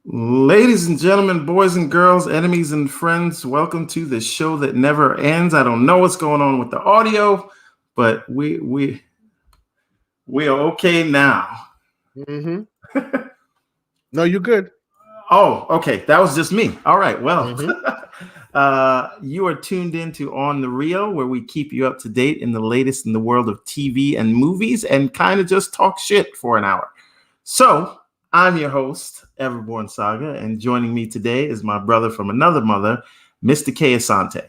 Ladies and gentlemen, boys and girls, enemies and friends, welcome to the show that never ends. I don't know what's going on with the audio, but we are okay now. Mm-hmm. No, you're good. Oh, okay. That was just me. All right. Well, Mm-hmm. you are tuned into On the Rio, where we keep you up to date in the latest in the world of TV and movies and kind of just talk shit for an hour. So, I'm your host, Everborn Saga, and joining me today is my brother from another mother, Mr. K. Asante.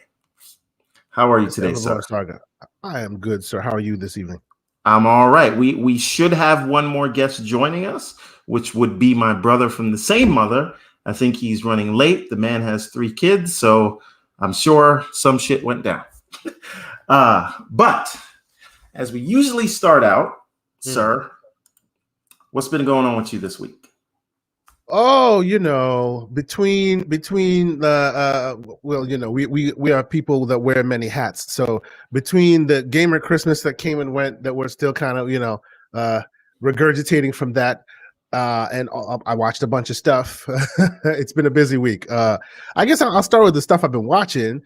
How are you It's today, Everborn sir? Saga. I am good, sir. How are you this evening? I'm all right. We should have one more guest joining us, which would be my brother from the same mother. I think he's running late. The man has 3 kids, so I'm sure some shit went down. But as we usually start out, Mm. sir, what's been going on with you this week? Oh, between the well, we are people that wear many hats. So between the gamer Christmas that came and went, that we're still kind of regurgitating from that. And I watched a bunch of stuff. It's been a busy week. I guess I'll start with the stuff I've been watching.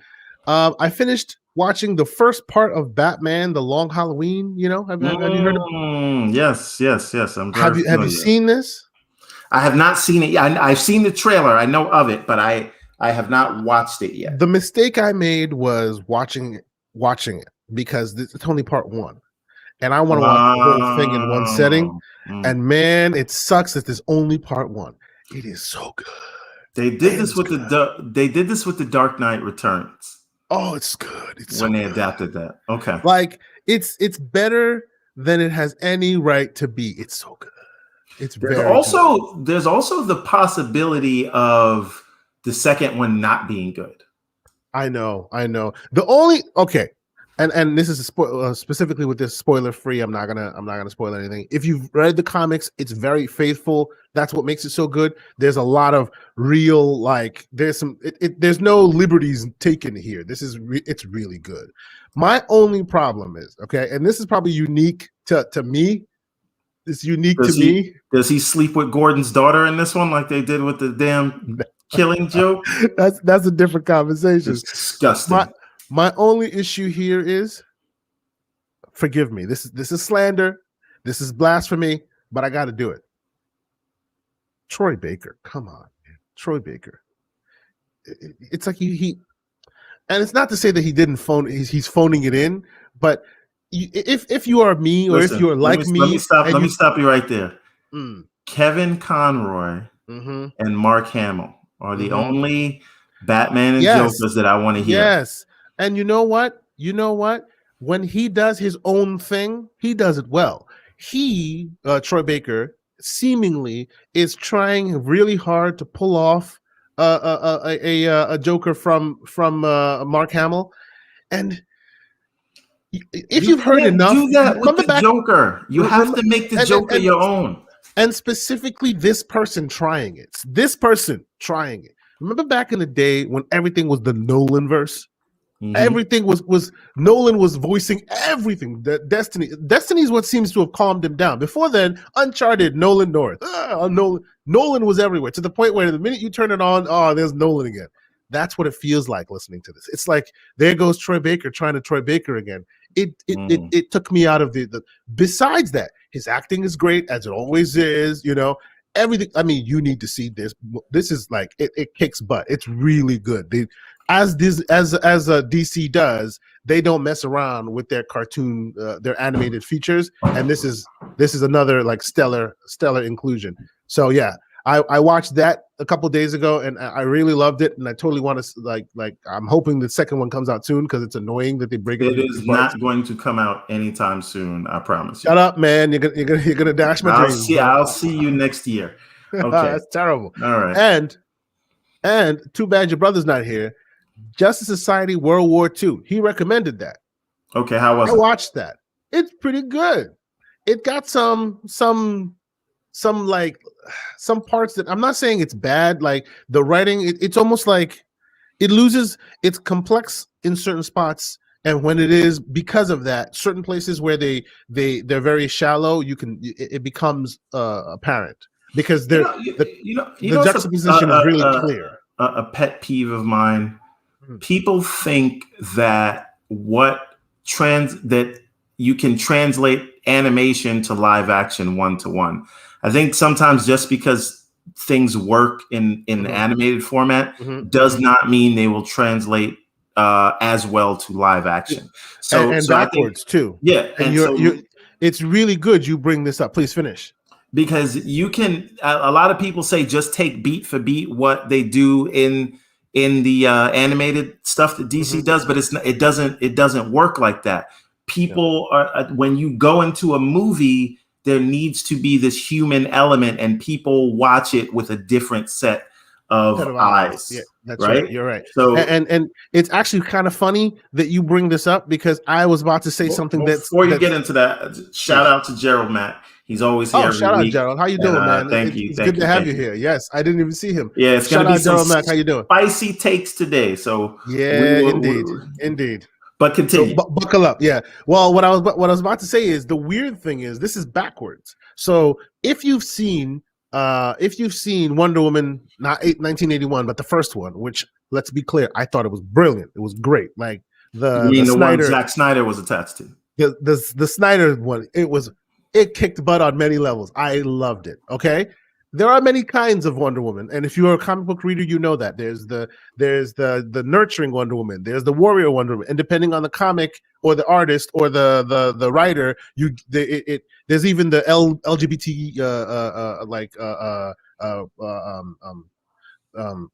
I finished watching the first part of Batman: The Long Halloween. Have you heard of? Yes. I'm very Have you familiar. seen this? I have not seen it yet. I've seen the trailer. I know of it, but I have not watched it yet. The mistake I made was watching it because it's only part one, and I want to watch the whole thing in one setting. Oh, mm. And man, it sucks that there's only part one. It is so good. They did Man, this it's with good. they did this with the Dark Knight Returns Oh, it's good. It's when so they good. adapted that. Okay. Like it's better than it has any right to be. It's so good. It's very good. There's also the possibility of the second one not being good. I know. The only okay, and this is specifically with this spoiler free. I'm not gonna spoil anything. If you've read the comics, it's very faithful. That's what makes it so good. There's a lot of real there's no liberties taken here. It's really good. My only problem is and this is probably unique to me. It's unique to Does he me. does he sleep with Gordon's daughter in this one like they did with the damn killing joke? That's a different conversation. It's disgusting. My only issue here is, forgive me. This is slander. This is blasphemy, but I got to do it. Troy Baker, come on, man. Troy Baker. It's like he, and it's not to say that he didn't phone. He's phoning it in, but if you are me, or Listen, if you are like let me me, stop. and Let me stop you right there. mm, Kevin Conroy mm-hmm, and Mark Hamill are the mm-hmm. only Batman and Yes, Jokers that I want to hear. yes, and you know what? When he does his own thing, he does it well. Troy Baker, seemingly is trying really hard to pull off a Joker from Mark Hamill, and if You you've heard can't enough, do that with remember the back, Joker. You have to make the Joker your own. and specifically this person trying it. Remember back in the day when everything was the Nolan verse? Mm-hmm. Everything was Nolan was voicing everything. That Destiny is what seems to have calmed him down. Before then, Uncharted, Nolan North, Nolan was everywhere, to the point where the minute you turn it on, there's Nolan again. That's what it feels like listening to this. It's like there goes Troy Baker trying to Troy Baker again. It took me out of the. Besides that, his acting is great, as it always is. Everything. I mean, you need to see this. This is like it kicks butt. It's really good. As DC does, they don't mess around with their cartoon, their animated features, and this is another like stellar inclusion. So yeah, I watched that a couple days ago, and I really loved it, and I totally want to like I'm hoping the second one comes out soon, because it's annoying that they break it up into is 2 parts. not going to come out anytime soon. I promise you. Shut up, man! You're gonna dash my dreams. I'll see you next year. Okay, that's terrible. All right. And too bad your brother's not here. Justice Society World War II. He recommended that. Okay, how was it? I watched that. It's pretty good. It got some parts that I'm not saying it's bad. Like the writing, it's almost like it loses its complex in certain spots, and when it is, because of that, certain places where they're very shallow, it becomes apparent. because You they're know, you the know, it's juxtaposition is really clear. a pet peeve of mine. Mhm. People think that that you can translate animation to live action one to one. I think sometimes just because things work in the Mhm. animated format Mhm. does Mhm. not mean they will translate as well to live Yeah. action. And So I think, backwards too. yeah, And and you're so it's really good you bring this up. Please finish. because you can a lot of people say just take beat for beat what they do in the animated stuff that DC Mhm. does, but it doesn't work like that. Yeah. People are when you go into a movie, there needs to be this human element, and people watch it with a different set of Set of eyes. Yeah, eyes, that's right. right? You're right. So And it's actually kind of funny that you bring this up because I was about to say something before you get that's into that, shout please. out to Gerald Matt. He's always here Oh, every shout out week, Gerald. How you and doing, man? thank It's good to you, have thank you you. here. Yes, I didn't even see him. Yeah, it's going Shout to be out some Gerald Mack. How you doing? spicy takes today. So Yeah, indeed, indeed. but So continue. buckle up. Yeah. Well, what I was about to say is the weird thing is this is backwards. So if you've seen Wonder Woman, not 1981, but the first one, which let's be clear, I thought it was brilliant. It was great. Like You the mean the one Snyder Zack Snyder was attached to? the Snyder one, it kicked butt on many levels. I loved it. Okay. There are many kinds of Wonder Woman, and if you're a comic book reader, you know that there's the nurturing Wonder Woman, there's the warrior Wonder Woman, and depending on the comic or the artist or the writer, there's even the LGBT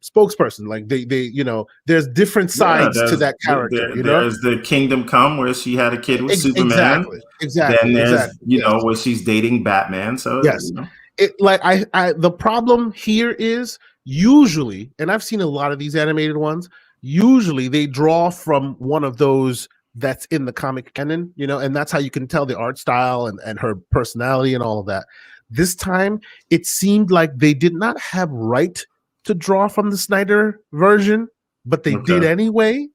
spokesperson. Like there's different Yeah, sides to that character. there's the Kingdom Come where she had a kid with Superman. Exactly, Then exactly, there's exactly. Yes. where she's dating Batman. So Yes. It like I the problem here is usually, and I've seen a lot of these animated ones, usually they draw from one of those that's in the comic canon, and that's how you can tell the art style and her personality and all of that. This time it seemed like they did not have right to draw from the Snyder version, but they did okay, anyway.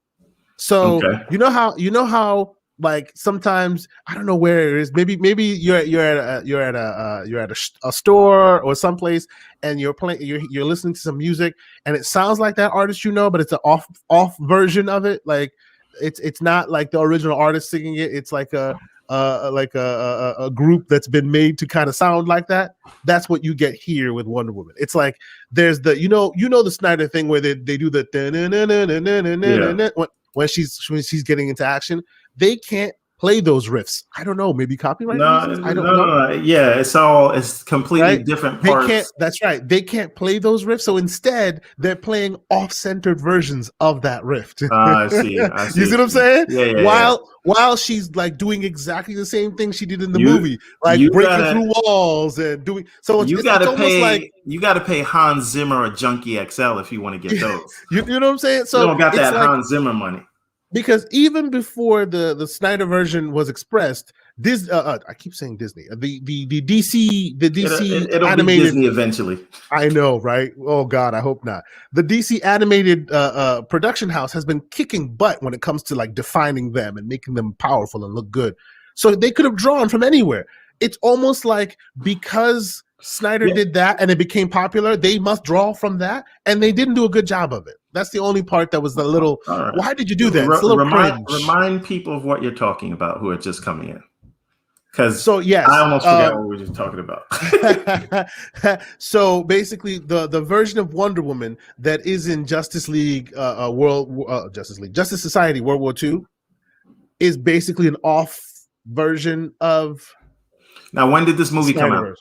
So okay, you know how like sometimes I don't know where it is. Maybe you're at a store or someplace and you're listening to some music and it sounds like that artist, but it's an off version of it. Like it's not like the original artist singing it. It's like a group that's been made to kind of sound like that. That's what you get here with Wonder Woman. It's like there's the the Snyder thing where they do the yeah. when she's getting into action. They can't play those riffs. I don't know, maybe copyright reasons. I don't know. No. Yeah, it's completely Right? different They can't. parts. That's right. They can't play those riffs. So instead, they're playing off-centered versions of that riff. I see. You see what I'm saying? Yeah, yeah, yeah. While she's like doing exactly the same thing she did in the You movie, like you breaking gotta through walls and doing. So you it's gotta almost like pay Hans Zimmer or Junkie XL if you want to get those. you know what I'm saying. You So don't got it's that like Hans Zimmer money. because even before the Snyder version was expressed, I keep saying Disney, the DC It'll be animated. Disney eventually. I know, right? Oh God, I hope not. The DC animated production house has been kicking butt when it comes to like defining them and making them powerful and look good. So they could have drawn from anywhere. It's almost like because Snyder did that and it became popular, they must draw from that, and they didn't do a good job of it. That's the only part that was the little. Right. Why did you do that? It's a little remind people of what you're talking about who are just coming in. Because so yes, I almost forgot what we were just talking about. So basically, the version of Wonder Woman that is in Justice League Justice Society World War II is basically an off version of. Now, when did this movie come out?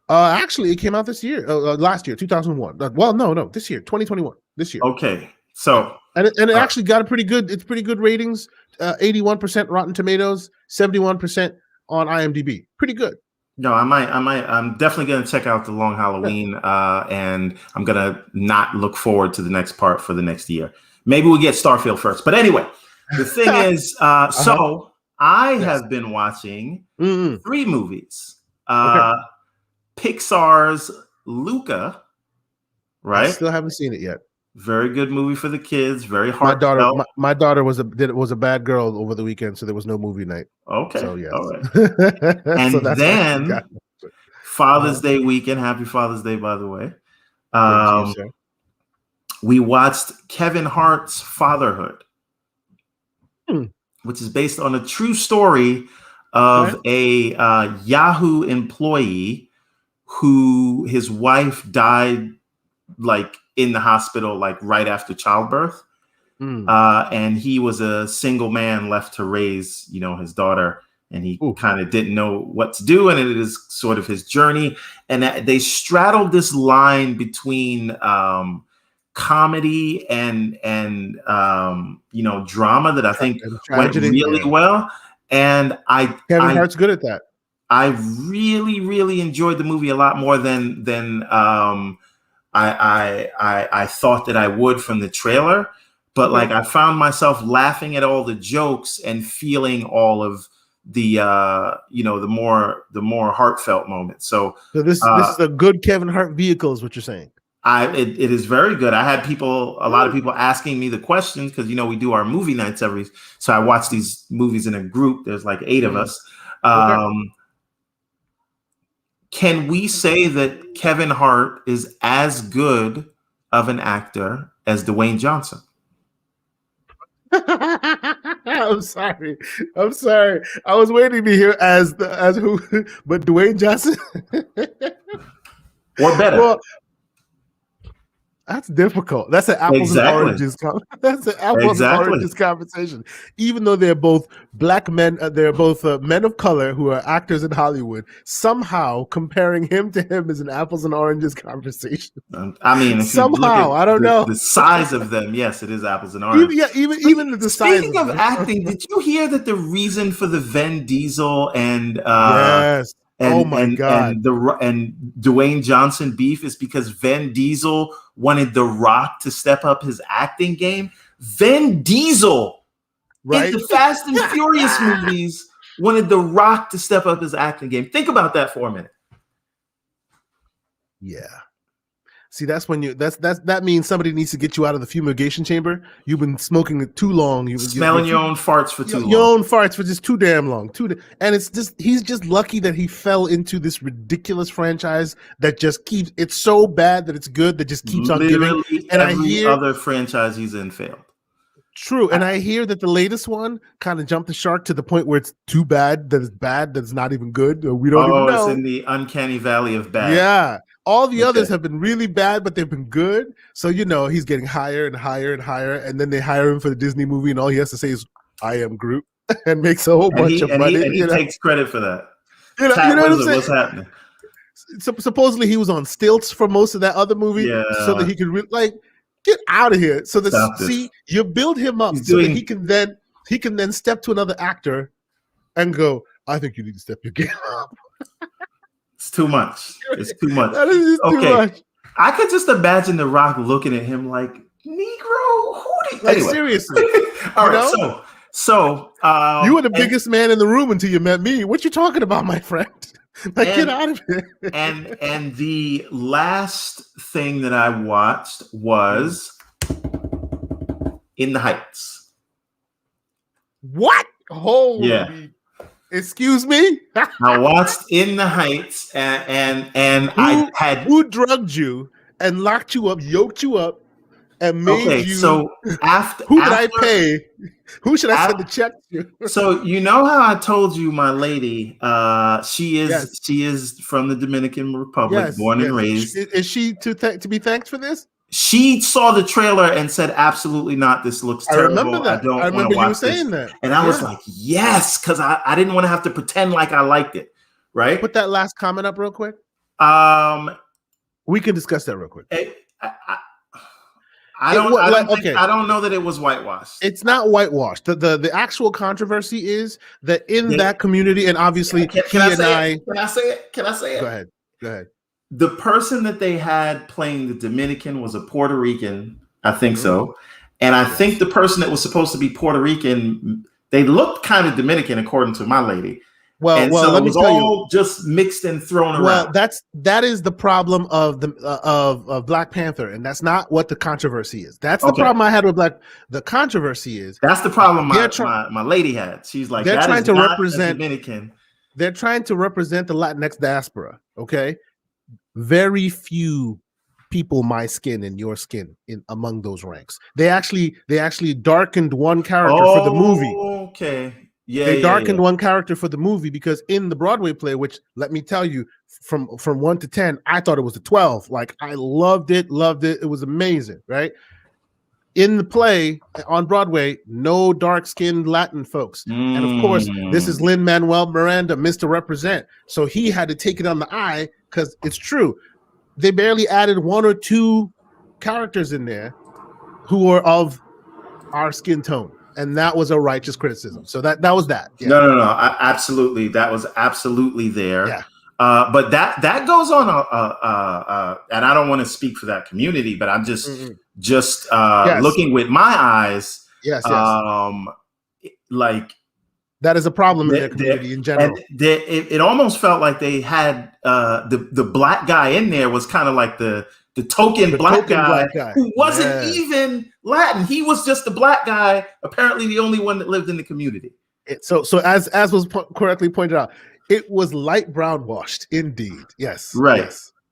Actually, it came out this year, last year, 2001. Well, no, this year, 2021. This year. Okay, so and it actually got pretty good ratings. 81% Rotten Tomatoes, 71% on IMDb. Pretty good. No, I'm definitely gonna check out the Long Halloween, and I'm gonna not look forward to the next part for the next year. Maybe we'll get Starfield first. But anyway, the thing is, so I have been watching 3 movies. Pixar's Luca, right? I still haven't seen it yet. Very good movie for the kids. Very heartfelt. My daughter was a bad girl over the weekend, so there was no movie night. Okay, so yes. all right. And so then Father's Day weekend. Happy Father's Day, by the way. Thank you, sir. We watched Kevin Hart's Fatherhood, Hmm. which is based on a true story of a Yahoo employee who his wife died like in the hospital, like right after childbirth. And he was a single man left to raise, his daughter, and he kind of didn't know what to do. And it is sort of his journey. And they straddled this line between comedy and drama that I think went really well. And Kevin Hart's good at that. I really, really enjoyed the movie a lot more than I thought that I would from the trailer. But like I found myself laughing at all the jokes and feeling all of the the more heartfelt moments. So this is a good Kevin Hart vehicle, is what you're saying. It is very good. I had a lot of people asking me the questions because we do our movie nights so I watch these movies in a group. There's like 8 of us. Can we say that Kevin Hart is as good of an actor as Dwayne Johnson? I'm sorry. I was waiting to hear as who, but Dwayne Johnson or better. Well, that's difficult. That's an apples and oranges. That's an apples and oranges conversation. Even though they're both black men, they're both men of color who are actors in Hollywood. Somehow comparing him to him is an apples and oranges conversation. I mean, if somehow I don't know the size of them. Yes, it is apples and oranges. Even the size. Speaking of acting, did you hear that the reason for the Vin Diesel and yes. God! And Dwayne Johnson beef is because Vin Diesel wanted The Rock to step up his acting game. Vin Diesel, in the Fast and Furious movies, wanted The Rock to step up his acting game. Think about that for a minute. Yeah. See, that's when that means somebody needs to get you out of the fumigation chamber. You've been smoking it too long. You've been smelling your own farts for too long. Your own farts for just too damn long. And he's just lucky that he fell into this ridiculous franchise that just keeps. It's so bad that it's good that just keeps on giving. And every other franchise he's in failed. True, and I hear that the latest one kind of jumped the shark to the point where it's too bad that it's not even good. We don't even know. It's in the uncanny valley of bad. Yeah. All the others have been really bad, but they've been good. So, he's getting higher and higher and higher. And then they hire him for the Disney movie, and all he has to say is, I am Groot, and makes a whole bunch of money. And he takes credit for that. You know what I'm saying? What's happening? Supposedly he was on stilts for most of that other movie so that he could get out of here. So you build him up so that he can then step to another actor and go, I think you need to step your game up. It's too much. It's too much. That is too much. I could just imagine The Rock looking at him like, Negro, who do you... Anyway. Seriously. All right, so you were the biggest man in the room until you met me. What you talking about, my friend? Get out of here. and the last thing that I watched was In the Heights. What? Holy... Yeah. Excuse me? I watched In the Heights and who drugged you and locked you up, yoked you up, and made you. So who did I pay? Who should I send the check to? So how I told you my lady, she is from the Dominican Republic, born and raised. Is she to be thanked for this? She saw the trailer and said, absolutely not. This looks terrible. I remember that. I remember you saying that. And I was like, yes, because I didn't want to have to pretend like I liked it. Right? Put that last comment up real quick. We can discuss that real quick. I don't know that it was whitewashed. It's not whitewashed. The actual controversy is that in that community, and obviously Can I say it? Can I say it? Go ahead. The person that they had playing the Dominican was a Puerto Rican, I think so. And I think the person that was supposed to be Puerto Rican, they looked kind of Dominican, according to my lady. So it was all just mixed and thrown around. Well, that is the problem of of Black Panther, and that's not what the controversy is. That's the problem I had with The controversy is that's the problem my lady had. She's like, they're trying to represent Dominican. they're trying to represent the Latinx diaspora. Okay, very few people my skin and your skin in among those ranks. They actually darkened one character for the movie. Okay. Yeah, They yeah, darkened yeah. one character for the movie because in the Broadway play, which let me tell you, from 1 to 10, I thought it was a 12. Like I loved it. It was amazing, right? In the play on Broadway, no dark-skinned Latin folks. And of course, this is Lin-Manuel Miranda, Mr. Represent. So he had to take it on the eye because it's true. They barely added 1 or 2 characters in there who are of our skin tone. And that was a righteous criticism. So that was that. Yeah. No. Absolutely. That was absolutely there. Yeah. But that goes on, and I don't want to speak for that community, but I'm just Yes. looking with my eyes. Yes. Like that is a problem in their community in general. It almost felt like they had the black guy in there was kind of like the token black guy who wasn't even Latin. He was just a black guy, apparently the only one that lived in the community. So as was correctly pointed out, it was light brown washed, indeed. Yes. Right.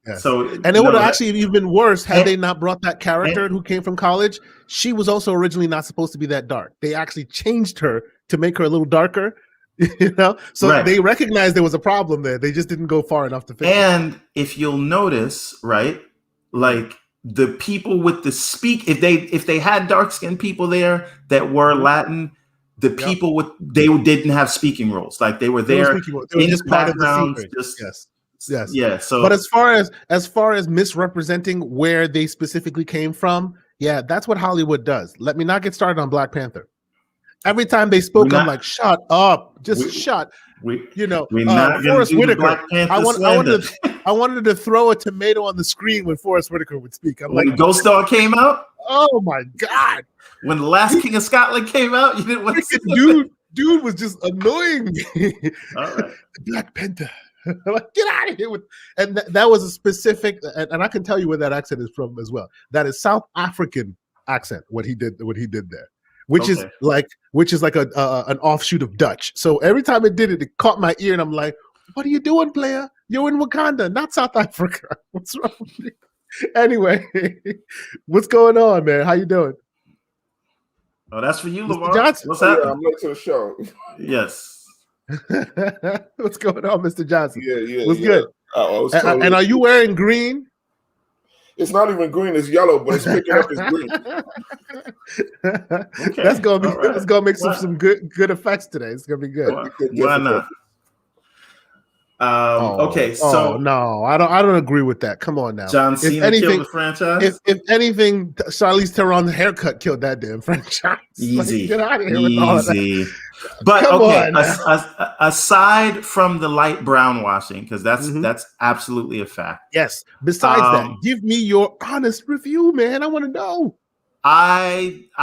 Yes. So, and it would have actually even been worse had they not brought that character who came from college. She was also originally not supposed to be that dark. They actually changed her to make her a little darker, So they recognized there was a problem there. They just didn't go far enough to fix it. And if you'll notice, right, like the people with the if they had dark-skinned people there that were Latin, the people they didn't have speaking roles. Like they were there in just backgrounds. Yes. Yeah. So, but as far as misrepresenting where they specifically came from, that's what Hollywood does. Let me not get started on Black Panther. Every time they spoke, I'm like, shut up, shut. Forrest Whitaker. I wanted to throw a tomato on the screen when Forrest Whitaker would speak. When Ghost Dog came out. Oh my God. When The Last King of Scotland came out, you didn't want to see dude was just annoying me. All right. Black Panther. Get out of here and that was a specific, and I can tell you where that accent is from as well. That is South African accent. What he did there, which is like an offshoot of Dutch. So every time it did it, it caught my ear, and I'm like, "What are you doing, player? You're in Wakanda, not South Africa. What's wrong with you?" Anyway, what's going on, man? How you doing? Oh, that's for you, Mr. LeVar. Johnson? What's happening? I'm late to the show. Yes. What's going on, Mr. Johnson? Yeah. What's good? And are you wearing green? It's not even green; it's yellow, but it's picking up as green. Okay. That's gonna make some good effects today. It's gonna be good. Why not? Okay, so no, I don't agree with that. Come on now. John Cena killed the franchise. If anything, Charlize Theron's haircut killed that damn franchise. Easy, get out of here with all of that. But aside from the light brown washing, because that's absolutely a fact. Yes. Besides that, give me your honest review, man. I want to know.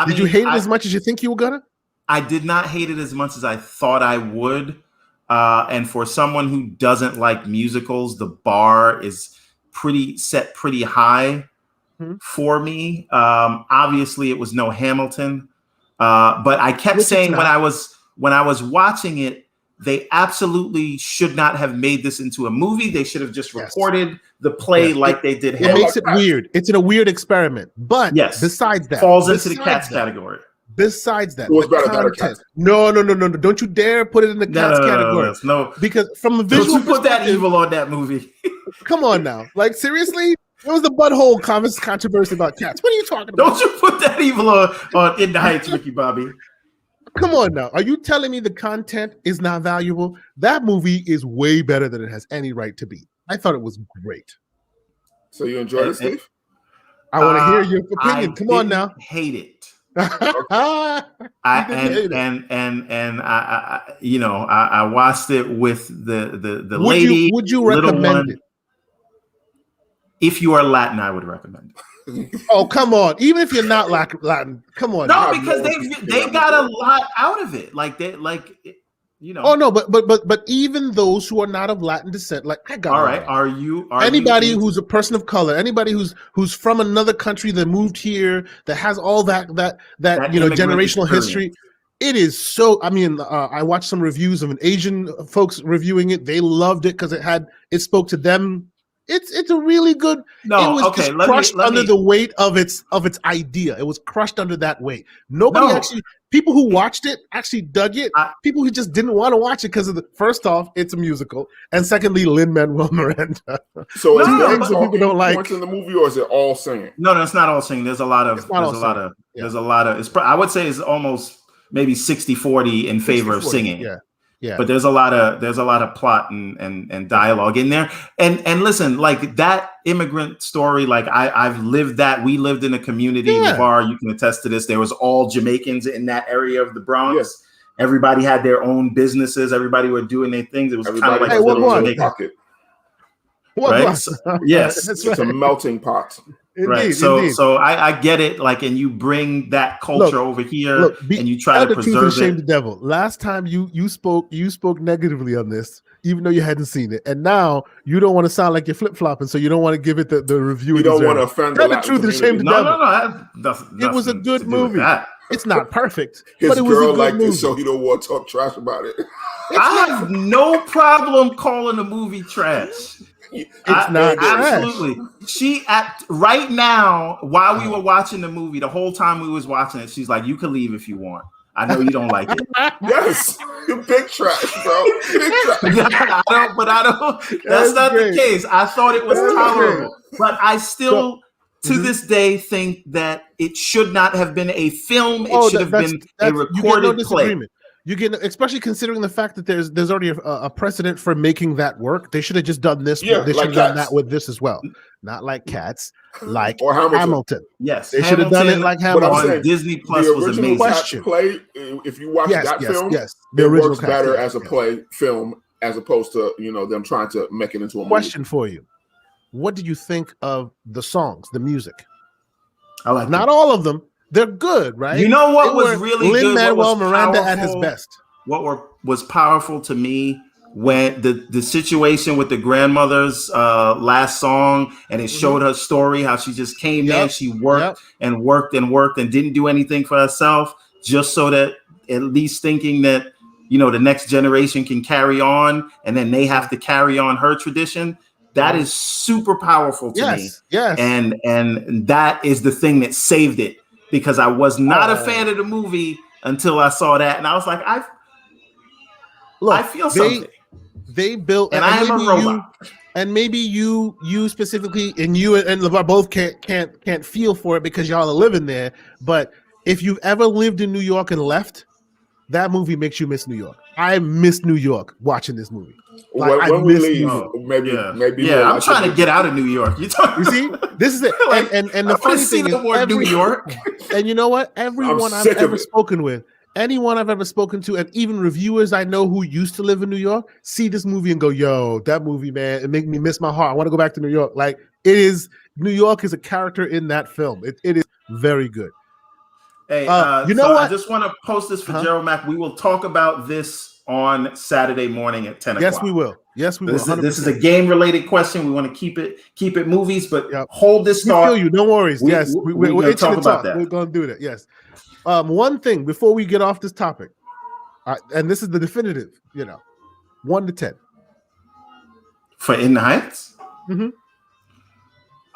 Did you hate it as much as you think you were gonna? I did not hate it as much as I thought I would. And for someone who doesn't like musicals, the bar is pretty high for me. Obviously, it was no Hamilton, but I kept saying when I was watching it, they absolutely should not have made this into a movie. They should have just recorded the play like they did. It makes it weird. It's a weird experiment. But besides that, falls into the Cats category. Besides that, no, don't you dare put it in the Cats category. No, because from a visual don't you put that evil on that movie. Come on now, like seriously, what was the butthole controversy about Cats? What are you talking about? Don't you put that evil on In the Heights, Ricky Bobby? Come on now, are you telling me the content is not valuable? That movie is way better than it has any right to be. I thought it was great. So you enjoyed it, Steve? I want to hear your opinion. Come on now. Hate it. I watched it with the lady. Would you recommend it? If you are Latin, I would recommend it. Oh, come on! Even if you're not Latin, come on. No, because they got a lot out of it. Oh no, but even those who are not of Latin descent, like I got. All right, are anybody who's a person of color, anybody who's from another country that moved here, that has all that generational history. It is so. I mean, I watched some reviews of an Asian folks reviewing it. They loved it because it spoke to them. It's a really good. No, it was okay, just crushed let under me. the weight of its idea. It was crushed under that weight. Nobody No. actually. People who watched it actually dug it. People who just didn't want to watch it because of the first off, it's a musical, and secondly, Lin-Manuel Miranda. So is No, there but people don't like points in the movie, or is it all singing? No, it's not all singing. There's a lot of. Yeah. There's a lot of. I would say it's almost maybe 60-40 in favor of singing. Yeah. But there's a lot of plot and dialogue in there. And listen, like that immigrant story, like I've lived that. We lived in a community. LeVar, you can attest to this. There was all Jamaicans in that area of the Bronx. Yes. Everybody had their own businesses. Everybody were doing their things. It was kind of like a little Jamaican pocket. Right? So, yes. It's a melting pot. Indeed, right. So I get it. Like, and you bring that culture over here, and you try to preserve it. Shame the devil. Last time you spoke negatively on this, even though you hadn't seen it, and now you don't want to sound like you're flip flopping, so you don't want to give it the review. You don't want to offend the truth and shame the devil. No. It was a good movie. It's not perfect, His but it was girl a good liked movie. it, so he don't want to talk trash about it. I have no problem calling a movie trash. It's not absolutely. She right now while we were watching the movie, the whole time we was watching it, she's like, "You can leave if you want. I know you don't like it." Yes, you big trash, bro. Big trash. I don't. That's not the case. I thought it was tolerable, but I still. To this day, think that it should not have been a film. It should have been a recorded play. You get, especially considering the fact that there's already a precedent for making that work. They should have just done this. Yeah, they should like have done that with this as well. Not like Cats, like or Hamilton. Yes, they should have done it like Hamilton. On Disney Plus was amazing. Cats play, if you watch that film, the original works better as a play film as opposed to them trying to make it into a movie. Question for you: what did you think of the songs, the music? I like not all of them. They're good, right? You know what was really good? Lin-Manuel Miranda at his best. What was powerful to me when the situation with the grandmother's last song, and it showed her story, how she just came in, she worked and worked and worked and didn't do anything for herself, just so that at least thinking that the next generation can carry on, and then they have to carry on her tradition. That is super powerful to me. Yes. And that is the thing that saved it. Because I was not a fan of the movie until I saw that, and I was like, I feel something. They built, and I am a robot. And maybe you specifically, and you and LeVar both can't feel for it because y'all are living there. But if you've ever lived in New York and left, that movie makes you miss New York. I miss New York watching this movie. Like, when we leave, maybe. I'm trying to get out of New York. You see, this is it. And the funny thing is, New York. And you know what? Anyone I've ever spoken to, and even reviewers I know who used to live in New York, see this movie and go, "Yo, that movie, man, it made me miss my heart. I want to go back to New York." Like, it is. New York is a character in that film. It is very good. Hey, you know what? I just want to post this for Gerald Mack. We will talk about this on Saturday morning at 10 o'clock. Yes, we will. This is a game-related question. We want to keep it movies, but hold this thought. We feel you. No worries. We're going to talk about that. We're going to do that. Yes. One thing before we get off this topic, and this is the definitive, 1 to 10. For In the Heights?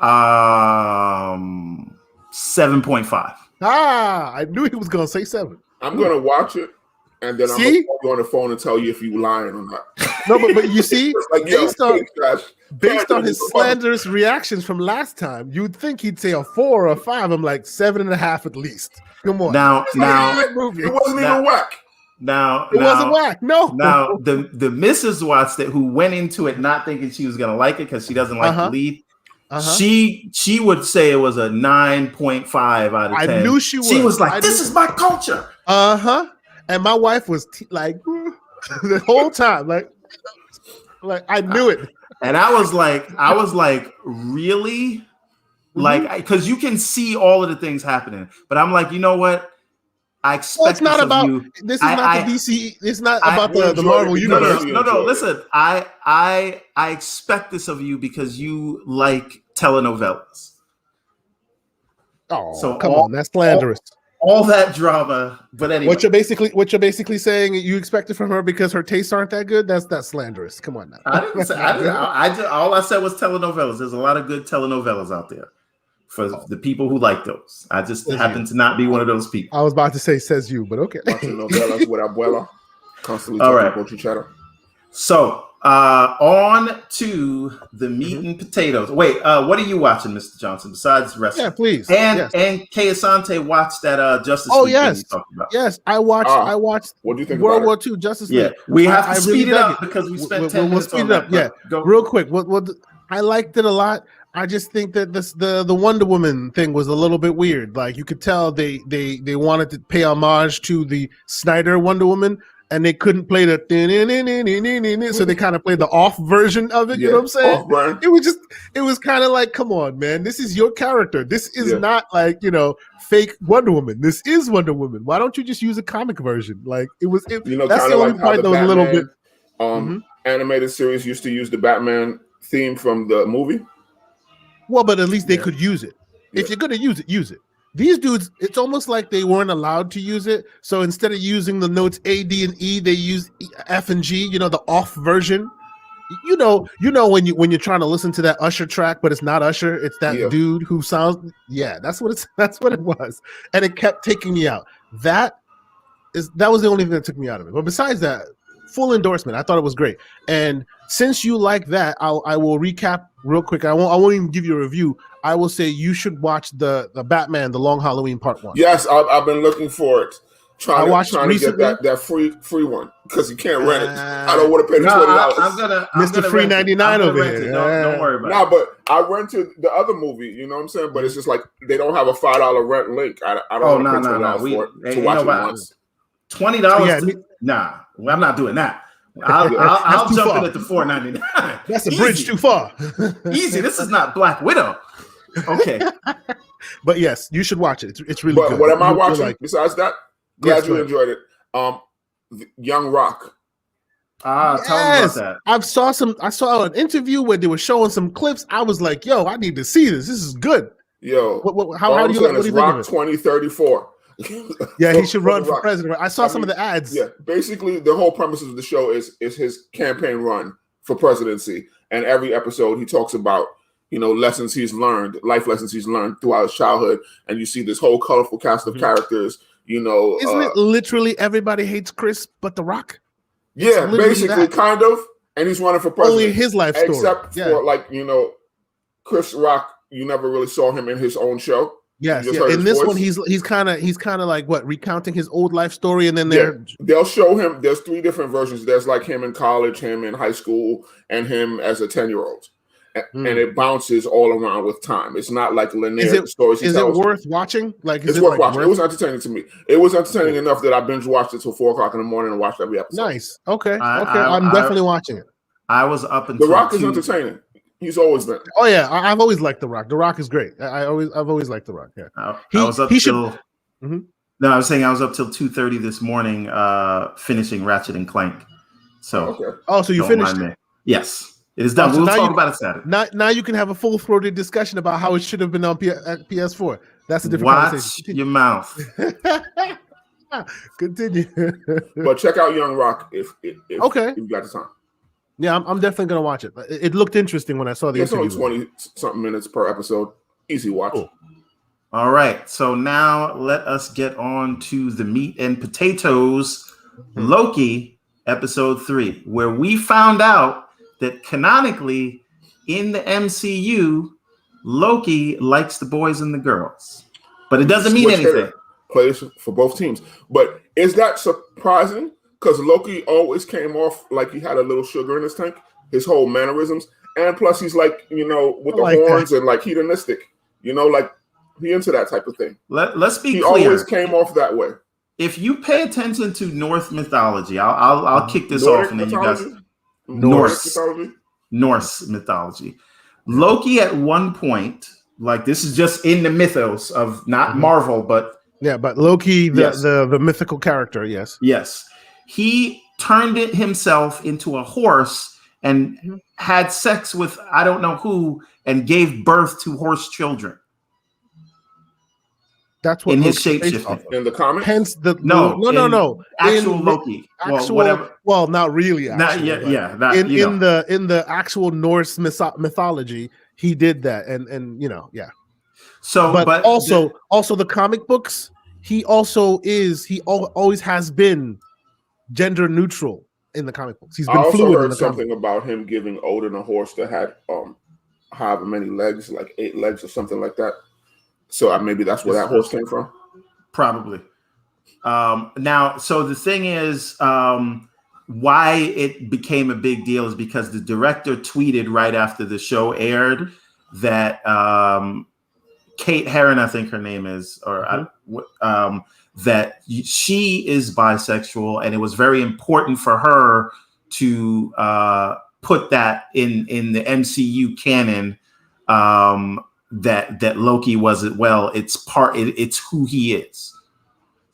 7.5. I knew he was going to say 7. I'm going to watch it, and then I'm going to call you on the phone and tell you if you're lying or not. No, but you see, like, based on his slanderous reactions from last time, you'd think he'd say a 4 or a 5. I'm like 7.5 at least. Come on. Now, it wasn't even whack. It wasn't whack. No. Now, the missus watched it, who went into it not thinking she was going to like it because she doesn't like the lead. She would say it was a 9.5 out of 10. I knew she would. She was like, "This is my culture." And my wife was like the whole time, like I knew it. And I was like, really? Like, because you can see all of the things happening, but I'm like, you know what? I expect it's not about you. This is not the DC. It's not about the Marvel universe. No. Listen, I expect this of you because you like telenovelas. Oh, so come on, that's slanderous. all that drama. But anyway, what you're basically saying you expect it from her because her tastes aren't that good. That's slanderous. Come on now. I didn't say. I just all I said was telenovelas. There's a lot of good telenovelas out there for the people who like those. I just happen to not be one of those people. I was about to say says you, but okay. Watching novelas with abuela, constantly All talking right. about cheddar. So on to the meat and potatoes. Wait, what are you watching, Mr. Johnson? Besides wrestling? Yeah, please. And Kay Asante watched that Justice League thing you talked about. Yes, I watched. What do you think World about War II Justice Yeah, League. we have to really speed it up because we spent 10 minutes speed on it up. that. Yeah, real quick. What I liked it a lot. I just think that the Wonder Woman thing was a little bit weird. Like you could tell they wanted to pay homage to the Snyder Wonder Woman, and they couldn't play the so they kind of played the off version of it. You know what I'm saying? Off-brand. It was kind of like, come on, man, this is your character. This is not like fake Wonder Woman. This is Wonder Woman. Why don't you just use a comic version? Like that's the only part that was a little bit. Animated series used to use the Batman theme from the movie. Well, but at least they could use it. If you're gonna use it, use it. These dudes, it's almost like they weren't allowed to use it. So instead of using the notes A, D, and E, they use F and G. The off version. You know when you're trying to listen to that Usher track, but it's not Usher. It's that dude who sounds. Yeah, that's what it was, and it kept taking me out. That was the only thing that took me out of it. But besides that, full endorsement. I thought it was great. And since you like that, I will recap real quick. I won't even give you a review. I will say you should watch the Batman, The Long Halloween Part 1. Yes, I've been looking for it. Trying to get that free one because you can't rent it. I don't want to pay the $20. I'm Mr. Free 99 over here. Don't worry about it. No, but I rented the other movie. You know what I'm saying? But it's just like they don't have a $5 rent link. I don't want to pay $20 for it to watch it once. $20? Nah, I'm not doing that. I'll jump in at the $4.99. That's a bridge too far. Easy. This is not Black Widow. Okay. But yes, you should watch it. It's really good. What am I watching besides that? Glad you enjoyed it. Young Rock. Tell me about that. I saw an interview where they were showing some clips. I was like, yo, I need to see this. This is good. Yo. How do you think Rock of it? 2034. Yeah, he should run for president. I saw some of the ads. Yeah, basically the whole premise of the show is his campaign run for presidency, and every episode he talks about lessons he's learned, life lessons he's learned throughout his childhood, and you see this whole colorful cast of characters. Isn't it literally everybody hates Chris but The Rock? Yeah, basically, kind of, and he's running for president. Only his life story, except for Chris Rock. You never really saw him in his own show. Yes, in this one, he's kind of like recounting his old life story, and then they'll show him. There's 3 different versions. There's like him in college, him in high school, and him as a 10-year-old, and it bounces all around with time. It's not like linear stories. Is it worth watching? It's worth watching. It was entertaining to me. It was entertaining enough that I binge watched it till 4:00 in the morning and watched every episode. Nice. Okay. I'm definitely watching it. I was up until The Rock is entertaining. He's always been. Oh yeah, I've always liked The Rock. The Rock is great. I've always liked The Rock. Yeah. I was up till. No, I was saying I was up till 2:30 this morning, finishing Ratchet and Clank. So. Okay. So you finished it? Yes, it is done. We'll talk about it Saturday. Now you can have a full-throated discussion about how it should have been on PS4. That's a different conversation. Watch your mouth. Continue. But check out Young Rock if you've got the time. Yeah, I'm definitely gonna watch it. It looked interesting when I saw the interview. It's only 20-something minutes per episode. Easy watch. Cool. All right, so now let us get on to the meat and potatoes. Loki, episode 3, where we found out that canonically in the MCU, Loki likes the boys and the girls, but it doesn't mean anything. Plays for both teams, but is that surprising? Because Loki always came off like he had a little sugar in his tank, his whole mannerisms. And plus he's like, with the horns and like hedonistic, like he into that type of thing. Let's be clear. He always came off that way. If you pay attention to Norse mythology, I'll kick this off and then mythology? you guys. Norse mythology. Loki at one point, like this is just in the mythos of not Marvel, but Loki, the mythical character, yes. Yes. He turned it himself into a horse and had sex with I don't know who and gave birth to horse children. That's what in his Loki's based off shapeshifting. of. In the comics? Hence the No, no. Actual In Loki. actual, whatever. well, not really. Not Actual, yeah. but That in the actual Norse mythology, he did that, and yeah. So, But but also the comic books, he always has been gender neutral in the comic books. He's I been also fluid in heard the comic. something about him giving Odin a horse that had however many legs, like 8 legs or something like that. So maybe that's where that horse came from. probably. Now, so the thing is, why it became a big deal is because the director tweeted right after the show aired that Kate Herron, I think her name is, or that she is bisexual, and it was very important for her to put that in the MCU canon. That Loki wasn't well. It's who he is.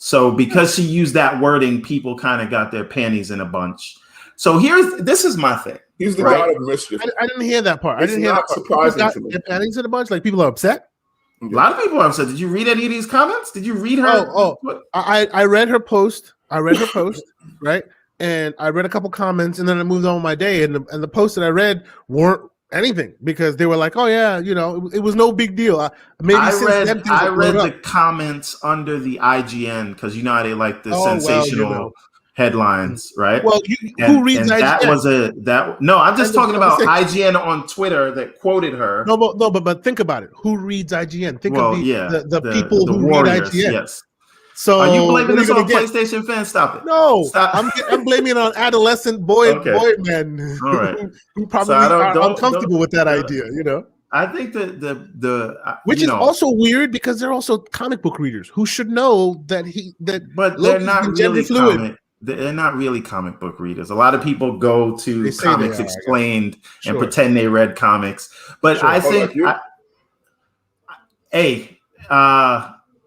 So because she used that wording, people kind of got their panties in a bunch. So this is my thing. He's the right? god of mischief. I didn't hear that part. It's I didn't hear not that part. surprising Got to me. their panties in a bunch. Like people are upset. A lot of people are upset. Did you read any of these comments? Did you read her? I read her post. Right, and I read a couple comments, and then I moved on with my day. And the posts that I read weren't anything because they were like, "Oh yeah, it was no big deal." I read the comments under the IGN because you know how they like the sensational headlines, right? Well, who reads IGN? No, I'm just talking about IGN on Twitter that quoted her. No, but think about it. Who reads IGN? Think of the people who warriors, read IGN. Yes. So are you blaming this on PlayStation fans? Stop it. No, stop. I'm blaming it on adolescent boy men who probably are uncomfortable with that idea. I think that which is also weird because they're also comic book readers who should know that but they're not really fluid. They're not really comic book readers. A lot of people go to Comics Explained and pretend they read comics. But I think,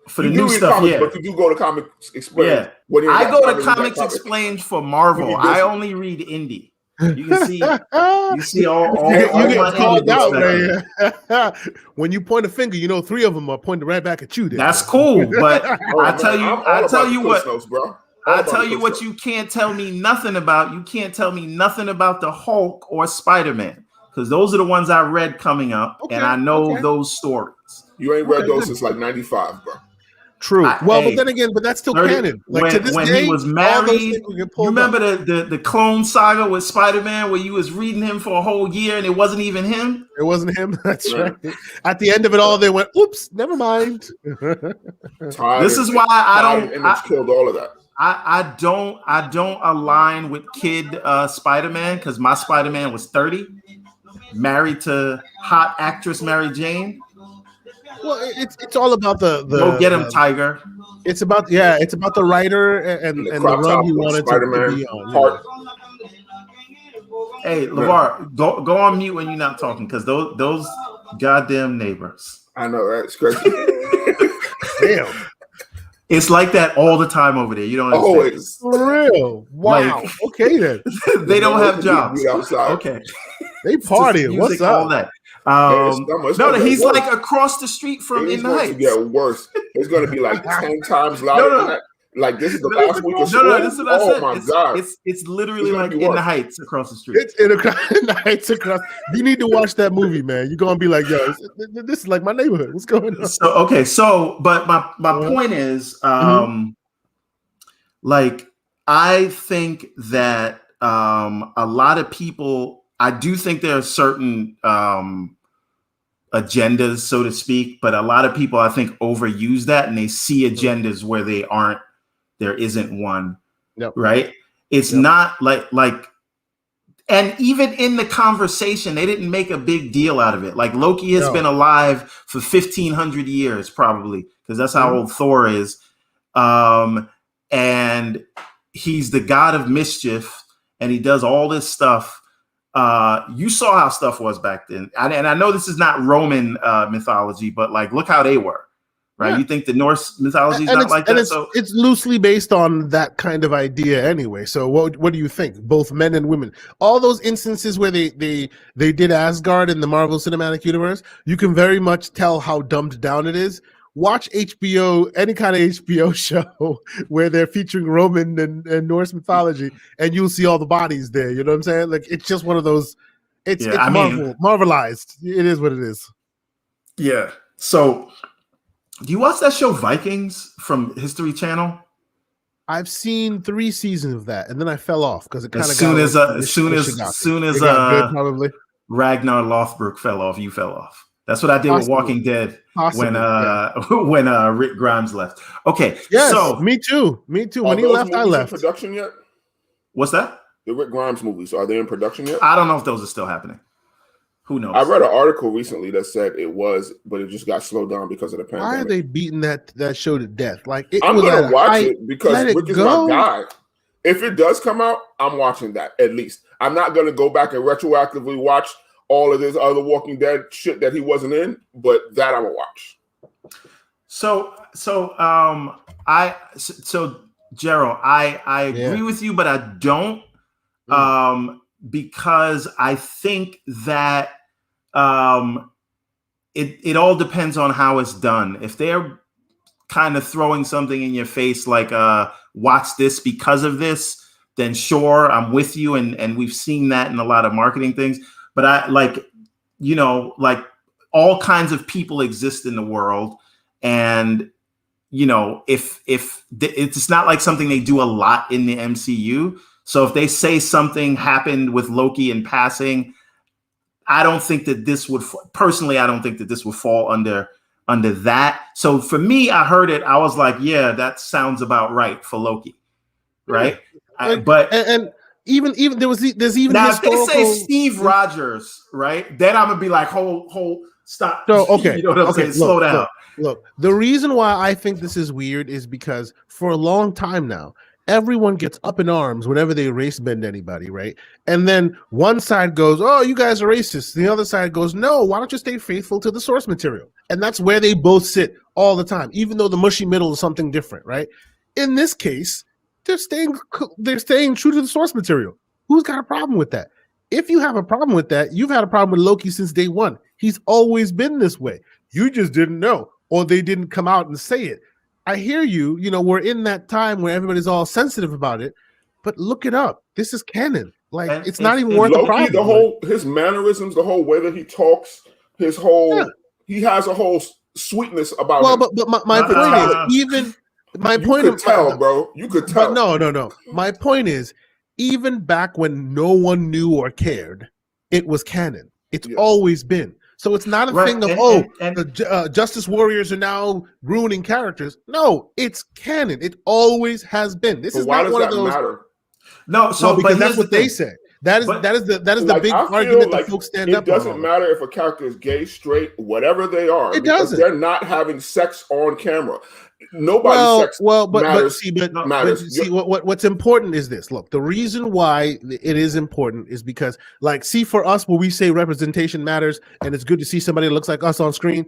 for the new stuff, but you do go to Comics Explained. Yeah, I go to Comics Explained for Marvel. I only read indie. You can see, all you get called out, man. When you point a finger, 3 of them are pointing right back at you. Then. That's cool, but I tell you what, notes, bro. I tell you what, you can't tell me nothing about. You can't tell me nothing about the Hulk or Spider-Man because those are the ones I read coming up, and I know those stories. You ain't read those since like '95, bro. True. But then again, that's still canon. Like to this when day, he was married, you remember the Clone Saga with Spider-Man, where you was reading him for a whole year and it wasn't even him. It wasn't him. That's right. At the end of it all, they went, "Oops, never mind." This is why I don't. And it's killed all of that. I don't align with kid Spider-Man because my Spider-Man was 30, married to hot actress Mary Jane. Well, it's all about the go get him, Tiger. It's about the writer and the run he wanted to be on. Hey, LeVar, go on mute when you're not talking because those goddamn neighbors. I know, right? It's crazy. Damn. It's like that all the time over there. You don't understand. Always. For real. Wow. Okay then. They don't have jobs. Okay. They partying. What's up? All that. He's like across the street from In the Heights. It's going to get worse. It's going to be like 10 times louder than that. Like this is the last week of school. No, this is what I said. My God. It's literally like In the Heights across the street. It's in the Heights across. You need to watch that movie, man. You're gonna be like, yo, this is like my neighborhood. What's going on? But my point is, like I think that a lot of people, I do think there are certain agendas, so to speak, but a lot of people I think overuse that and they see agendas where there isn't one. Right? It's not like and even in the conversation, they didn't make a big deal out of it. Like Loki has been alive for 1,500 years, probably, because that's how old Thor is. And he's the god of mischief, and he does all this stuff. You saw how stuff was back then. And I know this is not Roman mythology, but like, look how they were. Right? Yeah. You think the Norse mythology is not like that? It's loosely based on that kind of idea anyway. So what do you think? Both men and women. All those instances where they did Asgard in the Marvel Cinematic Universe, you can very much tell how dumbed down it is watch HBO, any kind of HBO show where they're featuring Roman and Norse mythology, and you'll see all the bodies there. You know what I'm saying? Like it's just one of those. It's marvelized. It is what it is. Yeah. So, do you watch that show Vikings from History Channel? I've seen 3 seasons of that, and then I fell off because it kind of as soon as probably Ragnar Lothbrok fell off, you fell off. That's what I did with Walking Dead when Rick Grimes left. Okay, yes, so me too. When he left, I left. In production yet? What's that? The Rick Grimes movies, are they in production yet? I don't know if those are still happening. Who knows? I read an article recently that said it was, but it just got slowed down because of the pandemic. Why are they beating that show to death? Like I'm going to watch it because Rick is my guy. If it does come out, I'm watching that at least. I'm not going to go back and retroactively watch all of this other Walking Dead shit that he wasn't in, but that I'm gonna watch. So Gerald, I agree with you, but I don't. Because I think that it all depends on how it's done. If they're kind of throwing something in your face like watch this because of this, then sure, I'm with you, and we've seen that in a lot of marketing things. But I like all kinds of people exist in the world, and if it's not like something they do a lot in the MCU. So if they say something happened with Loki in passing, I don't think that this would fall under that. So for me, I heard it. I was like, yeah, that sounds about right for Loki. Right. And even there's even now, if they say Steve Rogers, right, then I'm going to be like, hold, stop. So, okay. You know what I'm saying? Slow down. Look, the reason why I think this is weird is because for a long time now, everyone gets up in arms whenever they race bend anybody, right? And then one side goes, oh, you guys are racist. The other side goes, no, why don't you stay faithful to the source material? And that's where they both sit all the time, even though the mushy middle is something different, right? In this case, they're staying true to the source material. Who's got a problem with that? If you have a problem with that, you've had a problem with Loki since day one. He's always been this way. You just didn't know, or they didn't come out and say it. I hear you. We're in that time where everybody's all sensitive about it, but look it up. This is canon. Like it's not even worth the problem. His mannerisms, the whole way that he talks, he has a whole sweetness about him. But my point is you could tell. No. My point is, even back when no one knew or cared, it was canon. It's always been. So it's not a thing of the Justice Warriors are now ruining characters. No, it's canon. It always has been. This is not one of those. Matter? No, because that's what they say. That is the big argument that folks stand up. It doesn't matter if a character is gay, straight, whatever they are. It doesn't. They're not having sex on camera. Nobody's sex matters. What's important is this. Look, the reason why it is important is because, for us, when we say representation matters, and it's good to see somebody that looks like us on screen.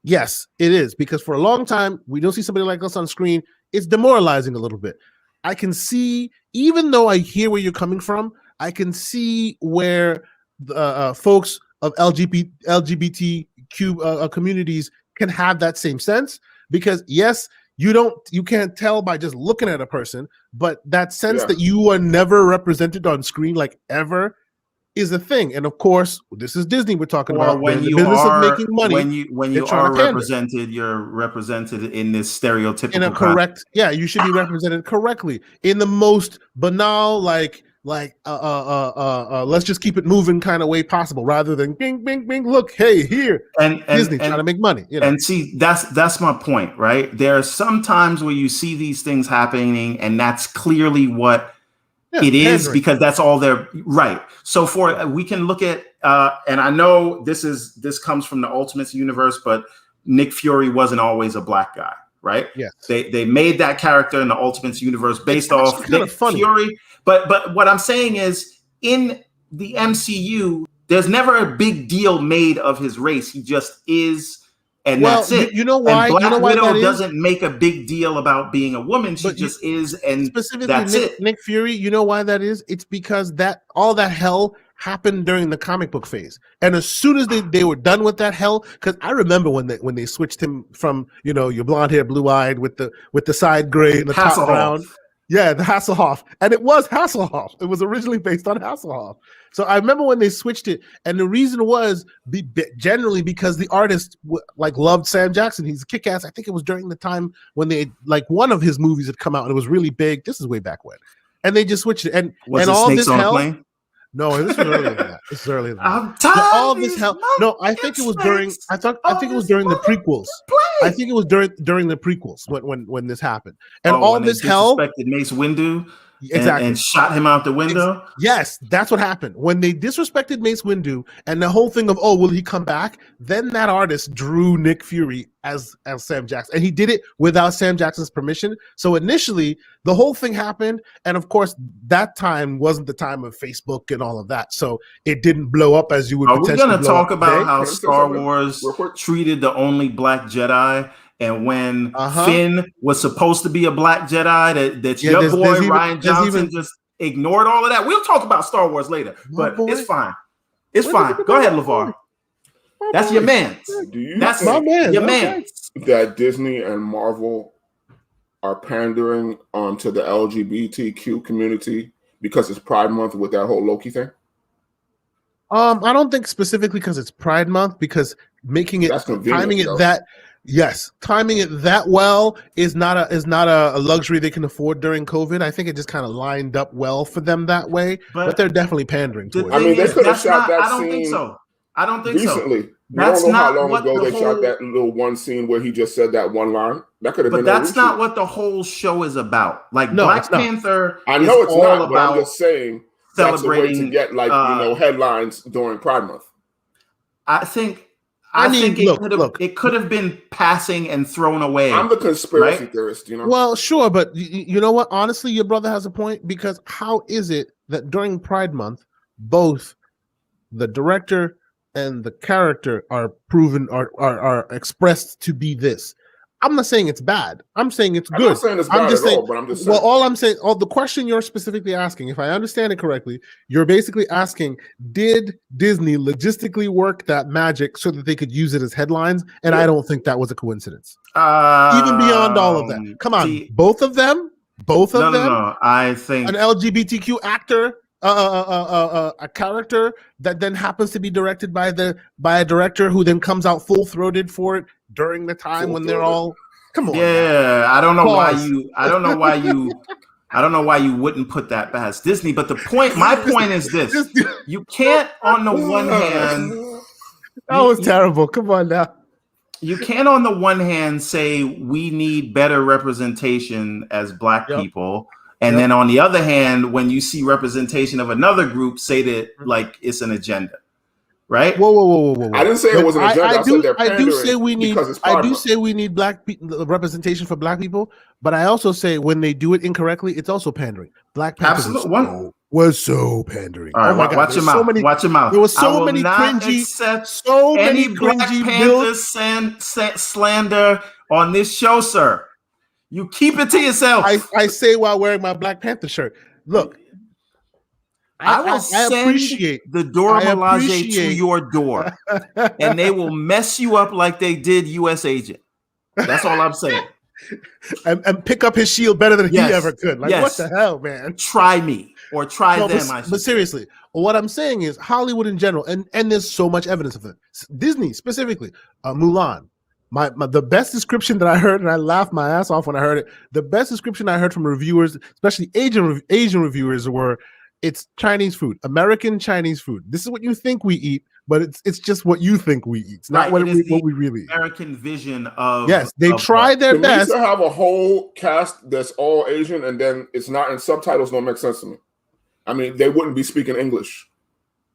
Yes, it is, because for a long time we don't see somebody like us on screen. It's demoralizing a little bit. I can see, even though I hear where you're coming from, I can see where the folks of LGBTQ communities can have that same sense, because yes, you can't tell by just looking at a person, but that sense that you are never represented on screen, like ever, is a thing. And of course, this is Disney we're talking about. When you business are of making money, when you are represented, you're represented in this stereotypical. In a correct, you should be represented correctly in the most banal, let's just keep it moving kind of way possible, rather than bing, bing, bing. Look, hey, here, and Disney trying to make money. And see, that's my point, right? There are some times where you see these things happening, and that's clearly what it is, because that's all they're right. So we can look at, and I know this comes from the Ultimates universe, but Nick Fury wasn't always a black guy, right? Yes. They made that character in the Ultimates universe based off Nick Fury. But what I'm saying is, in the MCU, there's never a big deal made of his race. He just is, and that's it. You know why? And Black Widow doesn't make a big deal about being a woman. She just is, and specifically that's it. Nick Fury, you know why that is? It's because all that hell happened during the comic book phase. And as soon as they were done with that hell, because I remember when they switched him from, you know, your blonde hair, blue eyed with the side gray and the top brown. Yeah, the Hasselhoff. And it was Hasselhoff. It was originally based on Hasselhoff. So I remember when they switched it, and the reason was generally because the artist loved Sam Jackson. He's a kick-ass. I think it was during the time when one of his movies had come out and it was really big. This is way back when. And they just switched it. And all this hell. No, this was earlier than that. This is earlier than that. I'm tired all this hell. No, I think it was during. I think it was during the prequels. I think it was during the prequels when this happened. And all this hell. Disrespected Mace Windu. Exactly. And shot him out the window. Yes, that's what happened. When they disrespected Mace Windu and the whole thing of, oh, will he come back? Then that artist drew Nick Fury as Sam Jackson. And he did it without Sam Jackson's permission. So initially, the whole thing happened. And of course, that time wasn't the time of Facebook and all of that. So it didn't blow up as you would potentially. We're going to talk about how Star Wars treated the only black Jedi. And when Finn was supposed to be a black Jedi, that your boy Ryan Johnson just ignored all of that. We'll talk about Star Wars later, but it's fine. It's fine. Go ahead, LeVar. That's your man. That's my man. Your man. That Disney and Marvel are pandering to the LGBTQ community because it's Pride Month with that whole Loki thing? I don't think specifically because it's Pride Month, because timing it that well is not a luxury they can afford during COVID. I think it just kind of lined up well for them that way, but they're definitely pandering towards it. I mean, they could have shot that I don't scene think so. I don't think recently. so. That's don't know how long ago they shot that little one scene where he just said that one line. That could have been. But that's not what the whole show is about. Like Black Panther. I know it's not, but I'm just saying celebrating that's a way to get headlines during Pride Month. I think it could have been passing and thrown away. I'm the conspiracy theorist, you know. Well, sure, but you know what? Honestly, your brother has a point, because how is it that during Pride Month, both the director and the character are proven are expressed to be this? I'm not saying it's bad. I'm saying it's good. I'm not saying it's bad at all, but I'm just saying. Well, all I'm saying, the question you're specifically asking, if I understand it correctly, you're basically asking, did Disney logistically work that magic so that they could use it as headlines? And I don't think that was a coincidence. Even beyond all of that. Come on, both of them? No. I think an LGBTQ actor, a character that then happens to be directed by a director who then comes out full-throated for it during the time when they're all come on. Yeah, I don't know why you wouldn't put that past Disney, but my point is this. You can't on the one hand that was terrible. Come on now. You can't on the one hand say we need better representation as Black people. And then on the other hand, when you see representation of another group, say that like it's an agenda, right? Whoa. I didn't say it was an agenda. I do say we need Black representation for Black people, but I also say when they do it incorrectly, it's also pandering. Black Panther was so pandering. All right, watch your mouth. Watch your mouth. There was so many cringy, Black Panther slander on this show, sir. You keep it to yourself. I say while wearing my Black Panther shirt. Look, I appreciate the Dora Milaje to your door, and they will mess you up like they did U.S. Agent. That's all I'm saying. and pick up his shield better than he ever could. Like, what the hell, man? Try me or try them. But seriously, what I'm saying is Hollywood in general, and there's so much evidence of it. Disney specifically, Mulan. The best description that I heard, and I laughed my ass off when I heard it. The best description I heard from reviewers, especially Asian reviewers, were it's Chinese food, American Chinese food. This is what you think we eat, but it's just what you think we eat. It's not what we really eat. American vision of they tried their best to have a whole cast that's all Asian, and then it's not in subtitles. Don't make sense to me. I mean, they wouldn't be speaking English.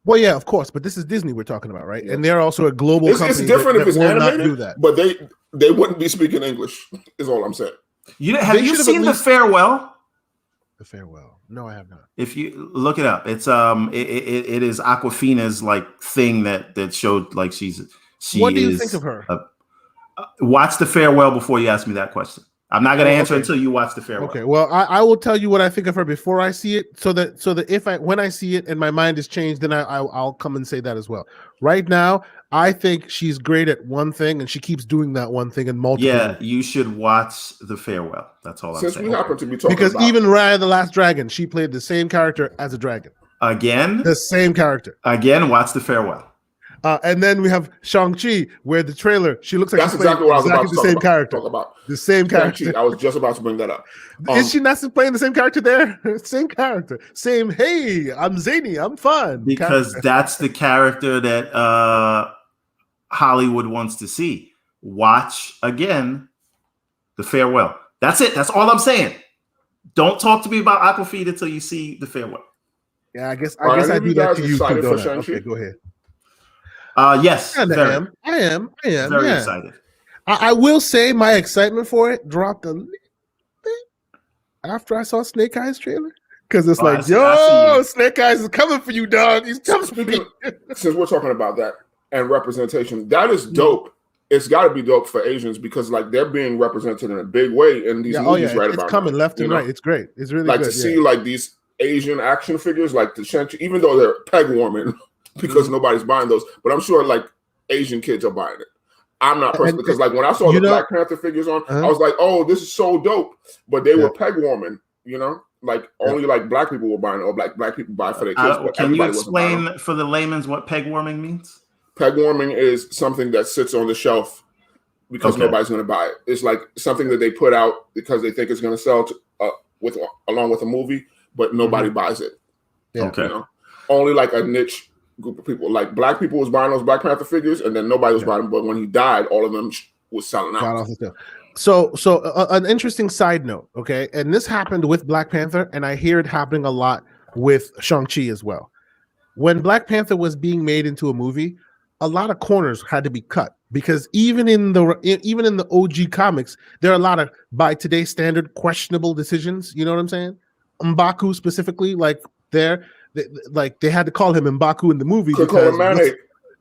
Well, yeah, of course, but this is Disney we're talking about, right? Yeah. And they're also a global company. It's different if it's animated, do that. But they wouldn't be speaking English. Is all I'm saying. Have you seen The Farewell? The Farewell? No, I have not. If you look it up, it's it is Awkwafina's like thing that showed like she. What do you think of her? Watch The Farewell before you ask me that question. I'm not going to answer until you watch The Farewell. Okay, well, I will tell you what I think of her before I see it, so that when I see it and my mind is changed, then I'll come and say that as well. Right now, I think she's great at one thing, and she keeps doing that one thing in multiple. Yeah, movies. you should watch The Farewell. That's all I'm saying. Since we happen to be talking because about even Raya the Last Dragon, she played the same character as a dragon. Again, The same character. Again, watch The Farewell. And then we have Shang-Chi, where the trailer, she looks like that's she's exactly what I was about to the same character. talk about. The same character. Shang-Chi, I was just about to bring that up. Is she not playing the same character there? Same character. Same, hey, I'm zany, I'm fun. Because that's the character that Hollywood wants to see. Watch again The Farewell. That's it. That's all I'm saying. Don't talk to me about Aquafina until you see The Farewell. Yeah, I guess I do that to you too. Okay, go ahead. Yes, I am. Very excited. I will say my excitement for it dropped a little bit after I saw Snake Eyes trailer. Because it's Snake Eyes is coming for you, dog. He's coming for you. Since we're talking about that and representation, that is dope. It's got to be dope for Asians because like they're being represented in a big way in these movies right about now. It's coming left and right. It's great. It's really like good. To see like these Asian action figures like the Shang-Chi, even though they're peg warming because nobody's buying those, but I'm sure like Asian kids are buying it. I'm not personally because like when I saw the Black Panther figures on, I was like, oh, this is so dope. But they were peg warming, like only like black people were buying it, or black people buy for their kids. Can you explain for the layman's what peg warming means? Peg warming is something that sits on the shelf because nobody's going to buy it. It's like something that they put out because they think it's going to sell along with a movie, but nobody buys it. Yeah. Okay. Only like a niche group of people. Like black people was buying those Black Panther figures, and then nobody was buying them. But when he died, all of them was selling out. So an interesting side note, okay? And this happened with Black Panther, and I hear it happening a lot with Shang-Chi as well. When Black Panther was being made into a movie, a lot of corners had to be cut because even in the OG comics, there are a lot of, by today's standard, questionable decisions. You know what I'm saying? M'Baku specifically, like they had to call him M'Baku in the movie because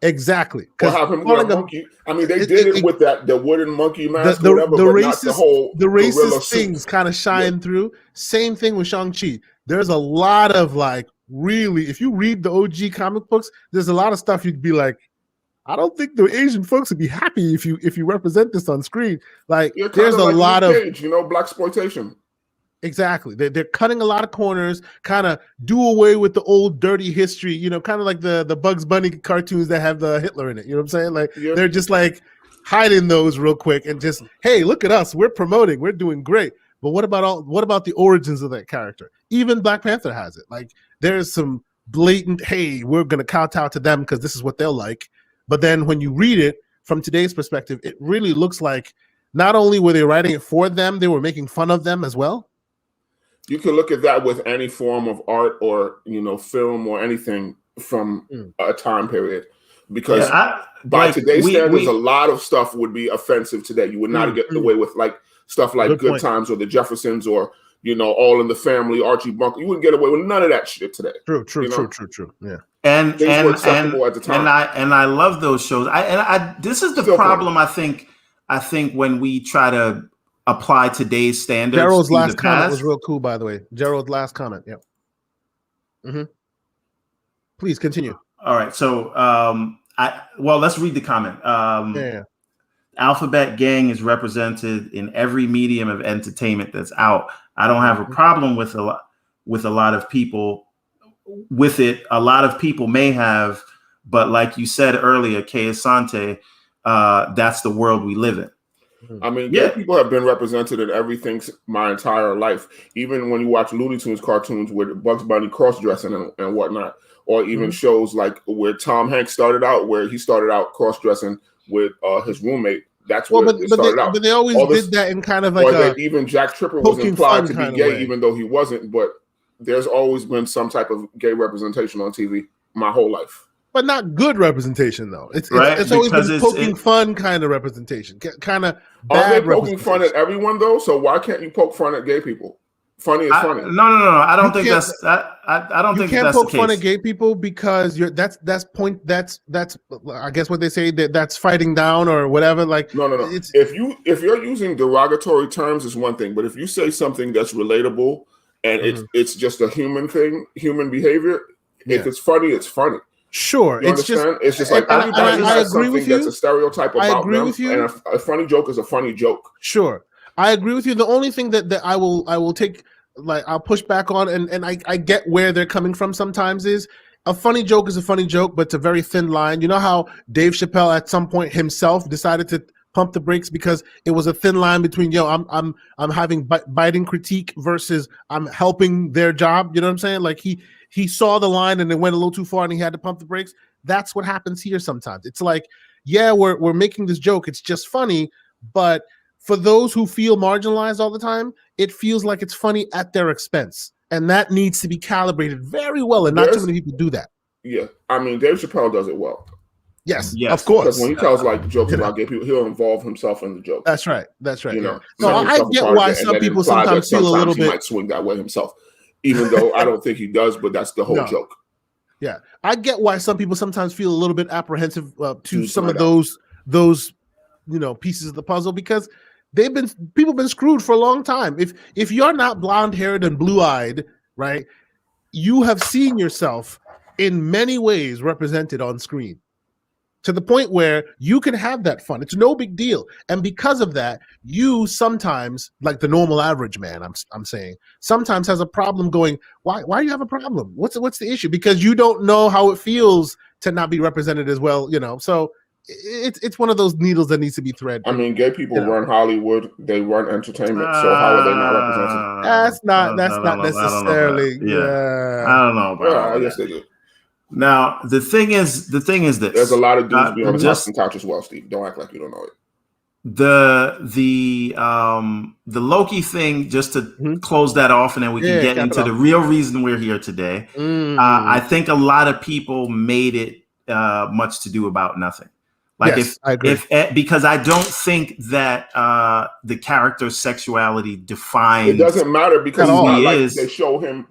exactly. What happened with monkey? I mean, they did it with the wooden monkey mask, the racist things kind of shine through. Same thing with Shang-Chi. There's a lot of like really, if you read the OG comic books, there's a lot of stuff you'd be like, I don't think the Asian folks would be happy if you represent this on screen. Like there's a lot of black exploitation. Exactly. They're cutting a lot of corners, kind of do away with the old dirty history, kind of like the Bugs Bunny cartoons that have the Hitler in it. You know what I'm saying? Like they're just like hiding those real quick and just, hey, look at us. We're promoting. We're doing great. But what about the origins of that character? Even Black Panther has it. Like there's some blatant, hey, we're going to kowtow to them because this is what they'll like. But then when you read it from today's perspective, it really looks like not only were they writing it for them, they were making fun of them as well. You can look at that with any form of art or, film or anything from a time period. Because by today's standards, a lot of stuff would be offensive today. You would not get away with like stuff like Good Times or the Jeffersons or, All in the Family, Archie Bunker. You wouldn't get away with none of that shit today. True. Yeah. And were acceptable at the time. And I love those shows. This is the problem. I think when we try to apply today's standards. Gerald's last comment was real cool, by the way. Gerald's last comment. Yeah. Mm-hmm. Please continue. All right. So, let's read the comment. Alphabet Gang is represented in every medium of entertainment that's out. I don't have a problem with a lot of people with it. A lot of people may have, but like you said earlier, Kay Asante, that's the world we live in. I mean, gay people have been represented in everything my entire life. Even when you watch Looney Tunes cartoons with Bugs Bunny cross-dressing and whatnot, or even shows like where Tom Hanks started out, where he started out cross-dressing with his roommate. That's where it started out. But they always did that in kind of like even Jack Tripper was implied to be gay, even though he wasn't. But there's always been some type of gay representation on TV my whole life. But not good representation, though. It's always been poking fun kind of representation. Kind of bad. Are they poking fun at everyone, though? So why can't you poke fun at gay people? Funny is funny. No. I don't think can't- that's. I don't You think can't that's the poke fun case. at gay people because that's I guess what they say that's fighting down or whatever. Like No. it's If you're using derogatory terms is one thing, but if you say something that's relatable and it's just a human thing, human behavior, if it's funny, it's funny. Sure, You understand? It's just like everybody I has agree something with you. that's a stereotype I about agree them, with you. and a funny joke is a funny joke. Sure, I agree with you. The only thing that I will take, like, I'll push back on, and I get where they're coming from sometimes, is a funny joke is a funny joke, but it's a very thin line. You know how Dave Chappelle at some point himself decided to pump the brakes because it was a thin line between I'm having biting critique versus I'm helping their job. You know what I'm saying? Like he saw the line and it went a little too far and he had to pump the brakes. That's what happens here sometimes. It's like, yeah, we're making this joke. It's just funny, but for those who feel marginalized all the time, it feels like it's funny at their expense. And that needs to be calibrated very well. And not too many people do that. Yeah. I mean, Dave Chappelle does it well. Yes, of course. Because when he tells like jokes about gay people, he'll involve himself in the joke. That's right. You know, no, I get why some people sometimes feel a little bit. He might swing that way himself, even though I don't think he does. But that's the whole joke. Yeah, I get why some people sometimes feel a little bit apprehensive to some of those pieces of the puzzle because people been screwed for a long time. If you're not blonde haired and blue eyed, right, you have seen yourself in many ways represented on screen. To the point where you can have that fun. It's no big deal. And because of that, you sometimes, like the normal average man, I'm saying, sometimes has a problem going, why do you have a problem? What's the issue? Because you don't know how it feels to not be represented as well, So it's one of those needles that needs to be threaded. I mean, gay people run Hollywood, they run entertainment, so how are they not represented? That's not necessarily. I don't know about I guess they do. Now the thing is this. There's a lot of dudes be on the casting couch as well, Steve. Don't act like you don't know it. The Loki thing, just to close that off, and then we can get into the real reason we're here today. I think a lot of people made it much to do about nothing. Like I agree. Because I don't think that the character's sexuality defines. It doesn't matter because who he like is. They show him.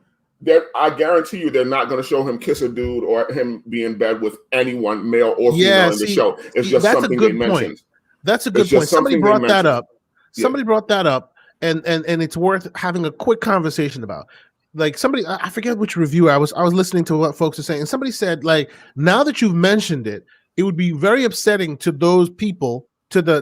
I guarantee you, they're not going to show him kiss a dude or him be in bed with anyone, male or female, in the show. It's just something they mentioned. That's a good point. Somebody brought that up. Somebody brought that up, and it's worth having a quick conversation about. Like somebody, I forget which reviewer I was listening to what folks are saying, and somebody said, like, now that you've mentioned it, it would be very upsetting to those people, to the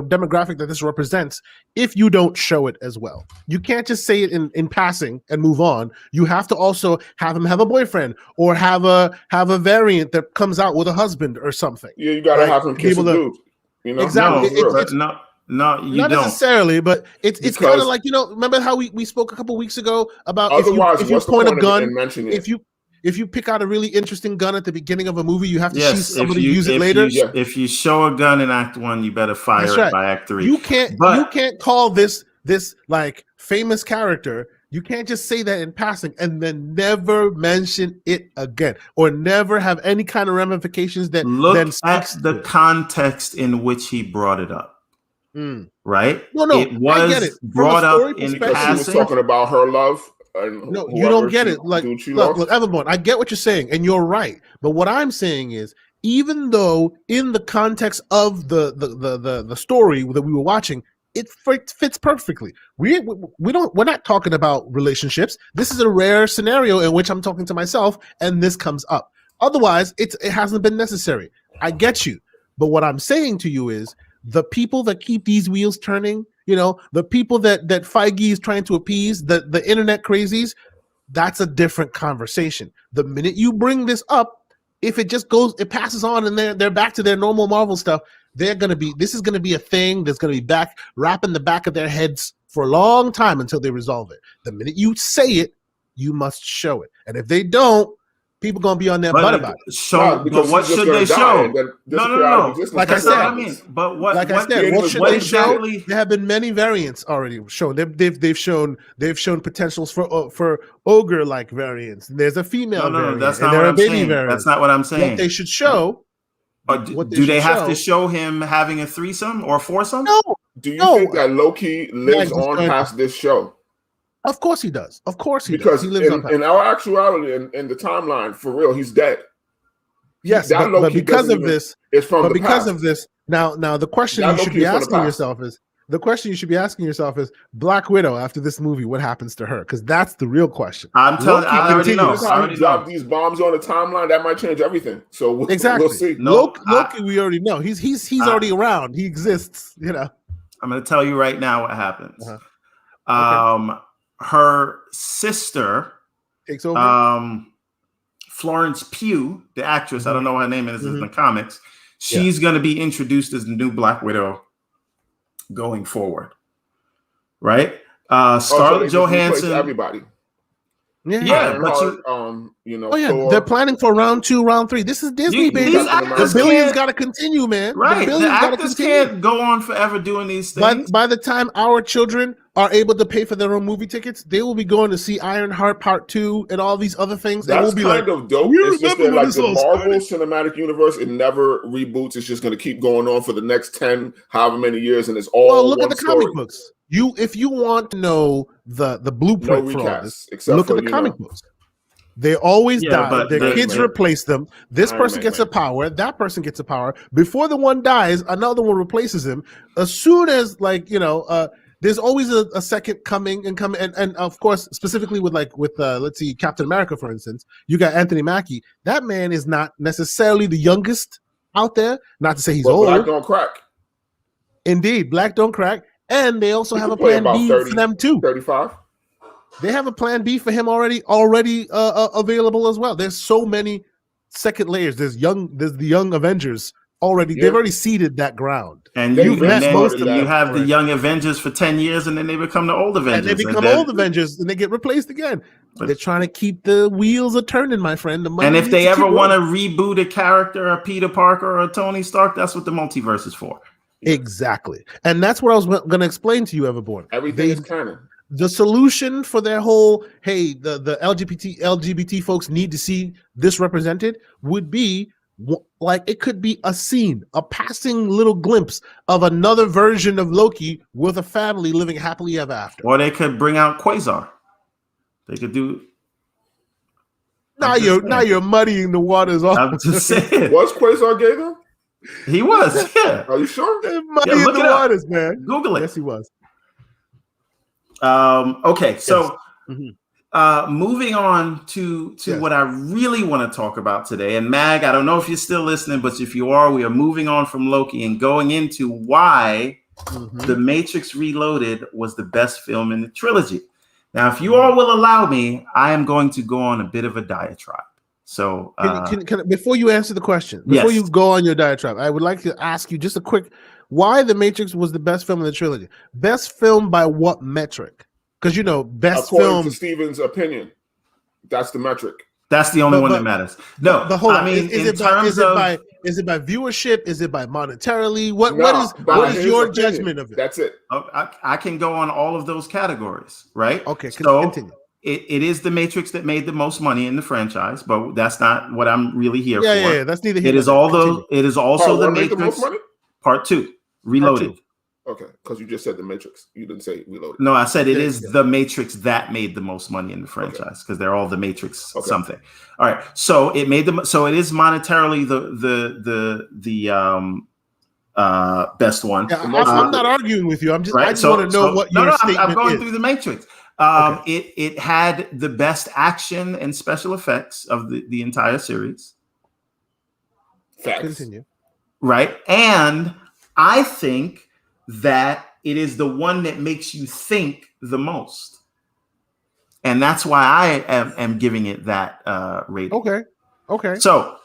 demographic that this represents, if you don't show it as well. You can't just say it in passing and move on. You have to also have him have a boyfriend or have a variant that comes out with a husband or something. Yeah, you gotta have him kiss a dude. Exactly. No, you not don't necessarily, but it's kind of like, remember how we spoke a couple weeks ago about if you point a gun, if you pick out a really interesting gun at the beginning of a movie, you have to see somebody use it later. If you show a gun in Act 1, you better fire it by Act 3. You can't call this like famous character. You can't just say that in passing and then never mention it again, or never have any kind of ramifications that look then at the context in which he brought it up. Right? No, it was I get it. Brought up in passing. She was talking about her love. No, you don't get it. Like, look, Everborn, I get what you're saying, and you're right. But what I'm saying is, even though in the context of the story that we were watching, it fits perfectly. We're not talking about relationships. This is a rare scenario in which I'm talking to myself, and this comes up. Otherwise, it hasn't been necessary. I get you, but what I'm saying to you is, the people that keep these wheels turning, the people that Feige is trying to appease, the internet crazies, that's a different conversation. The minute you bring this up, if it just it passes on and they're back to their normal Marvel stuff, this is gonna be a thing that's gonna be wrapping the back of their heads for a long time until they resolve it. The minute you say it, you must show it. And if they don't, people gonna be on their butt about it. So, but what should they show? No. Like I said, what should they show? Exactly? There have been many variants already shown. They've shown potentials for ogre-like variants. There's a female variant. That's not what I'm saying. Variants. That's not what I'm saying. What they should show. Do they have to show him having a threesome or a foursome? No. Do you think that Loki lives on past this show? Of course he does. Of course he Because does. He lives on in our actuality, in the timeline, for real, he's dead. Yes, that but because of even, this, it's from but the because past. of this, now the question That you should Loki be is from the asking past. yourself is the question you should be asking yourself is Black Widow after this movie, what happens to her? Because that's the real question. I'm telling you, I already know. This is how he dropped these bombs on the timeline. That might change everything. So we'll see. No, Loki, we already know. He's already around. He exists. You know. I'm going to tell you right now what happens. Okay. Her sister takes over. Florence Pugh, the actress, I don't know what her name is in the comics. She's going to be introduced as the new Black Widow going forward, right? Scarlett Johansson. Everybody. Yeah, but Thor. They're planning for round 2, round 3. This is Disney, baby. The billions got to continue, man. Right, the actors can't go on forever doing these things. By the time our children are able to pay for their own movie tickets, they will be going to see Ironheart Part 2 and all these other things. That's will be kind of dope. It's just that, like, the Marvel Cinematic Universe, it never reboots. It's just going to keep going on for the next 10, however many years, and it's all look at the comic books. If you want to know the blueprint for all this, look at the comic books. They always die. Their kids replace them. This person gets a power. That person gets a power. Before the one dies, another one replaces him. As soon as, there's always a second coming, and of course, specifically with let's see, Captain America, for instance, you got Anthony Mackie. That man is not necessarily the youngest out there. Not to say he's old. Black don't crack. Indeed, black don't crack. And they also have a plan B for them too. 35. They have a plan B for him already available as well. There's so many second layers. There's the young Avengers already. They've already seeded that ground. And you have the young Avengers for 10 years, and then they become the old Avengers. And they become old Avengers, and they get replaced again. But they're trying to keep the wheels a turning, my friend. And if they ever want to reboot a character, a Peter Parker or a Tony Stark, that's what the multiverse is for. Exactly. And that's what I was going to explain to you, Everborn. Everything is canon. The solution for their whole, hey, the LGBT folks need to see this represented would be it could be a scene, a passing little glimpse of another version of Loki with a family living happily ever after. Or they could bring out Quasar. They could do. Now you're muddying the waters off. I'm just saying. Was Quasar gay though? He was. Yeah. Are you sure? Muddying the waters, man. Google it. Yes, he was. Okay, so moving on to what I really want to talk about today. And Mag, I don't know if you're still listening, but if you are, we are moving on from Loki and going into why The Matrix Reloaded was the best film in the trilogy. Now, if you all will allow me, I am going to go on a bit of a diatribe. So can before you answer the question, before you go on your diatribe, I would like to ask you just a quick, why The Matrix was the best film in the trilogy? Best film by what metric? Because best according film to Steven's opinion, that's the metric. That's the only one that matters. No, but hold on. I mean, is it by viewership? Is it by monetarily? What is your judgment of it? That's it. I can go on all of those categories, right? Okay, so continue. It is The Matrix that made the most money in the franchise, but that's not what I'm really here for. Yeah, that's neither here. It is also The Matrix Part 2, Reloaded. Part 2. Okay, because you just said The Matrix. You didn't say Reloaded. No, I said it is The Matrix that made the most money in the franchise because they're all The Matrix something. All right, so it made them. So it is monetarily the best one. Yeah, I'm not arguing with you. I just want to know what your statement is. I'm going through The Matrix. It had the best action and special effects of the entire series. Facts. Continue. Right, and I think that it is the one that makes you think the most. And that's why I am giving it that rating. Okay. So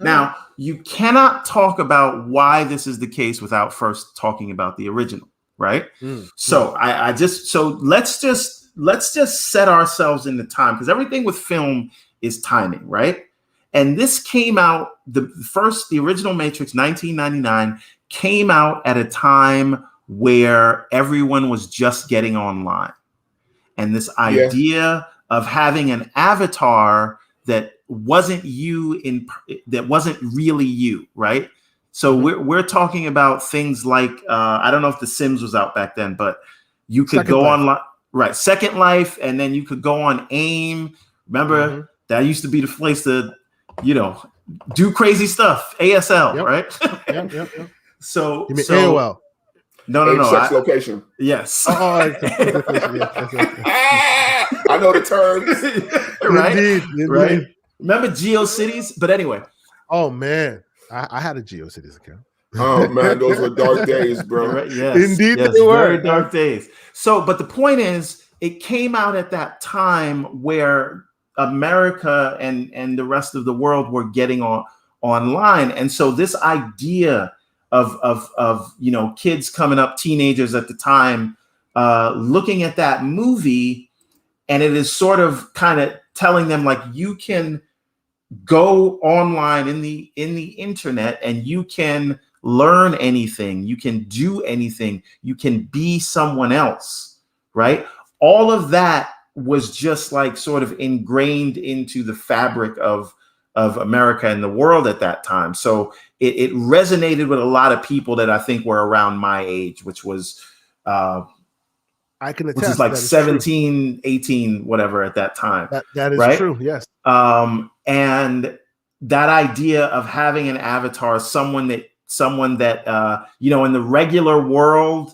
now you cannot talk about why this is the case without first talking about the original, right? So let's just set ourselves in the time, because everything with film is timing, right? And this came out, the original Matrix, 1999, came out at a time where everyone was just getting online. And this idea of having an avatar that wasn't that wasn't really you, right? So we're talking about things like I don't know if The Sims was out back then, but you could go online, Right. Second Life, and then you could go on AIM. Remember that used to be the place to, do crazy stuff. ASL, right? Yep. So you mean AOL? No. Sex location. Yes. I know the terms. Right. Indeed. Right. Remember GeoCities? But anyway. Oh man, I had a GeoCities account. Oh man, those were dark days, bro. Right, yes, Indeed, yes, they were very dark days. So, but the point is, it came out at that time where America and the rest of the world were getting online, and so this idea of kids coming up, teenagers at the time, looking at that movie, and it is sort of kind of telling them like, you can go online in the internet and you can learn anything, you can do anything, you can be someone else, right? All of that was just like sort of ingrained into the fabric of America and the world at that time. So it resonated with a lot of people that I think were around my age, which was I can attest, which is like 17, 18, whatever at that time. That is right? true, yes. And that idea of having an avatar, someone that in the regular world,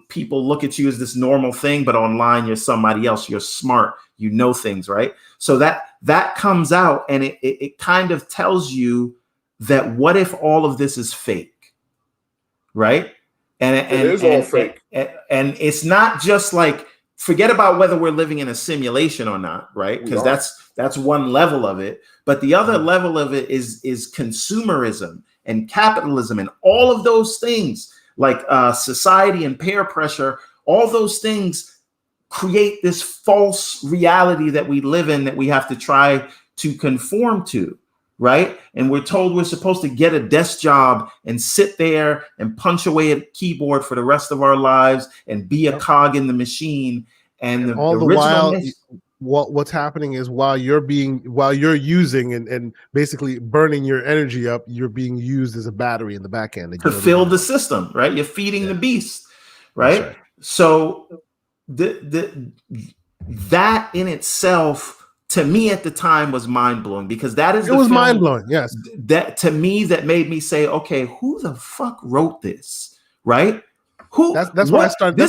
people look at you as this normal thing, but online you're somebody else. You're smart, you know things, right? So that comes out, and it kind of tells you that what if all of this is fake, right? And it is all fake. And it's not just like, forget about whether we're living in a simulation or not, right? Because that's one level of it. But the other level of it is consumerism and capitalism and all of those things, like society and peer pressure. All those things create this false reality that we live in, that we have to try to conform to, right? And we're told we're supposed to get a desk job and sit there and punch away at a keyboard for the rest of our lives and be a cog in the machine. And all the while, what's happening is while you're using and basically burning your energy up, you're being used as a battery in the back end to fill the system, right? You're feeding the beast, right? So that in itself, to me at the time, was mind-blowing, because it was mind-blowing. Yes. That to me, that made me say, okay, who the fuck wrote this? Right? That's when I started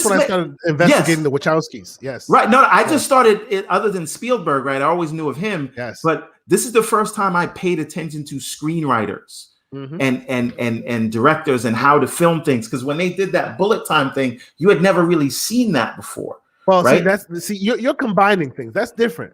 investigating the Wachowskis. Yes. Right. No, I just started it, other than Spielberg, right? I always knew of him. Yes. But this is the first time I paid attention to screenwriters and directors and how to film things. Because when they did that bullet time thing, you had never really seen that before. Well, right? You're combining things. That's different.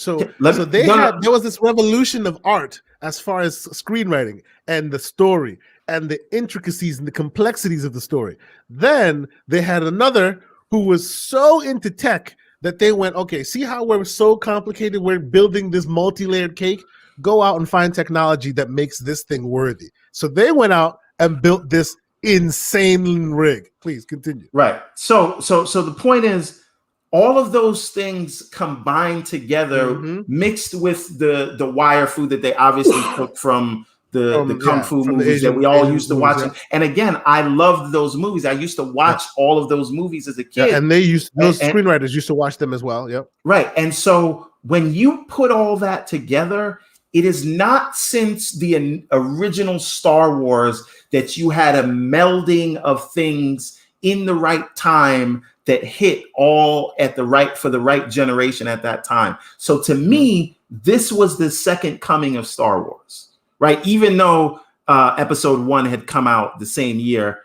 So there was this revolution of art as far as screenwriting and the story and the intricacies and the complexities of the story. Then they had another who was so into tech that they went, okay, see how we're so complicated? We're building this multi-layered cake. Go out and find technology that makes this thing worthy. So they went out and built this insane rig. Please continue. Right. So the point is, all of those things combined together, mixed with the wire food that they obviously took from the kung fu movies that we all used to watch. Yeah. And again, I loved those movies. I used to watch all of those movies as a kid. Yeah, and those screenwriters used to watch them as well. Yep. Right. And so when you put all that together, it is not since the original Star Wars that you had a melding of things in the right time that hit all for the right generation at that time. So to me, this was the second coming of Star Wars, right? Even though episode 1 had come out the same year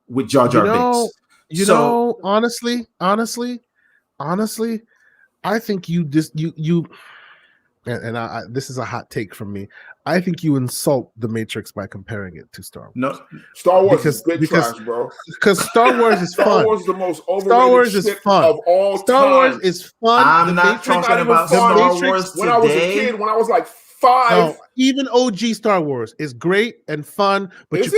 with Jar Jar Binks. Honestly, I think you this is a hot take from me. I think you insult the Matrix by comparing it to Star Wars. No, Star Wars is big trash, bro. Because Star Wars is fun. Star Wars is the most overrated shit of all Star time. Wars is fun. I'm not talking about Star Wars today. When I was a kid, when I was like 5. No, even OG Star Wars is great and fun. But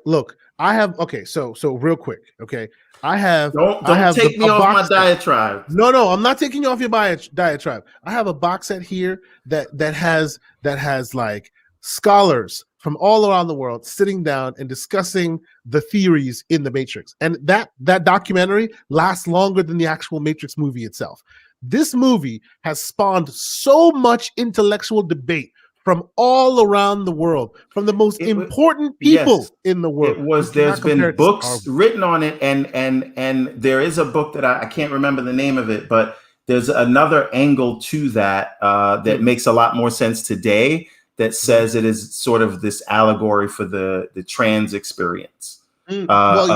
look, I have so real quick, okay. Don't take me off my diatribe. No, I'm not taking you off your diatribe. I have a box set here that has like scholars from all around the world sitting down and discussing the theories in the Matrix. And that documentary lasts longer than the actual Matrix movie itself. This movie has spawned so much intellectual debate from all around the world, from the most important people in the world. It was. There's been books written on it, and there is a book that I can't remember the name of it, but there's another angle to that that makes a lot more sense today. That says it is sort of this allegory for the trans experience. Well,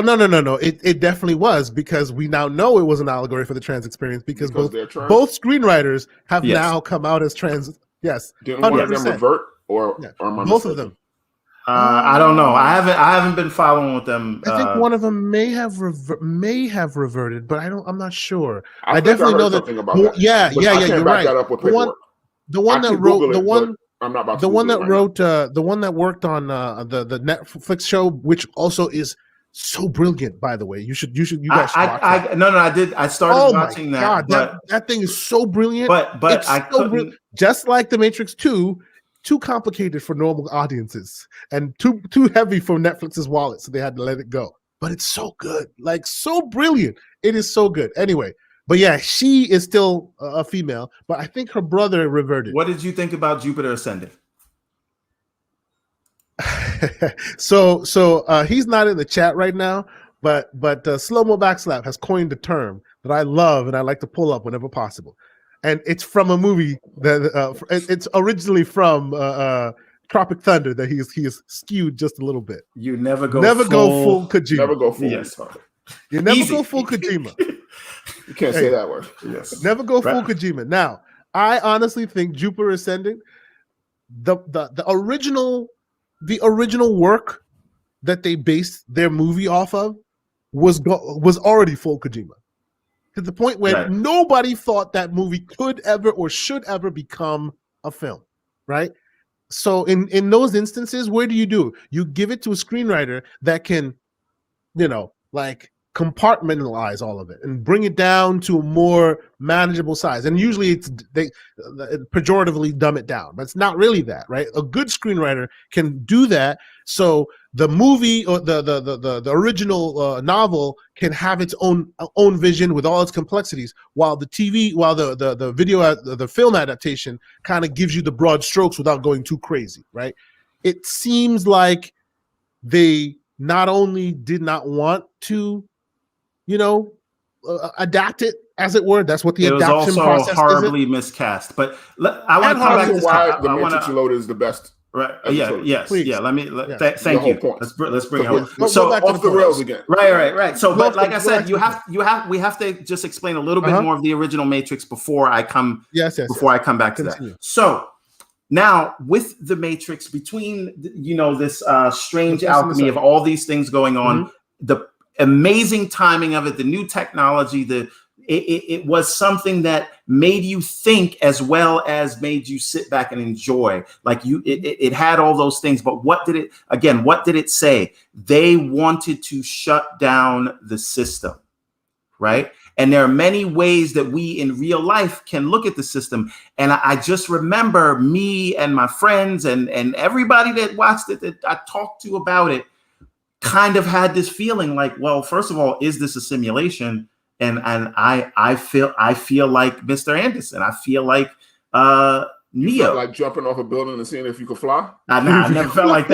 no. It definitely was, because we now know it was an allegory for the trans experience because both screenwriters have now come out as trans. Yes, didn't one of them revert or both of them? I don't know. I haven't been following with them. I think one of them may have reverted, but I'm not sure. I definitely know that. That. Yeah. You're right. That up with paperwork. The one that wrote I'm not about to. The one that wrote, the one that worked on the Netflix show, which also is so brilliant, by the way. You guys should watch that. No, I did. I started watching that. God, that thing is so brilliant. But I couldn't. Just like The Matrix 2, too complicated for normal audiences and too heavy for Netflix's wallet, so they had to let it go. But it's so good, like so brilliant. It is so good. Anyway. But yeah, she is still a female, but I think her brother reverted. What did you think about Jupiter Ascending? So he's not in the chat right now, but Slow-Mo Backslap has coined a term that I love and I like to pull up whenever possible. And it's from a movie that it's originally from Tropic Thunder that he is skewed just a little bit. You never go full Kojima. Never go full. Yes. You never go full Kojima. You can't say that word. Yes. Never go full Kojima. Now, I honestly think Jupiter Ascending, the original work that they based their movie off of was already full Kojima. To the point where nobody thought that movie could ever or should ever become a film, right? So in those instances, where do? You give it to a screenwriter that can, compartmentalize all of it and bring it down to a more manageable size. And usually they pejoratively dumb it down, but it's not really that, right? A good screenwriter can do that. So the movie or the original novel can have its own vision with all its complexities, while the film adaptation kind of gives you the broad strokes without going too crazy, right? It seems like they not only did not want to adapt it, as it were. That's what the adaptation process is. It was also horribly miscast. But I want to come back to why the Matrix Reloaded is the best. Right. Yes. Please. Yeah. Thank you. Let's bring it home. So off the rails again. Right. So, but like I said, we have to just explain a little bit more of the original Matrix before I come. Before I come back to that. So now with the Matrix, between this strange alchemy of all these things going on, the amazing timing of it, the new technology, it was something that made you think as well as made you sit back and enjoy. Like it had all those things. But what did it say? They wanted to shut down the system, right? And there are many ways that we in real life can look at the system. And I just remember me and my friends and everybody that watched it, that I talked to about it, kind of had this feeling like, well, first of all, is this a simulation? And I feel like Mr. Anderson. I feel like Neo. Like jumping off a building and seeing if you could fly? I never felt like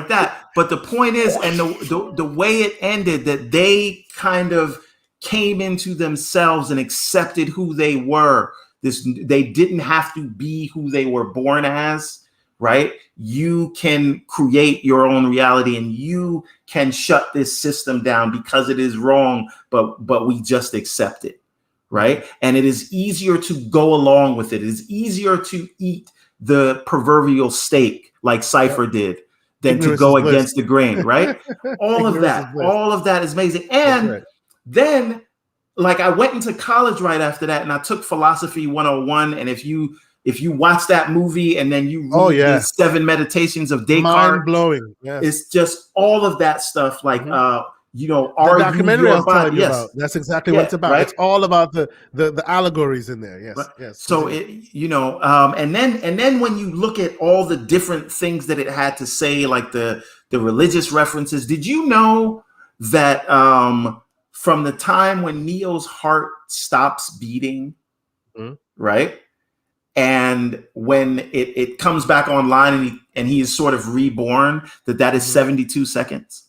that. But the point is, and the way it ended, that they kind of came into themselves and accepted who they were. They didn't have to be who they were born as. Right? You can create your own reality and you can shut this system down because it is wrong, but we just accept it. Right? And it is easier to go along with it. It is easier to eat the proverbial steak like Cypher did than to go against the grain, right? All of that is amazing. And then like I went into college right after that and I took philosophy 101. And if you watch that movie and then you read the 7 Meditations of Descartes, mind blowing. Yes. It's just all of that stuff. Like The are you documentary I your was telling body? you Yes. about. That's exactly what it's about. Right? It's all about the allegories in there. Yes, Right. yes. So and then when you look at all the different things that it had to say, like the religious references, did you know that from the time when Neo's heart stops beating, right, and when it comes back online and he is sort of reborn, that is 72 seconds.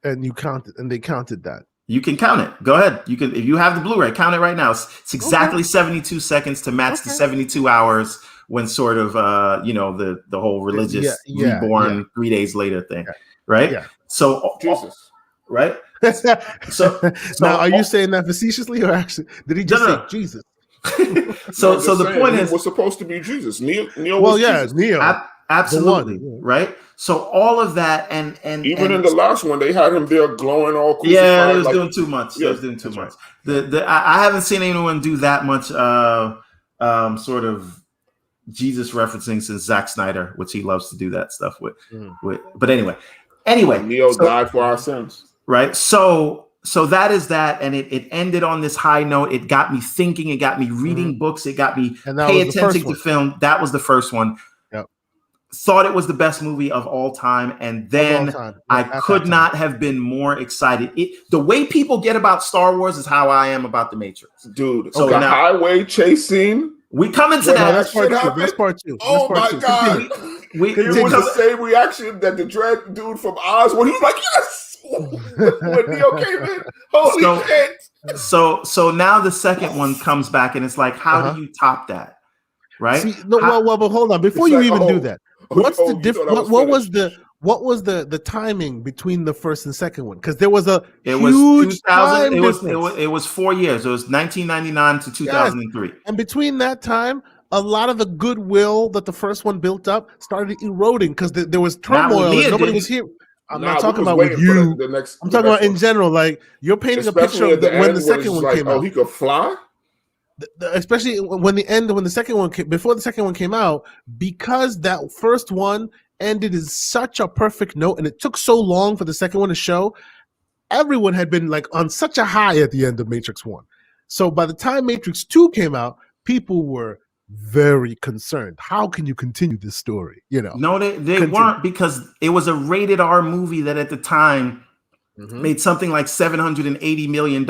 And they counted that. You can count it. Go ahead. You can, if you have the Blu-ray, count it right now. It's exactly 72 seconds to match the 72 hours when sort of the whole religious reborn 3 days later thing, right? Yeah. So Jesus, right? So now, are you saying that facetiously or actually? Did he just say Jesus? so the point is, he was supposed to be Jesus. Neo well, was Jesus. Neo, absolutely, right? So all of that, and even in the last one, they had him there glowing all crucified. Yeah, it was doing too much. Yeah, it was doing too much. Right. I haven't seen anyone do that much sort of Jesus referencing since Zack Snyder, which he loves to do that stuff with. But anyway, Neo died for our sins, right? So that is that, and it ended on this high note. It got me thinking. It got me reading books. It got me pay attention to film. That was the first one. Yep. Thought it was the best movie of all time, and then I could not have been more excited. The way people get about Star Wars is how I am about The Matrix, dude. So the highway chase scene. We come into that. That's part two. Oh my god! It was the same reaction that the dread dude from Oz when he was like, "Yes!" when Neo came in. Holy shit! So now the second one comes back, and it's like, how do you top that? Right? See, but hold on. Before you even do that, what's the difference? What was the timing between the first and second one? Because there was huge time difference. It was 4 years. It was 1999 to 2003. Yes. And between that time, a lot of the goodwill that the first one built up started eroding because there was turmoil and nobody was here. I'm not talking about with you. I'm talking about in general. Like, you're painting a picture of when the second one came out. Oh, he could fly? Especially when the second one before the second one came out, because that first one ended in such a perfect note and it took so long for the second one to show, everyone had been like on such a high at the end of Matrix 1. So by the time Matrix 2 came out, people were very concerned. How can you continue this story? No, they weren't, because it was a rated R movie that at the time made something like $780 million,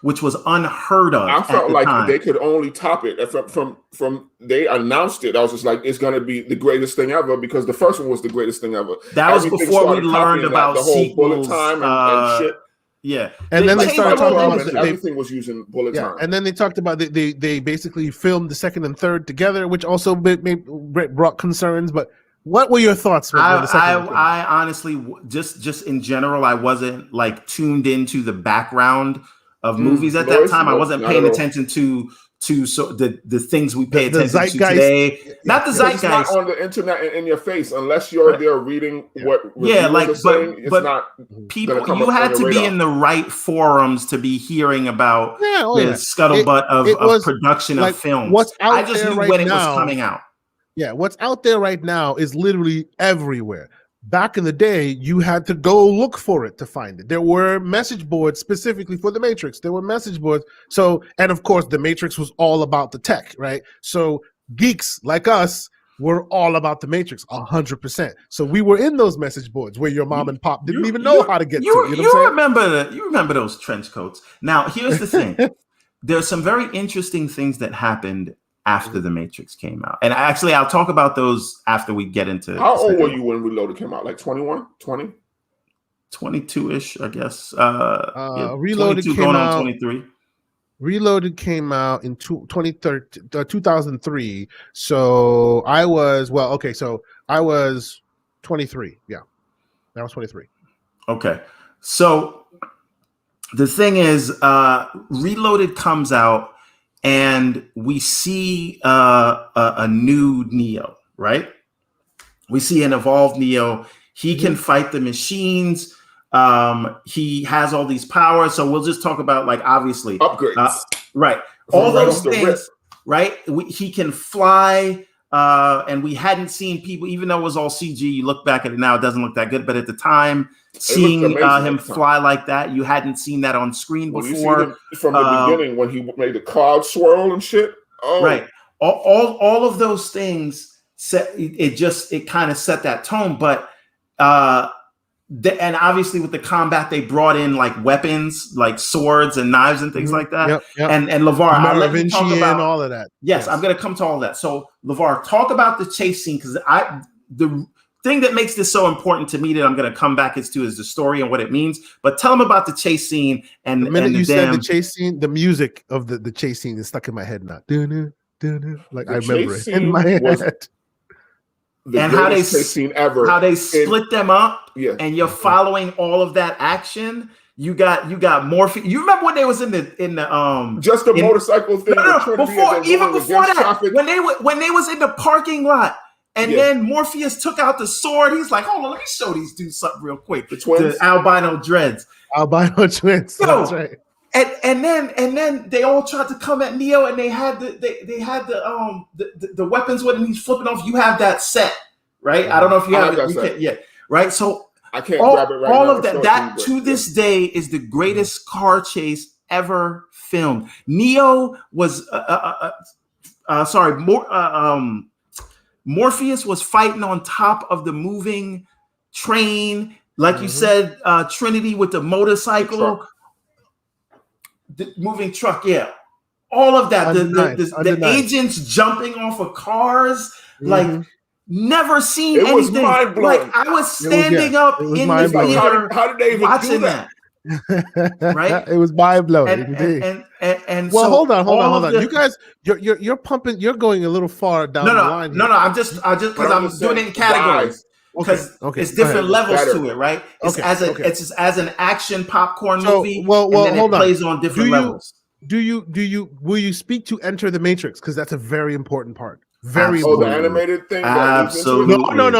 which was unheard of. I felt like they could only top it from they announced it. I was just like, it's going to be the greatest thing ever, because the first one was the greatest thing ever. That was before we learned about the whole bullet time and shit. Yeah, and then they started talking about everything was using bullet time. And then they talked about they basically filmed the second and third together, which also brought concerns. But what were your thoughts? I honestly, just in general, I wasn't like tuned into the background of movies at that time. I wasn't paying attention to the things we pay attention to today. Not the zeitgeist. It's not on the internet and in your face unless you're there reading what saying. It's not people. You had to be in the right forums to be hearing about the scuttlebutt of production of films. I just knew when it was coming out. Yeah, what's out there right now is literally everywhere. Back in the day, you had to go look for it to find it. There were message boards specifically for the Matrix. There were message boards. So, and of course, the Matrix was all about the tech, right? So geeks like us were all about the Matrix, 100%. So we were in those message boards where your mom and pop didn't even know how to get to it. You remember those trench coats. Now, here's the thing. There's some very interesting things that happened after the Matrix came out. And actually, I'll talk about those after we get into... How old were you when Reloaded came out? Like 21, 20? 22-ish, I guess. Reloaded came going out... on 23. Reloaded came out in 2003. So I was... Well, okay, so I was 23. Yeah. I was 23. Okay. So the thing is, Reloaded comes out, and we see a new Neo, right? We see an evolved Neo. He can fight the machines. He has all these powers. So we'll just talk about, like, obviously upgrades, right? All those things, right? He can fly. and we hadn't seen people, even though it was all CG. You look back at it now, it doesn't look that good. But at the time, seeing him fly like that, you hadn't seen that on screen before. You see him from the beginning when he made the cloud swirl and shit. Oh, right. All of those things it kind of set that tone. But and obviously with the combat, they brought in like weapons, like swords and knives and things like that. Yep. And LeVar, I'll let you talk about all of that. Yes, I'm going to come to all of that. So LeVar, talk about the chase scene, because the thing that makes this so important to me that I'm going to come back is the story and what it means. But tell them about the chase scene. And the minute you said the chase scene, the music of the chase scene is stuck in my head now. Like I remember it in my head. And how they split them up, and you're following all of that action. You got Morpheus. You remember when they was in the just the motorcycle thing? No, before that, when they was in the parking lot, and then Morpheus took out the sword. He's like, hold on, let me show these dudes something real quick. The twins, the albino dreads. That's right. And then they all tried to come at Neo, and they had the weapons with him. He's flipping off. You have that set, right? I don't know if you have it yet, right? So I can't grab it right now. All of that to this day is the greatest car chase ever filmed. Neo was Morpheus was fighting on top of the moving train, like you said. Trinity with the motorcycle. The moving truck, all of that. The agents jumping off of cars, like never seen anything. Was mind blowing. Like I was standing up in the theater. How did they even watching do that? Right? It was mind blowing. And well, so hold on. You guys, you're pumping. You're going a little far down the line. No. I'm just because I'm doing it in categories. Because it's different levels to it, right? It's as an action popcorn movie, and then it plays on different levels. Will you speak to Enter the Matrix? Because that's a very important part. Very important. The animated thing. Absolutely. No,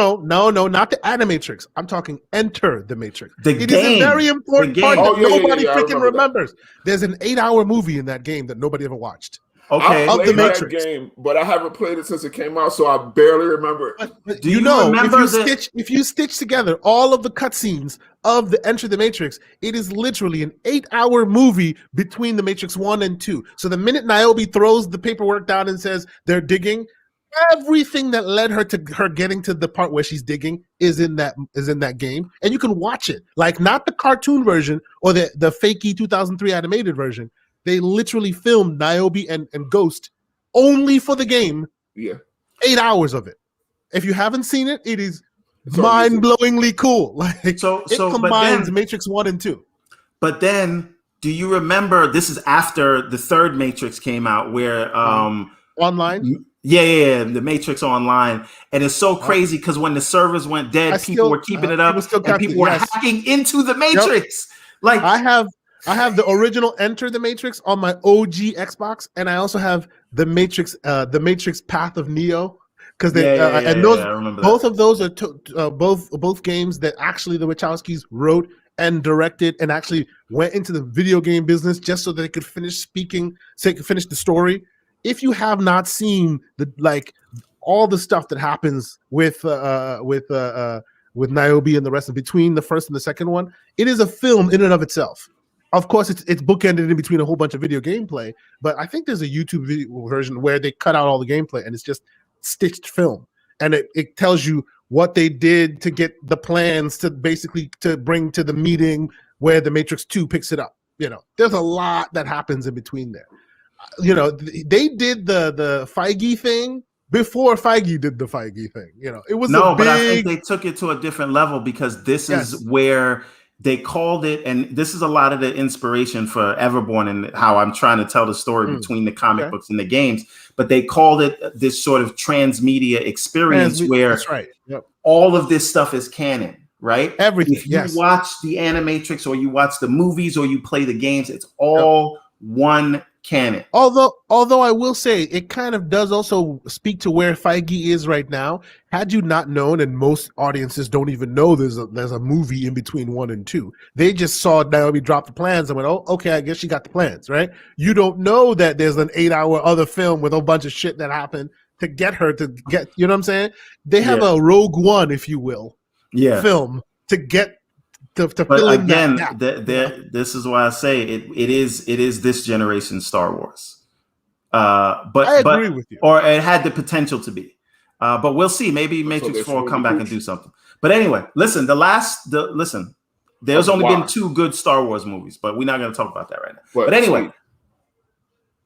not the Animatrix. I'm talking Enter the Matrix. It is a very important part that nobody freaking remembers. There's an 8-hour movie in that game that nobody ever watched. Okay, I played that game, but I haven't played it since it came out, so I barely remember it. But do you know if you stitch together all of the cutscenes of the Enter the Matrix, it is literally an 8-hour movie between the Matrix 1 and 2. So the minute Niobe throws the paperwork down and says they're digging, everything that led her to her getting to the part where she's digging is in that game, and you can watch it. Like not the cartoon version or the fakey 2003 animated version. They literally filmed Niobe and Ghost only for the game. 8 hours of it. If you haven't seen it, it is mind-blowingly cool. Like it combines Matrix 1 and 2. But then, do you remember? This is after the third Matrix came out, where online. Yeah, the Matrix Online, and it's so crazy because when the servers went dead, people were keeping it up, and people were hacking into the Matrix. Like I have the original Enter the Matrix on my OG Xbox, and I also have the Matrix Path of Neo, because both of those are both games that actually the Wachowskis wrote and directed, and actually went into the video game business just so that they could finish the story. If you have not seen all the stuff that happens with Niobe and the rest of between the first and the second one, it is a film in and of itself. Of course, it's bookended in between a whole bunch of video gameplay, but I think there's a YouTube video version where they cut out all the gameplay and it's just stitched film, and it tells you what they did to get the plans to bring to the meeting where the Matrix 2 picks it up. There's a lot that happens in between there. They did the Feige thing before Feige did the Feige thing. It was but I think they took it to a different level, because this is where they called it, and this is a lot of the inspiration for Everborn and how I'm trying to tell the story between the comic books and the games. But they called it this sort of transmedia experience where all of this stuff is canon, right? Everything. If you watch the Animatrix, or you watch the movies, or you play the games, it's all one canon. Although I will say it kind of does also speak to where Feige is right now. Had you not known, and most audiences don't even know there's a movie in between 1 and 2. They just saw Niobe drop the plans and went, oh, okay, I guess she got the plans, right? You don't know that there's an 8-hour other film with a bunch of shit that happened to get her to get, you know what I'm saying? They have a Rogue One, if you will, film to get to fill in again, that this is why I say it is this generation Star Wars. But I agree with you. Or it had the potential to be. But we'll see. Maybe Matrix 4 will come back and do something. But anyway, listen, there's only been 2 good Star Wars movies, but we're not going to talk about that right now. But anyway,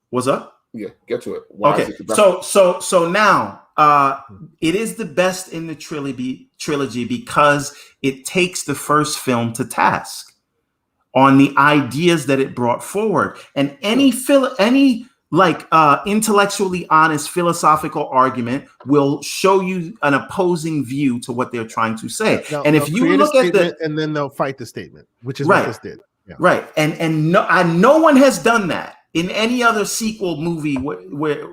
what's up? Yeah, get to it. Why okay, so now it is the best in the trilogy because it takes the first film to task on the ideas that it brought forward, and any intellectually honest philosophical argument will show you an opposing view to what they're trying to say. And if you look at and then they'll fight the statement, which is what this did. Yeah. Right, and no one has done that in any other sequel movie where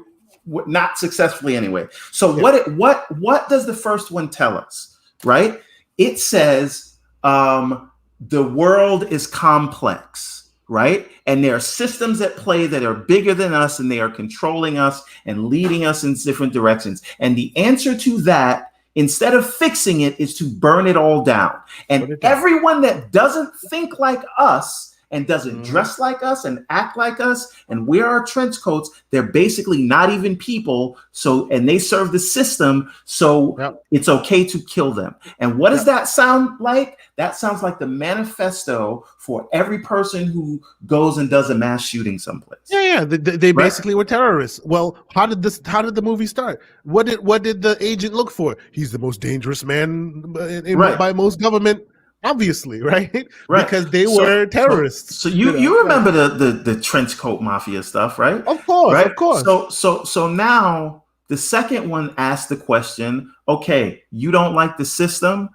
not successfully anyway. So what does the first one tell us? Right, it says the world is complex. Right, and there are systems at play that are bigger than us, and they are controlling us and leading us in different directions. And the answer to that, instead of fixing it, is to burn it all down. And everyone that doesn't think like us and doesn't dress like us and act like us and wear our trench coats, they're basically not even people. So, and they serve the system. So it's okay to kill them. And what does that sound like? That sounds like the manifesto for every person who goes and does a mass shooting someplace. Yeah. They basically were terrorists. Well, how did the movie start? What did the agent look for? He's the most dangerous man by most government. Obviously, right? Because they were terrorists. So you remember the trench coat mafia stuff, right? Of course, right? Of course. So now the second one asked the question, okay, you don't like the system.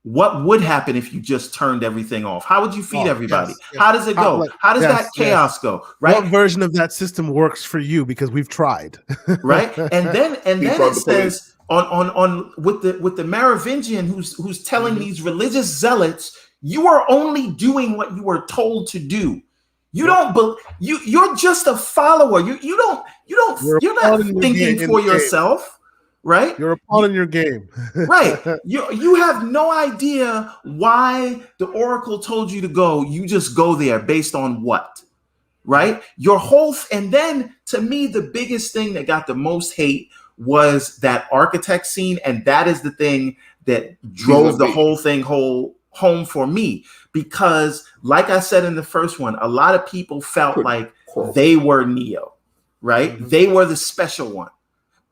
What would happen if you just turned everything off? How would you feed everybody? Yes. How does it go? How does that chaos go? Right? What version of that system works for you? Because we've tried. Right? And then it says on with the Merovingian who's telling these religious zealots, you are only doing what you were told to do. You don't you're just a follower. You're not thinking for yourself. Right? You're a pawn in your game. Right. You have no idea why the Oracle told you to go. You just go there based on what? Right? And then to me, the biggest thing that got the most hate was that architect scene. And that is the thing that drove the whole thing home for me. Because like I said in the first one, a lot of people felt like they were Neo, right? Mm-hmm. They were the special one.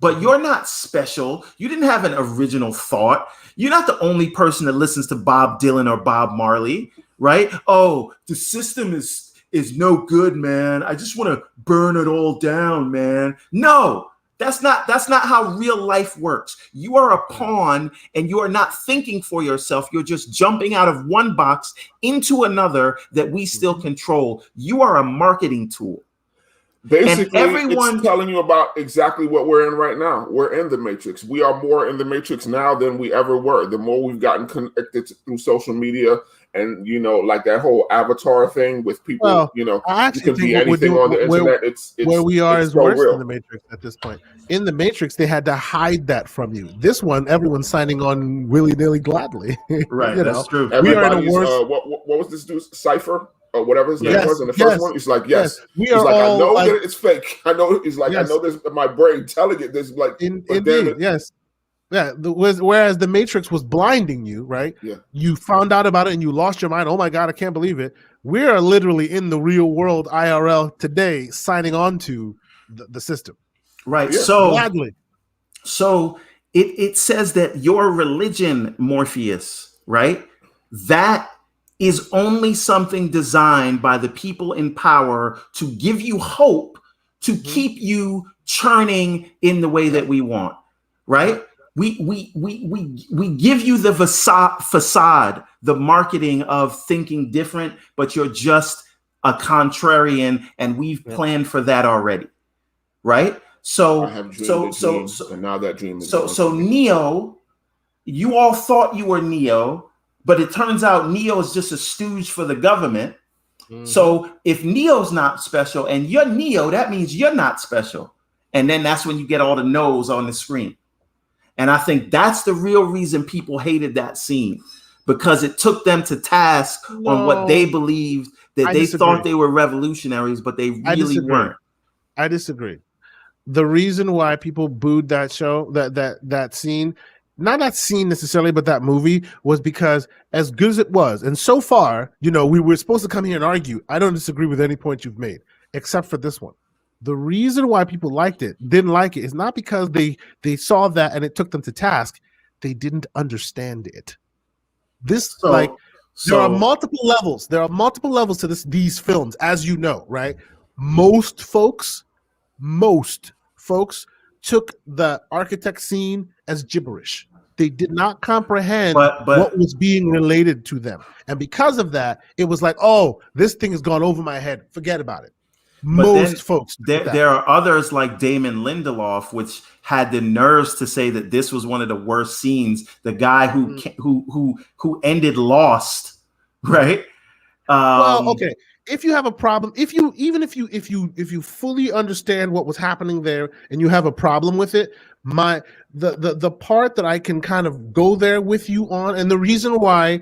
But you're not special. You didn't have an original thought. You're not the only person that listens to Bob Dylan or Bob Marley, right? Oh, the system is no good, man. I just want to burn it all down, man. No, that's not how real life works. You are a pawn and you are not thinking for yourself. You're just jumping out of one box into another that we still control. You are a marketing tool. Basically, it's telling you about exactly what we're in right now. We're in the Matrix. We are more in the Matrix now than we ever were. The more we've gotten connected through social media and, like that whole avatar thing with people, I you can be anything on the internet. It's where we are is so worse real. than the Matrix at this point. In the Matrix, they had to hide that from you. This one, everyone's signing on willy-nilly gladly. Right, that's true. We are in a worse... what was this dude's Cypher? Or whatever his name was in the first one, he's like, yes. He's like, I know that it's fake. I know. He's like, I know this. My brain telling it this. Like, indeed, yes, yeah. Whereas the Matrix was blinding you, right? Yeah. You found out about it and you lost your mind. Oh my God, I can't believe it. We are literally in the real world IRL today, signing on to the system. Right. Yeah. So gladly. So it says that your religion, Morpheus, right? That is only something designed by the people in power to give you hope, to keep you churning in the way that we want, right? We give you the facade, the marketing of thinking different, but you're just a contrarian, and we've planned for that already, right? So I have dreamed and now that dream is so Neo, you all thought you were Neo. But it turns out Neo is just a stooge for the government. Mm-hmm. So if Neo's not special and you're Neo, that means you're not special. And then that's when you get all the no's on the screen. And I think that's the real reason people hated that scene, because it took them to task on what they believed, that they thought they were revolutionaries, but they really weren't. I disagree. The reason why people booed that show, that scene, not that scene necessarily, but that movie, was because as good as it was, and so far, we were supposed to come here and argue. I don't disagree with any point you've made, except for this one. The reason why people didn't like it, is not because they saw that and it took them to task. They didn't understand it. There are multiple levels. There are multiple levels to these films, as you know, right? Most folks took the architect scene as gibberish. They did not comprehend what was being related to them. And because of that, it was like, oh, this thing has gone over my head. Forget about it. Most folks. There are others like Damon Lindelof, which had the nerves to say that this was one of the worst scenes. The guy who ended Lost, right? Well, okay. If you have a problem, if you fully understand what was happening there and you have a problem with it, the part that I can kind of go there with you on, and the reason why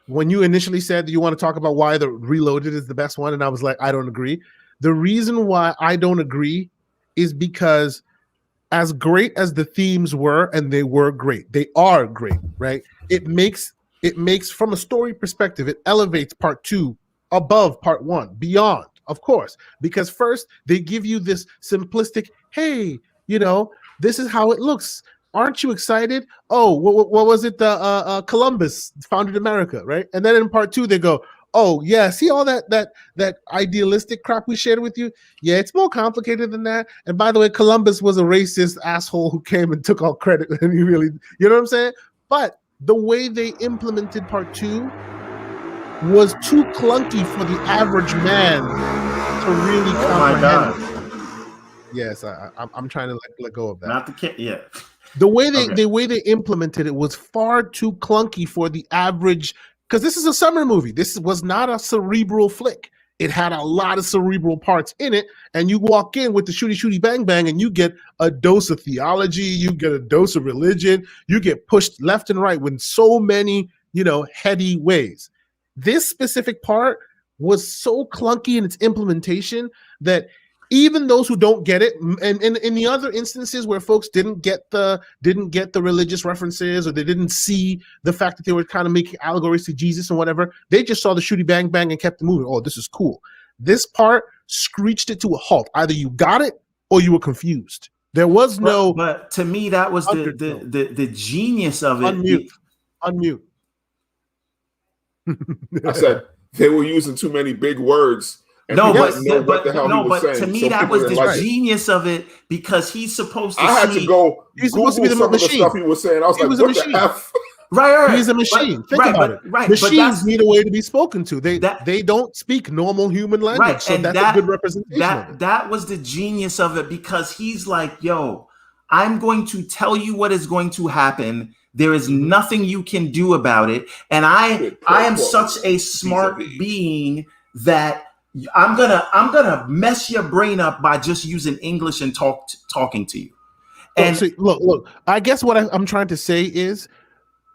when you initially said that you want to talk about why the Reloaded is the best one, and I was like, I don't agree. The reason why I don't agree is because as great as the themes were, and they were great, they are great, right? It makes from a story perspective, it elevates part 2 above part 1, beyond, of course, because first they give you this simplistic, hey, this is how it looks. Aren't you excited? Oh, what was it? The Columbus founded America, right? And then in part 2, they go, oh yeah, see all that idealistic crap we shared with you? Yeah, it's more complicated than that. And by the way, Columbus was a racist asshole who came and took all credit, and he really, you know what I'm saying? But the way they implemented part 2 was too clunky for the average man to really comprehend. Yes, I'm trying to let go of that. Not the kid, yeah. The way they implemented it was far too clunky for the average, because this is a summer movie. This was not a cerebral flick. It had a lot of cerebral parts in it, and you walk in with the shooty bang bang, and you get a dose of theology, you get a dose of religion, you get pushed left and right with so many, heady ways. This specific part was so clunky in its implementation that even those who don't get it, and in the other instances where folks didn't get the religious references, or they didn't see the fact that they were kind of making allegories to Jesus and whatever, they just saw the shooty bang bang and kept moving. Oh, this is cool. This part screeched it to a halt. Either you got it or you were confused. There was no. But to me, that was the genius of it. Unmute. I said they were using too many big words. But to me, that was the genius of it, because he's supposed to. I had to go. He's supposed to be the machine. Stuff he was saying. I was like, what the F? Right. He's a machine. Think about it. Right. Machines need a way to be spoken to. They don't speak normal human language. Right. So that's a good representation. That was the genius of it, because he's like, yo, I'm going to tell you what is going to happen. There is nothing you can do about it. And I am such a smart being that I'm gonna mess your brain up by just using English and talking to you. And so, look. I guess what I'm trying to say is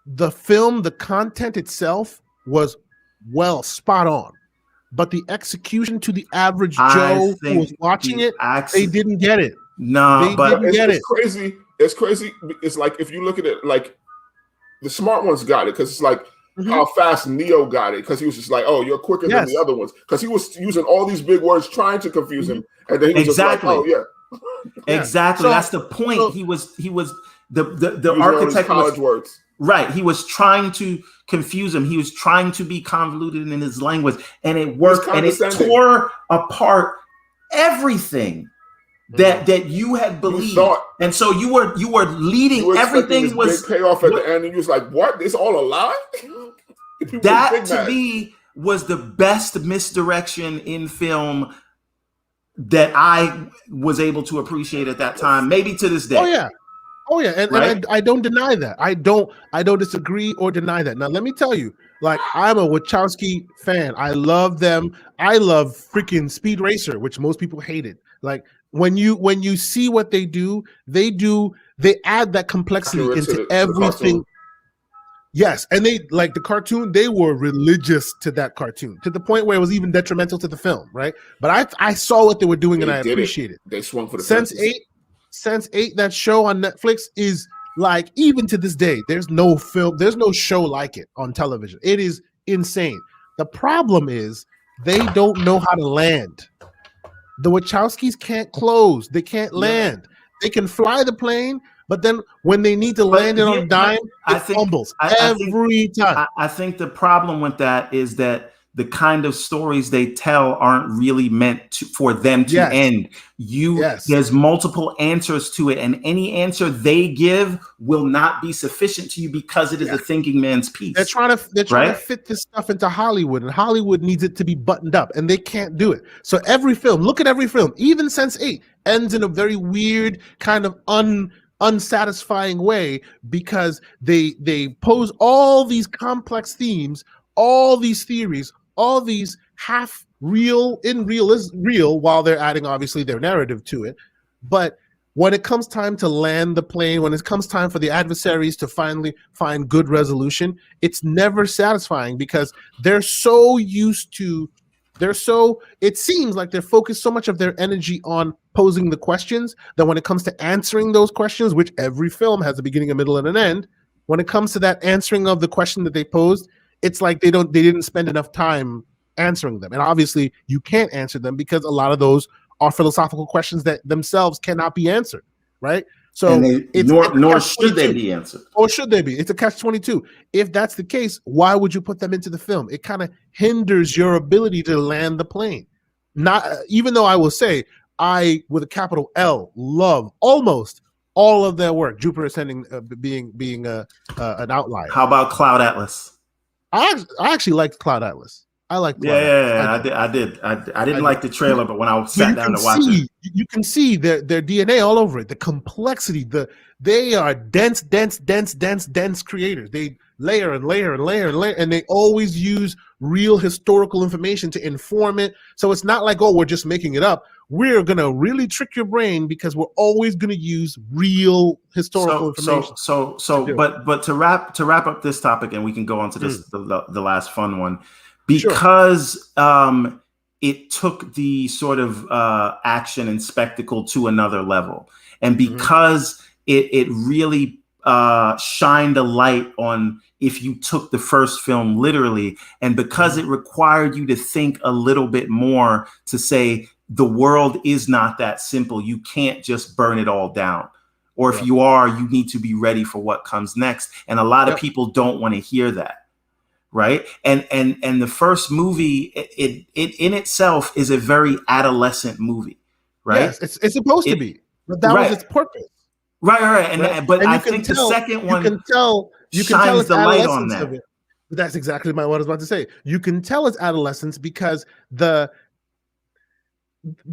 the film, the content itself was spot on, but the execution to the average Joe who was watching it, they didn't get it. No, but it's crazy. It's crazy. It's like, if you look at it, like the smart ones got it, because it's like. How fast Neo got it, because he was just like, oh, you're quicker than the other ones, because he was using all these big words trying to confuse him, and then he was just like, oh yeah, exactly. So, that's the point. So, he was the architect college words, right? He was trying to confuse him. He was trying to be convoluted in his language, and it worked, and it tore apart everything that you had believed, and so you were leading. Everything was big payoff at the end, and you was like, "What? It's all a lie." That to me was the best misdirection in film that I was able to appreciate at that time, maybe to this day. Oh yeah, and I don't deny that. I don't disagree or deny that. Now let me tell you, like, I'm a Wachowski fan. I love them. I love freaking Speed Racer, which most people hated. Like, when you see what they add that complexity Accurate to into the everything. cartoon. Yes, and they like the cartoon. They were religious to that cartoon to the point where it was even detrimental to the film, right? But I saw what they were doing and I appreciate it. They swung for the Sense fences. Sense 8, that show on Netflix is like, even to this day, there's no show like it on television. It is insane. The problem is they don't know how to land. The Wachowskis can't close. They can't land. They can fly the plane, but then when they need to land it on a dime, it fumbles every time. I think the problem with that is that the kind of stories they tell aren't really meant for them to end. There's multiple answers to it, and any answer they give will not be sufficient to you because it is a thinking man's piece. They're trying to fit this stuff into Hollywood, and Hollywood needs it to be buttoned up, and they can't do it. So every film, look at every film, even Sense8 ends in a very weird kind of unsatisfying way because they pose all these complex themes, all these theories, all these half real is real while they're adding obviously their narrative to it. But when it comes time to land the plane, when it comes time for the adversaries to finally find good resolution, it's never satisfying because it seems like they're focused so much of their energy on posing the questions that when it comes to answering those questions, which every film has a beginning, a middle, and an end, when it comes to that answering of the question that they posed, it's like they didn't spend enough time answering them. And obviously you can't answer them because a lot of those are philosophical questions that themselves cannot be answered, right? So nor should they be answered. Or should they be? It's a catch-22. If that's the case, why would you put them into the film? It kind of hinders your ability to land the plane. Not even though I will say I, with a capital L, love almost all of their work. Jupiter Ascending being an outlier. How about Cloud Atlas? I actually liked Cloud Atlas. I like Cloud Atlas. I did. I didn't like the trailer, but when I sat down to watch it, you can see their DNA all over it. The complexity, they are dense creators. They layer and layer and layer and layer, and they always use real historical information to inform it. So it's not like, oh, we're just making it up. We're gonna really trick your brain because we're always gonna use real historical information. But to wrap up this topic, and we can go on to this the last fun one, because it took the sort of action and spectacle to another level, and because it really shined a light on if you took the first film literally, and because it required you to think a little bit more to say the world is not that simple. You can't just burn it all down. Or if you are, you need to be ready for what comes next. And a lot of people don't want to hear that. Right. And the first movie, it in itself is a very adolescent movie. Right. Yes, it's supposed to be. But that was its purpose. Right. And I think the second one you can tell shines the light on that. Of it. That's exactly what I was about to say. You can tell it's adolescence because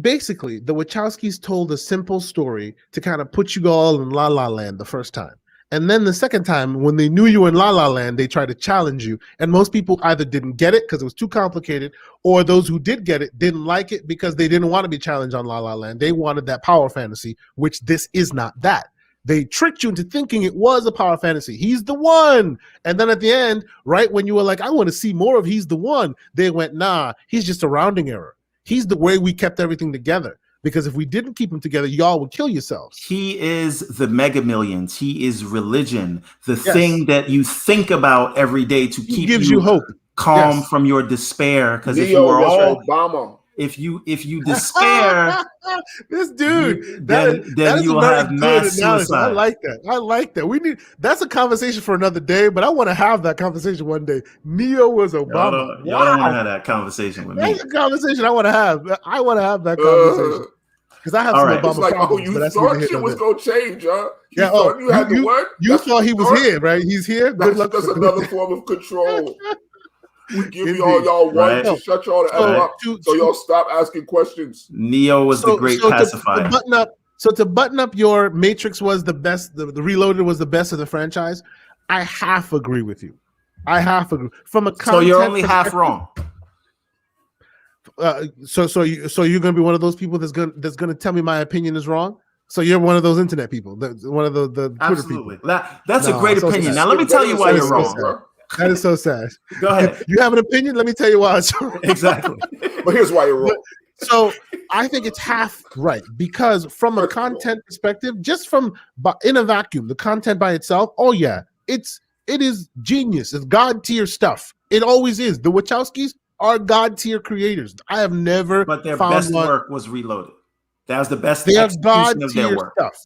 basically the Wachowskis told a simple story to kind of put you all in La La Land the first time. And then the second time, when they knew you were in La La Land, they tried to challenge you. And most people either didn't get it because it was too complicated, or those who did get it didn't like it because they didn't want to be challenged on La La Land. They wanted that power fantasy, which this is not that. They tricked you into thinking it was a power fantasy. He's the one. And then at the end, right when you were like, I want to see more of He's the One, they went, nah, he's just a rounding error. He's the way we kept everything together. Because if we didn't keep him together, y'all would kill yourselves. He is the Mega Millions. He is religion. The thing that you think about every day to keep you hope, calm from your despair. Because if you were all Obama. If you despair, this dude, then you will have mass suicide. I like that. That's a conversation for another day, but I want to have that conversation one day. Neo was Obama. Y'all don't want to have that conversation with me. That's a conversation I want to have. I want to have that conversation. Because I have some Obama it's like, problems. You thought shit was going to change, huh? You thought he was here, right? He's here. That's another form of control. We give you all y'all want to shut y'all the F up, so y'all stop asking questions. Neo was the great pacifier. To button up your Matrix was the best, the Reloaded was the best of the franchise. I half agree with you. From a so you're only half wrong. So you're gonna be one of those people that's gonna tell me my opinion is wrong. So you're one of those internet people, one of the Twitter Absolutely. people. That's a great opinion. Sad. Now let me tell you why you're wrong. That is so sad. Go ahead. You have an opinion? Let me tell you why it's wrong. Exactly. But here's why you're wrong. So I think it's half right, because from a content perspective, just from in a vacuum, the content by itself, oh yeah, it is genius. It's god tier stuff. It always is. The Wachowskis are god tier creators. I have never. But their best work was Reloaded. That was the best. They are god of their tier work. stuff.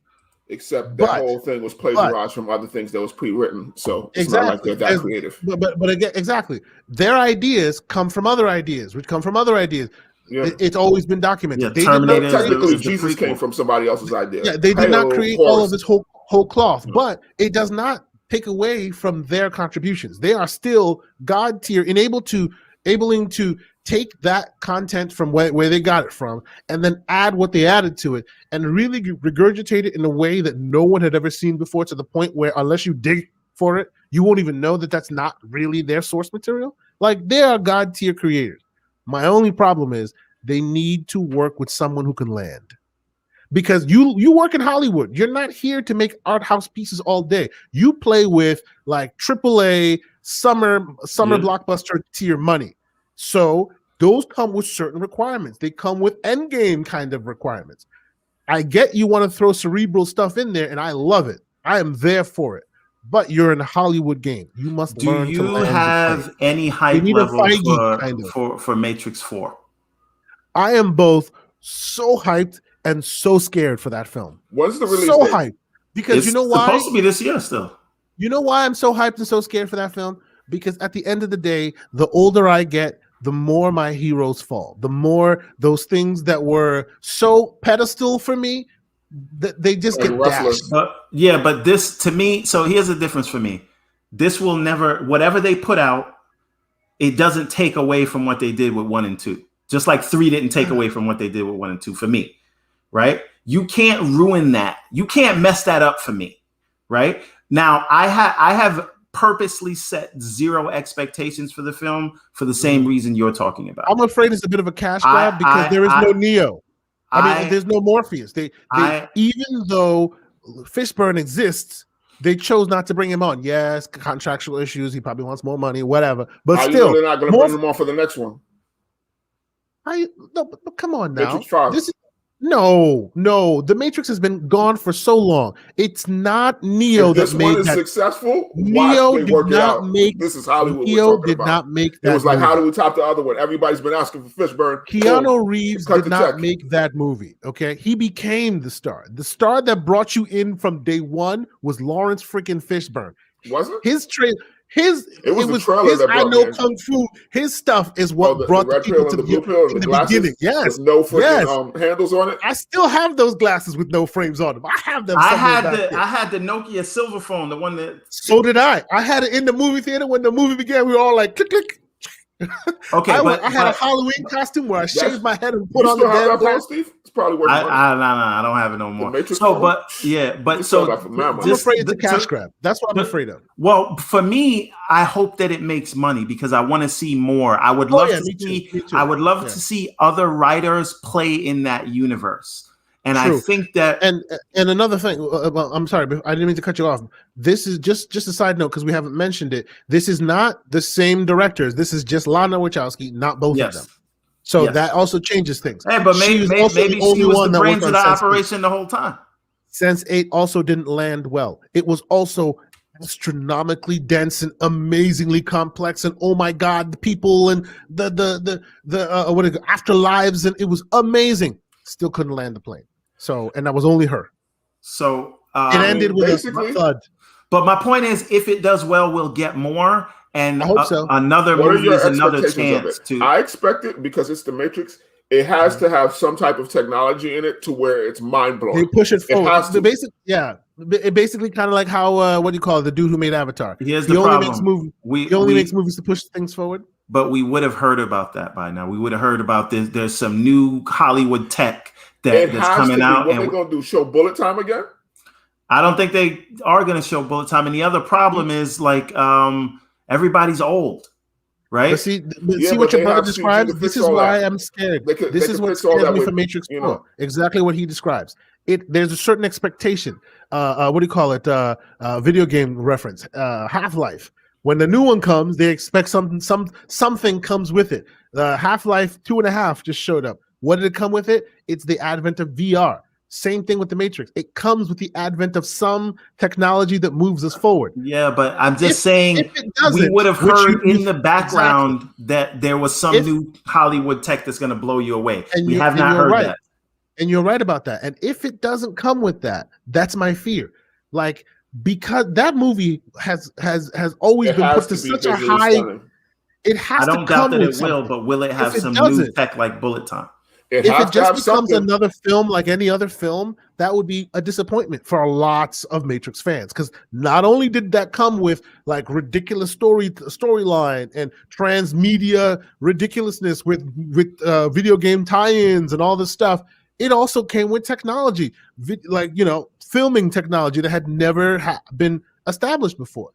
Except that whole thing was plagiarized from other things that was pre-written, so it's not like they're that creative. But again, exactly, their ideas come from other ideas, which come from other ideas. Yeah. It's always been documented. Yeah, Terminator. Technically, Jesus came from somebody else's idea. Yeah, they did not create all of this whole cloth, but it does not take away from their contributions. They are still god tier, enabling to take that content from where they got it from and then add what they added to it and really regurgitate it in a way that no one had ever seen before, to the point where unless you dig for it, you won't even know that that's not really their source material. Like, they are god tier creators. My only problem is they need to work with someone who can land. Because you work in Hollywood. You're not here to make art house pieces all day. You play with like AAA summer blockbuster tier money. So those come with certain requirements. They come with endgame kind of requirements. I get you want to throw cerebral stuff in there, and I love it. I am there for it. But you're in a Hollywood game. You must learn to land. Do you have any hype level for Matrix 4? I am both so hyped and so scared for that film. What's the release date? Hyped. Because you know why? It's supposed to be this year still. You know why I'm so hyped and so scared for that film? Because at the end of the day, the older I get, the more my heroes fall. The more those things that were so pedestal for me, they just get dashed. But this, to me, so here's the difference for me. This will never, whatever they put out, it doesn't take away from what they did with 1 and 2. Just like 3 didn't take away from what they did with 1 and 2 for me, right? You can't ruin that. You can't mess that up for me, right? Now, I have purposely set zero expectations for the film for the same reason you're talking about. I'm afraid it's a bit of a cash grab because there is no Neo. I mean, there's no Morpheus. Even though Fishburne exists, they chose not to bring him on. Yes, contractual issues. He probably wants more money, whatever. But still, they're not going to bring him on for the next one. But come on now. Matrix 5. No. The Matrix has been gone for so long. It's not Neo that made that. This one is successful. Neo did not make. This is Hollywood. Neo did not make that. It was like, how do we top the other one? Everybody's been asking for Fishburne. Keanu Reeves did not make that movie. Okay, he became the star. The star that brought you in from day one was Lawrence freaking Fishburne. Was it? It was the trailer that brought me in. Kung Fu. His stuff is what brought the people to the beginning. Yes, with no freaking handles on it. I still have those glasses with no frames on them. I have them. I had the Nokia silver phone, the one that. So did I. I had it in the movie theater when the movie began. We were all like, click, click. Okay, I had a Halloween costume where I shaved my head and put on the damn glasses. Steve? It's probably worth money. I don't have it no more. I'm afraid it's a cash grab. That's what I'm afraid of. Well, for me, I hope that it makes money because I want to see more. I would love to see other writers play in that universe. And True. I think that and another thing, I'm sorry, but I didn't mean to cut you off. This is just a side note because we haven't mentioned it. This is not the same directors. This is just Lana Wachowski, not both of them. So that also changes things. Hey, but maybe she was the brains of the operation the whole time. Sense8 also didn't land well. It was also astronomically dense and amazingly complex, and oh my god, the people and the afterlives, and it was amazing. Still couldn't land the plane. So, and that was only her. So it ended with a thud. But my point is, if it does well, we'll get more. And I hope so. Another movie is another chance to. I expect it because it's the Matrix. It has to have some type of technology in it to where it's mind blowing. They push it forward. It basically kind of like how what do you call it? The dude who made Avatar. Here's the problem. He only makes movies to push things forward. But we would have heard about that by now. We would have heard about this. There's some new Hollywood tech that's coming out. What are they going to do? Show bullet time again? I don't think they are going to show bullet time. And the other problem is like everybody's old, right? But see what your brother describes. This is why I'm scared. This is what scares me for Matrix 4. Exactly what he describes. There's a certain expectation. What do you call it? Video game reference. Half-Life. When the new one comes, they expect something comes with it. Half-Life 2.5 just showed up. What did it come with it? It's the advent of VR. Same thing with the Matrix. It comes with the advent of some technology that moves us forward. Yeah, but I'm just saying we would have heard in the background that there was some new Hollywood tech that's going to blow you away. We have not heard that. And you're right about that. And if it doesn't come with that, that's my fear. Like, because that movie has always been put to such a high. It has to come. I don't doubt that it will, but will it have some new tech like bullet time? If it just becomes another film like any other film, that would be a disappointment for lots of Matrix fans. Because not only did that come with like ridiculous storyline and transmedia ridiculousness with video game tie-ins and all this stuff, it also came with technology, like, filming technology that had never been established before.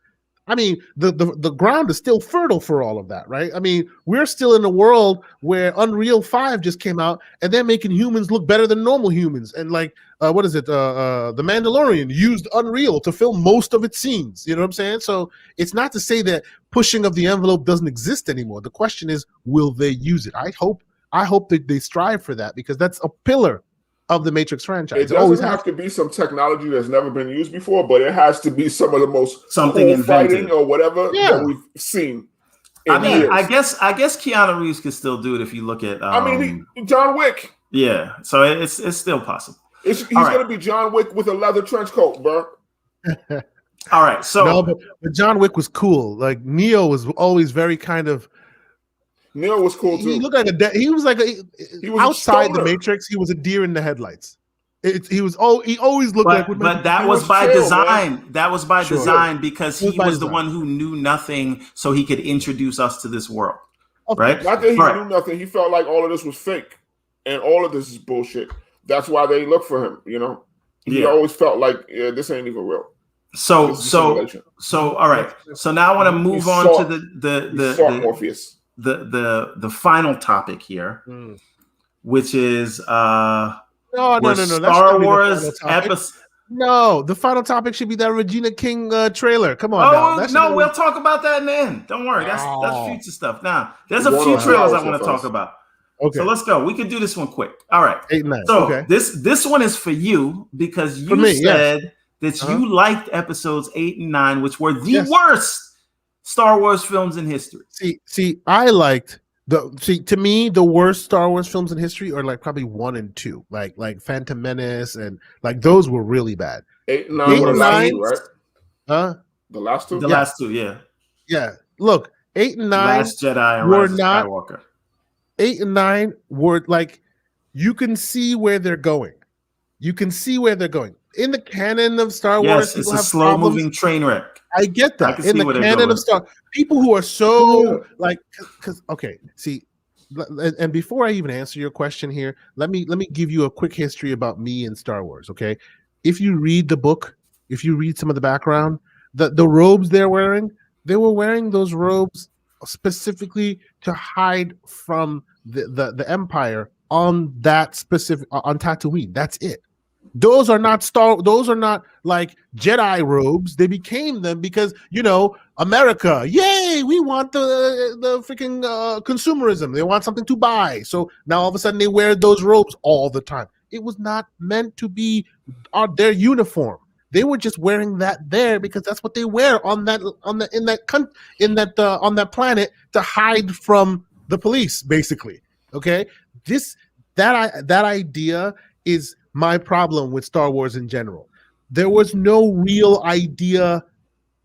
I mean, the ground is still fertile for all of that, right? I mean, we're still in a world where Unreal 5 just came out, and they're making humans look better than normal humans. And like, The Mandalorian used Unreal to film most of its scenes. You know what I'm saying? So it's not to say that pushing of the envelope doesn't exist anymore. The question is, will they use it? I hope that they strive for that, because that's a pillar of the Matrix franchise. It doesn't have to be some technology that's never been used before, but it has to be some of the most cool fighting or whatever that we've seen. I guess Keanu Reeves can still do it if you look at. John Wick. Yeah, so it's still possible. He's going to be John Wick with a leather trench coat, bro. All right, so no, but John Wick was cool. Like, Neo was always very kind of. Neo was cool too. He looked like he was outside the Matrix. He was a deer in the headlights. He always looked like. But that was by design. Man. That was by design, because he was the one who knew nothing, so he could introduce us to this world. Okay. Right? Not that he knew nothing. He felt like all of this was fake, and all of this is bullshit. That's why they look for him. He always felt like this ain't even real. So all right. So now I want to move on to the Morpheus. The final topic here, which is Star Wars episode. No, the final topic should be that Regina King trailer. Come on, we'll talk about that in the end. Don't worry, that's future stuff. Now, there's a few trailers I want to talk about. Okay, so let's go. We can do this one quick. All right. 8 and 9. So this one is for you, because you said that you liked episodes 8 and 9, which were the worst Star Wars films in history. See, I liked to me, the worst Star Wars films in history are like probably 1 and 2, like Phantom Menace, and like those were really bad. 8 and 9 were the last two, right? Huh? The last two? The last two, yeah. Yeah. Look, 8 and 9 Last Jedi and Rise of Skywalker. 8 and 9 were like, you can see where they're going. You can see where they're going. In the canon of Star Wars, it's a slow-moving train wreck. I get that. In the canon of Star, people who are so and before I even answer your question here, let me give you a quick history about me and Star Wars. Okay, if you read the book, if you read some of the background, the robes they were wearing those robes specifically to hide from the Empire on that specific on Tatooine. That's it. Those are not like Jedi robes. They became them because, America, yay, we want the freaking consumerism. They want something to buy. So now all of a sudden they wear those robes all the time. It was not meant to be their uniform. They were just wearing that there because that's what they wear on that planet to hide from the police, basically. Okay? That idea is my problem with Star Wars in general. There was no real idea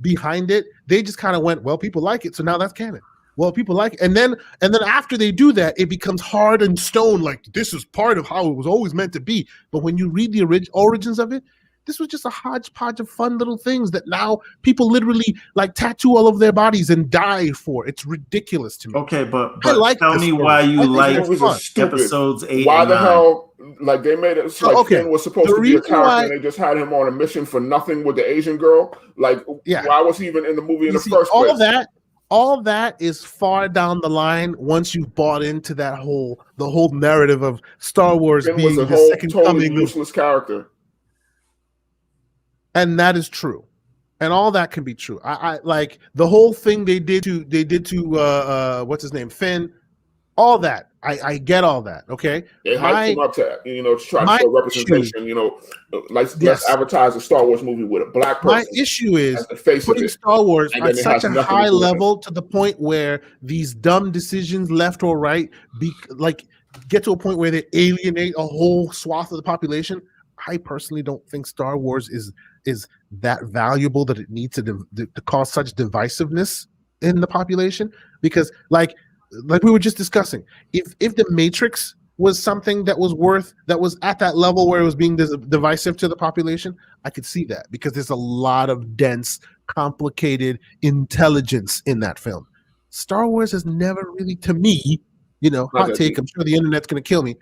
behind it. They just kind of went, well, people like it, so now that's canon. Well, people like it. And then after they do that, it becomes hard and stone, like this is part of how it was always meant to be. But when you read the origins of it, this was just a hodgepodge of fun little things that now people literally like tattoo all over their bodies and die for. It's ridiculous to me. Okay, but tell me why you like episodes 8 Why and the 9. hell, like they made it like Finn was supposed to be a character and they just had him on a mission for nothing with the Asian girl? Like, why was he even in the movie in the first place? all that is far down the line once you've bought into the whole narrative of Star Wars Finn was being a the whole second totally coming of, useless character. and that is true. And all that can be true. I like the whole thing they did to what's his name, Finn. All that I get all that. Okay, They hyped him up to try to show representation. Let's advertise a Star Wars movie with a black person. My issue is as the face putting of it, Star Wars and at then it such has a nothing to high do with level to the point where these dumb decisions, left or right, get to a point where they alienate a whole swath of the population. I personally don't think Star Wars is that valuable that it needs to cause such divisiveness in the population, because like we were just discussing, if the Matrix was something that was at that level where it was being divisive to the population, I could see that, because there's a lot of dense, complicated intelligence in that film. Star Wars has never really, to me, hot take, I'm sure the internet's going to kill me,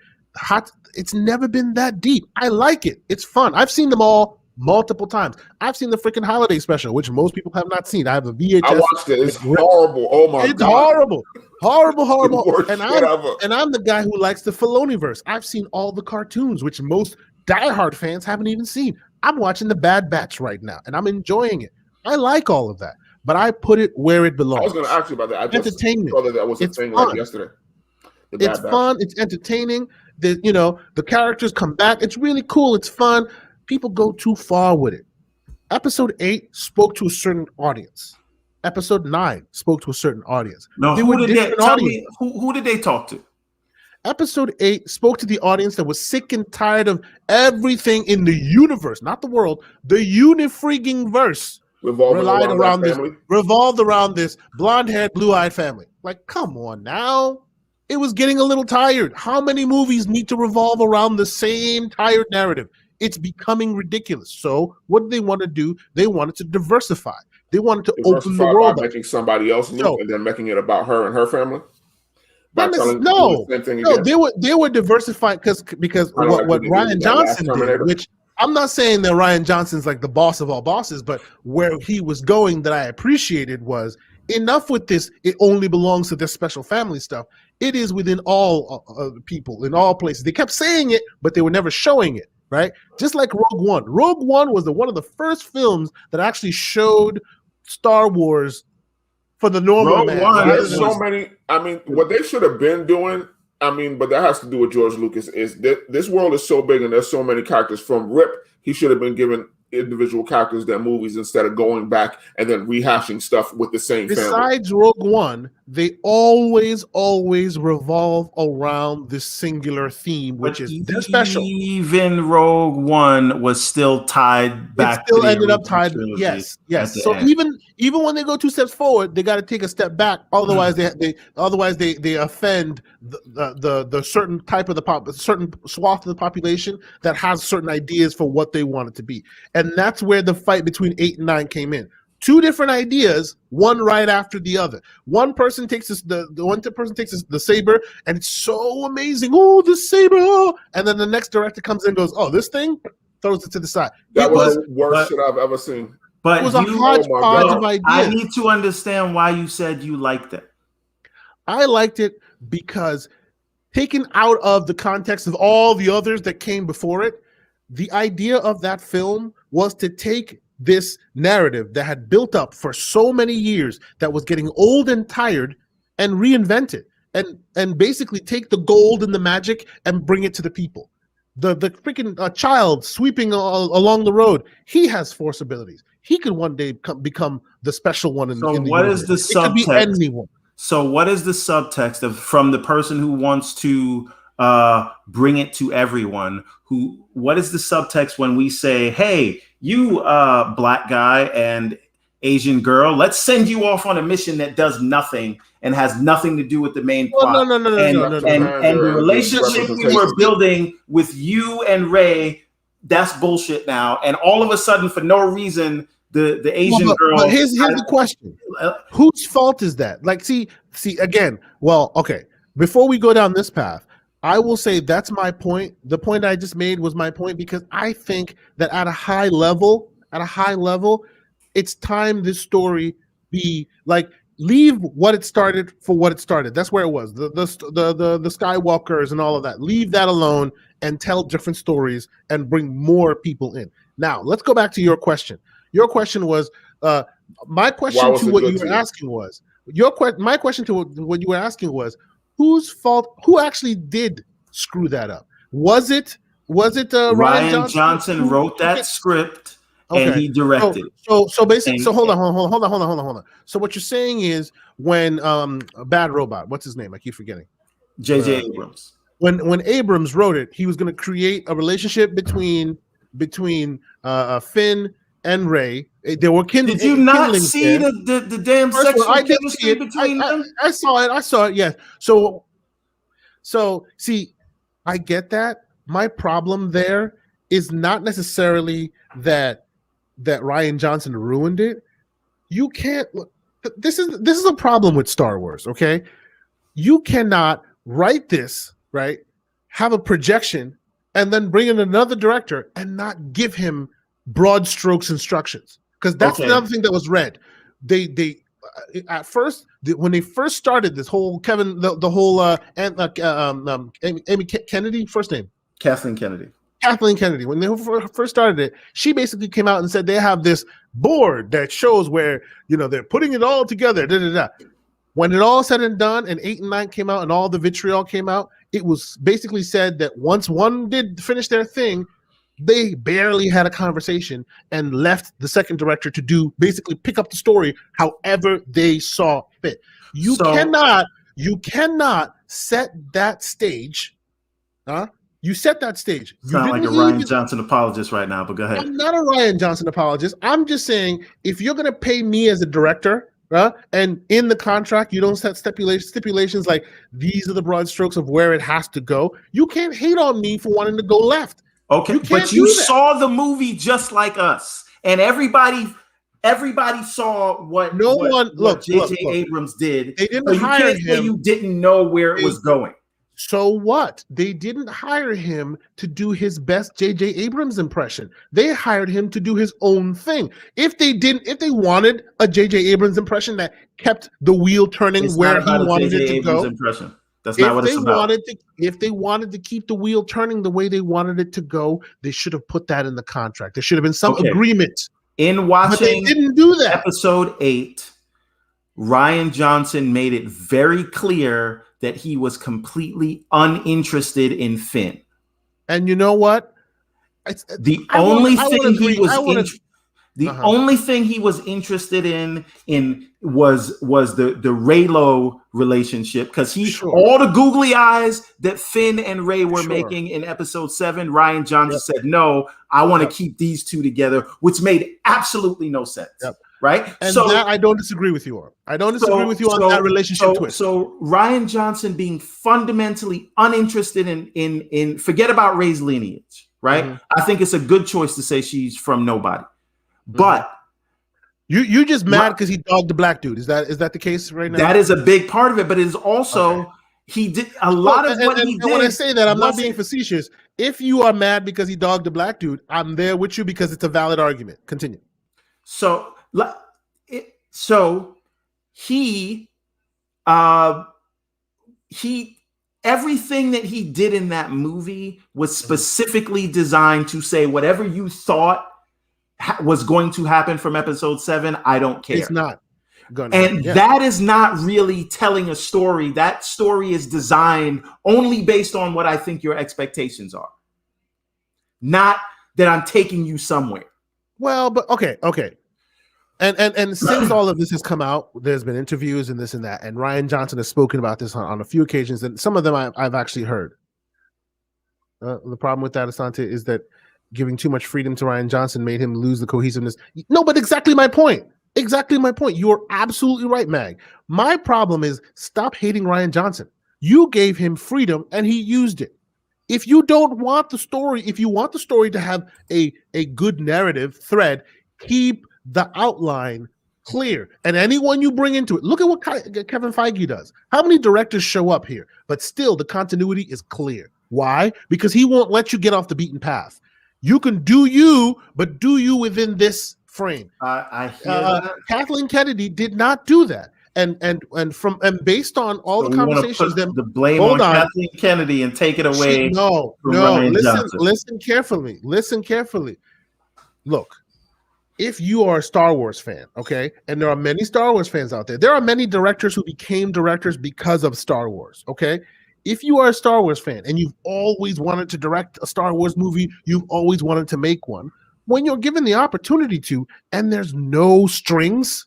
it's never been that deep. I like it. It's fun. I've seen them all multiple times. I've seen the freaking holiday special, which most people have not seen. I have a VHS. I watched it. It's horrible. Oh my god. It's horrible. And ever. I'm the guy who likes the Filoniverse. I've seen all the cartoons, which most diehard fans haven't even seen. I'm watching the Bad Batch right now, and I'm enjoying it. I like all of that, but I put it where it belongs. I was going to ask you about that. I just entertainment. saw that was a thing like yesterday. It's fun. It's entertaining. The characters come back. It's really cool. It's fun. People go too far with it. Episode 8 spoke to a certain audience. Episode 9 spoke to a certain audience. No, who did they talk to? Episode 8 spoke to the audience that was sick and tired of everything in the universe, not the world, the unifreaking verse revolved around this blonde-haired, blue-eyed family. Like, come on now. It was getting a little tired. How many movies need to revolve around the same tired narrative? It's becoming ridiculous. So what did they want to do? They wanted to diversify. They wanted to open the world by making somebody else new and then making it about her and her family. They were diversifying because what Ryan Johnson did, which I'm not saying that Ryan Johnson's like the boss of all bosses, but where he was going that I appreciated was, enough with this, it only belongs to this special family stuff. It is within all people, in all places. They kept saying it, but they were never showing it, right? Just like Rogue One. Rogue One was one of the first films that actually showed Star Wars for the normal man. There's so many. I mean, what they should have been doing, but that has to do with George Lucas, is that this world is so big and there's so many characters. From Rip, he should have been given individual characters their movies instead of going back and then rehashing stuff with the same family. Besides Rogue One, they always revolve around this singular theme, which is they're special. Even Rogue One was still tied back. It still ended up tied. Yes. So even when they go 2 steps forward, they got to take a step back. Otherwise, they offend the certain type of certain swath of the population that has certain ideas for what they want it to be. And that's where the fight between 8 and 9 came in. 2 different ideas, one right after the other. One person takes the saber, and it's so amazing. Oh, the saber! Oh. And then the next director comes in and goes, "Oh, this thing," throws it to the side. That was the worst shit I've ever seen. But it was a hodgepodge of ideas. I need to understand why you said you liked it. I liked it because, taken out of the context of all the others that came before it, the idea of that film was to take this narrative that had built up for so many years, that was getting old and tired, and reinvent it, and basically take the gold and the magic and bring it to the people. The freaking child sweeping along the road, he has force abilities. He could one day become the special one in the universe. What is the subtext? It could be anyone. So what is the subtext from the person who wants to bring it to everyone? What is the subtext when we say, "Hey, you black guy and Asian girl, let's send you off on a mission that does nothing and has nothing to do with the main plot." No. And the relationship we were building with you and Ray, that's bullshit now. And all of a sudden, for no reason, the Asian girl. But here's the question: whose fault is that? Like, see again. Well, okay. Before we go down this path, I will say that's my point. The point I just made was my point, because I think that at a high level, it's time this story be like, leave what it started for what it started. That's where it was. The Skywalkers and all of that. Leave that alone and tell different stories and bring more people in. Now, let's go back to your question. Your question was my question to what you were asking was my question to what you were asking was whose fault? Who actually did screw that up? Was it Ryan Johnson wrote that script and he directed. So basically, hold on. So what you're saying is when Bad Robot, what's his name? I keep forgetting. J.J. Abrams. When Abrams wrote it, he was going to create a relationship between Finn and Rey. There were Did you not see the damn sexual chemistry between them? I saw it. Yes. So see, I get that. My problem there is not necessarily that Ryan Johnson ruined it. You can't. This is a problem with Star Wars. Okay, you cannot write this right, have a projection, and then bring in another director and not give him broad strokes instructions, because that's another thing that was read. They at first when they first started this whole Amy Kennedy, first name Kathleen Kennedy. When they first started it, she basically came out and said they have this board that shows where they're putting it all together. When it all said and done, and 8 and 9 came out, and all the vitriol came out, it was basically said that once one did finish their thing, they barely had a conversation and left the second director to basically pick up the story however they saw fit. You cannot set that stage, You set that stage. You sound like a Ryan Johnson apologist right now, but go ahead. I'm not a Ryan Johnson apologist. I'm just saying, if you're going to pay me as a director, and in the contract you don't set stipulations like these are the broad strokes of where it has to go, you can't hate on me for wanting to go left. Okay, but you saw the movie just like us, and everybody saw what J.J. Abrams did. They didn't hire him. You didn't know where it was going. So what? They didn't hire him to do his best J.J. Abrams impression. They hired him to do his own thing. If they wanted a J.J. Abrams impression that kept the wheel turning where he wanted it to go. Impression. That's not what it's about. If they wanted to keep the wheel turning the way they wanted it to go, they should have put that in the contract. There should have been some agreement. In watching, but they didn't do that. Episode 8, Ryan Johnson made it very clear that he was completely uninterested in Finn. And you know what? The only thing he was interested in was the Reylo relationship, because all the googly eyes that Finn and Rey were making in episode 7, Ryan Johnson said, no, I want to keep these two together, which made absolutely no sense. Right? And that I don't disagree with you on. I don't disagree with you on that relationship twist. So Ryan Johnson being fundamentally uninterested in forget about Rey's lineage, right? Mm-hmm. I think it's a good choice to say she's from nobody. Mm-hmm. But you just mad because he dogged the black dude. Is that the case right now? That is a big part of it, but it is also he did a lot of what he did. And when I say that, I'm not being facetious. If you are mad because he dogged the black dude, I'm there with you because it's a valid argument. Continue. So he everything that he did in that movie was specifically designed to say whatever you thought was going to happen from episode 7, I don't care. It's not gonna. And that is not really telling a story. That story is designed only based on what I think your expectations are. Not that I'm taking you somewhere. Well, but okay. And since all of this has come out, there's been interviews and this and that, and Ryan Johnson has spoken about this on a few occasions, and some of them I've actually heard. The problem with that, Asante, is that giving too much freedom to Ryan Johnson made him lose the cohesiveness. No, but exactly my point. You are absolutely right, Mag. My problem is stop hating Ryan Johnson. You gave him freedom, and he used it. If you don't want the story, if you want the story to have a good narrative thread, keep the outline clear. And anyone you bring into it, look at what Kevin Feige does. How many directors show up here, but still the continuity is clear? Why? Because he won't let you get off the beaten path. You can do you, but do you within this frame. I hear that. Kathleen Kennedy did not do that. and based on all So the we want to conversations, put the blame hold on on. Kathleen Kennedy and take it away No, from Ryan listen, Johnson. listen carefully. Listen carefully. Look, if you are a Star Wars fan, okay, and there are many Star Wars fans out there, there are many directors who became directors because of Star Wars, okay? If you are a Star Wars fan and you've always wanted to direct a Star Wars movie, you've always wanted to make one, when you're given the opportunity to, and there's no strings,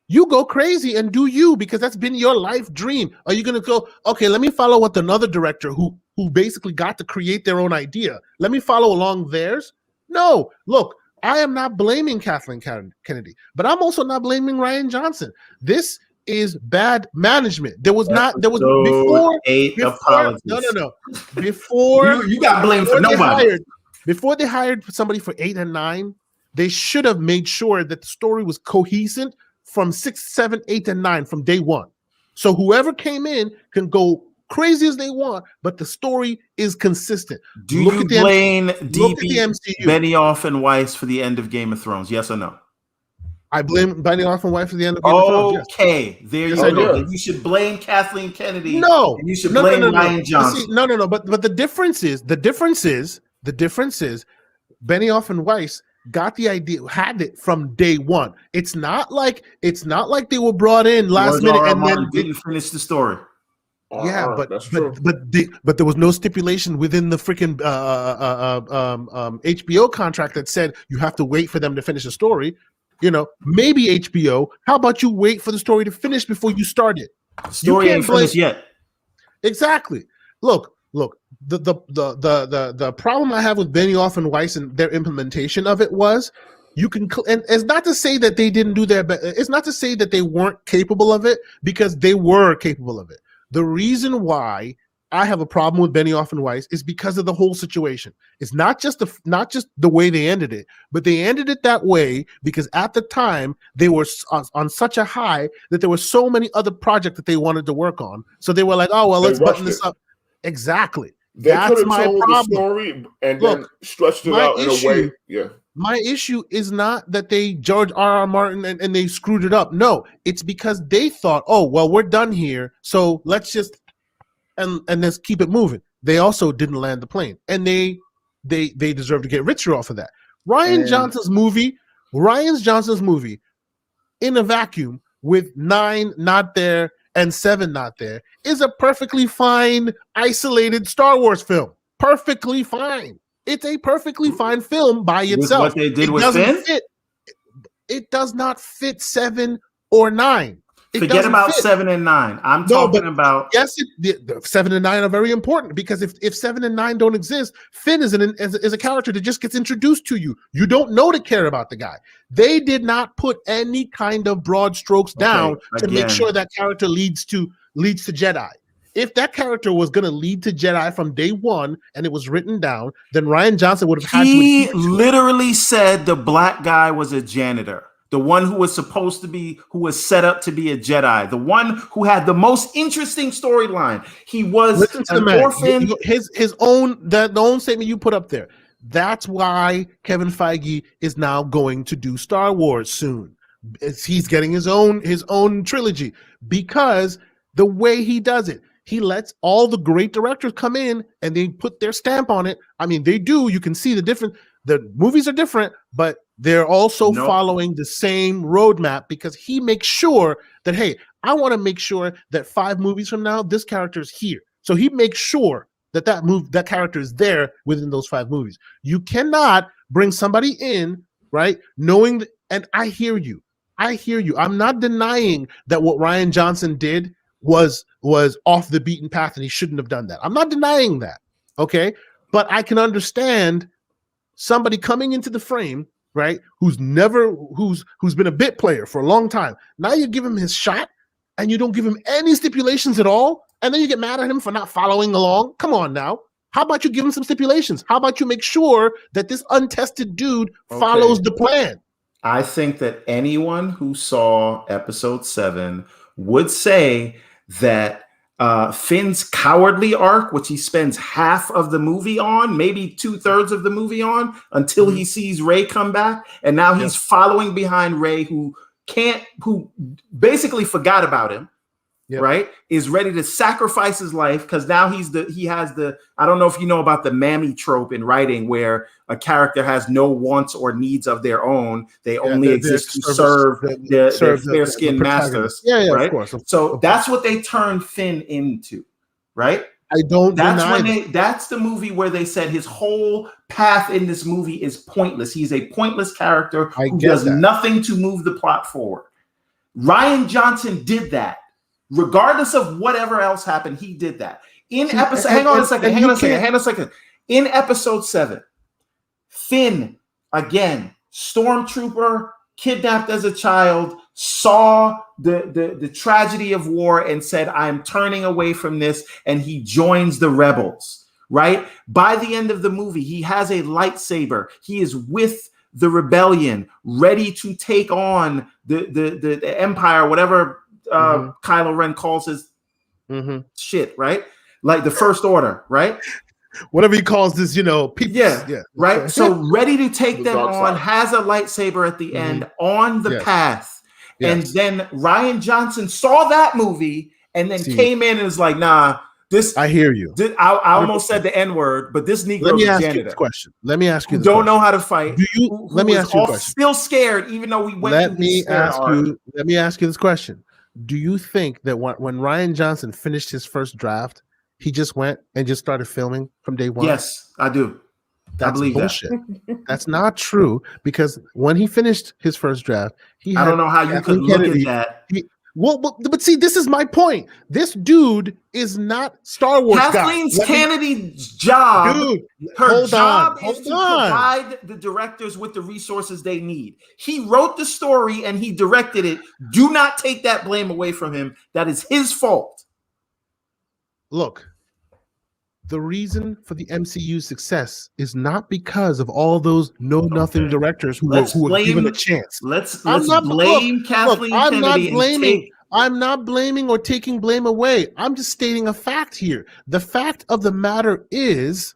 you go crazy and do you, because that's been your life dream. Are you going to go, okay, let me follow what another director who basically got to create their own idea, let me follow along theirs? No, look, I am not blaming Kathleen Kennedy, but I'm also not blaming Ryan Johnson. This is bad management. There was before apologies. no. Before you got blamed for nobody. Before they hired somebody for 8 and 9, they should have made sure that the story was cohesive from 6, 7, 8, and 9 from day one. So whoever came in can go crazy as they want, but the story is consistent. Do you blame Benioff and Weiss for the end of Game of Thrones? Yes or no? I blame Benioff and Weiss for the end of Game of Thrones. Yes. Okay, there you go. You should blame Kathleen Kennedy. No, and you should blame Ryan Johnson. See, no. But the difference is Benioff and Weiss got the idea, had it from day one. It's not like they were brought in last minute and then didn't finish the story. Yeah, but there was no stipulation within the freaking HBO contract that said you have to wait for them to finish the story. You know, maybe HBO. How about you wait for the story to finish before you start it? Story ain't finished yet. Exactly. Look. The problem I have with Benioff and Weiss and their implementation of it was, and it's not to say that they didn't do their best. It's not to say that they weren't capable of it, because they were capable of it. The reason why I have a problem with Benioff and Weiss is because of the whole situation. It's not just the way they ended it, but they ended it that way because at the time they were on such a high that there were so many other projects that they wanted to work on. So they were like, oh well, let's button this up. Exactly. That's my problem. The story and then stretched it out in a way. Yeah. My issue is not that they George R.R. Martin and they screwed it up. No, it's because they thought, oh well, we're done here, so let's just and let's keep it moving. They also didn't land the plane, and they deserve to get richer off of that. Ryan Johnson's movie, in a vacuum with 9 not there and 7 not there, is a perfectly fine, isolated Star Wars film. Perfectly fine. It's a perfectly fine film by itself. What they did with Finn? It does not fit 7 or 9. Forget about 7 and 9. I'm talking about. Yes, the 7 and 9 are very important, because if 7 and 9 don't exist, Finn is a character that just gets introduced to you. You don't know to care about the guy. They did not put any kind of broad strokes down to make sure that character leads to Jedi. If that character was going to lead to Jedi from day one and it was written down, then Ryan Johnson would have had to. He literally said the black guy was a janitor. The one who was who was set up to be a Jedi. The one who had the most interesting storyline. He was an orphan. His own statement you put up there. That's why Kevin Feige is now going to do Star Wars soon. He's getting his own trilogy, because the way he does it, he lets all the great directors come in and they put their stamp on it. I mean, they do. You can see the difference. The movies are different, but they're also following the same roadmap, because he makes sure that, hey, I want to make sure that 5 movies from now, this character is here. So he makes sure that character is there within those 5 movies. You cannot bring somebody in, right, knowing and I hear you. I'm not denying that what Ryan Johnson did was off the beaten path and he shouldn't have done that. I'm not denying that. Okay. But I can understand somebody coming into the frame, right, who's been a bit player for a long time. Now you give him his shot and you don't give him any stipulations at all, and then you get mad at him for not following along. Come on now. How about you give him some stipulations? How about you make sure that this untested dude follows the plan? I think that anyone who saw episode 7 would say that Finn's cowardly arc, which he spends half of the movie on, maybe 2/3 of the movie on, until he sees Rey come back, and now he's following behind Rey, who who basically forgot about him, Yep. right, is ready to sacrifice his life because now he has the I don't know if you know about the mammy trope in writing where a character has no wants or needs of their own. They only exist to serve their fair-skinned masters. Yeah, right? of course. So that's what they turned Finn into, right? I don't deny that. That's the movie where they said his whole path in this movie is pointless. He's a pointless character who does nothing to move the plot forward. Rian Johnson did that. Regardless of whatever else happened, he did that. Hang on a second. In episode 7, Finn, again, stormtrooper, kidnapped as a child, saw the tragedy of war and said, I'm turning away from this, and he joins the rebels, right? By the end of the movie, he has a lightsaber. He is with the rebellion, ready to take on the Empire, whatever Kylo Ren calls his shit, right? Like the First Order, right? Whatever he calls this, people. Yeah, right. So ready to take them on, has a lightsaber at the end on the path. And then Rian Johnson saw that movie and then came in and was like, nah, this. I hear you. I almost said the N-word, but this Negro is a janitor. Let me ask you this question. Don't know how to fight. Let me ask you a question. Still scared, even though we went Let me ask you this question. Do you think that when Rian Johnson finished his first draft, he just went and just started filming from day one? Yes, I do. I believe bullshit. That's not true, because when he finished his first draft, I don't know how you could look at that. But see, this is my point. This dude is not Star Wars Kathleen Kennedy's job. Dude, her job is to provide the directors with the resources they need. He wrote the story and he directed it. Do not take that blame away from him. That is his fault. Look, the reason for the MCU's success is not because of all those know-nothing directors who were given a chance. Let's blame Kathleen Kennedy. I'm not blaming or taking blame away. I'm just stating a fact here. The fact of the matter is,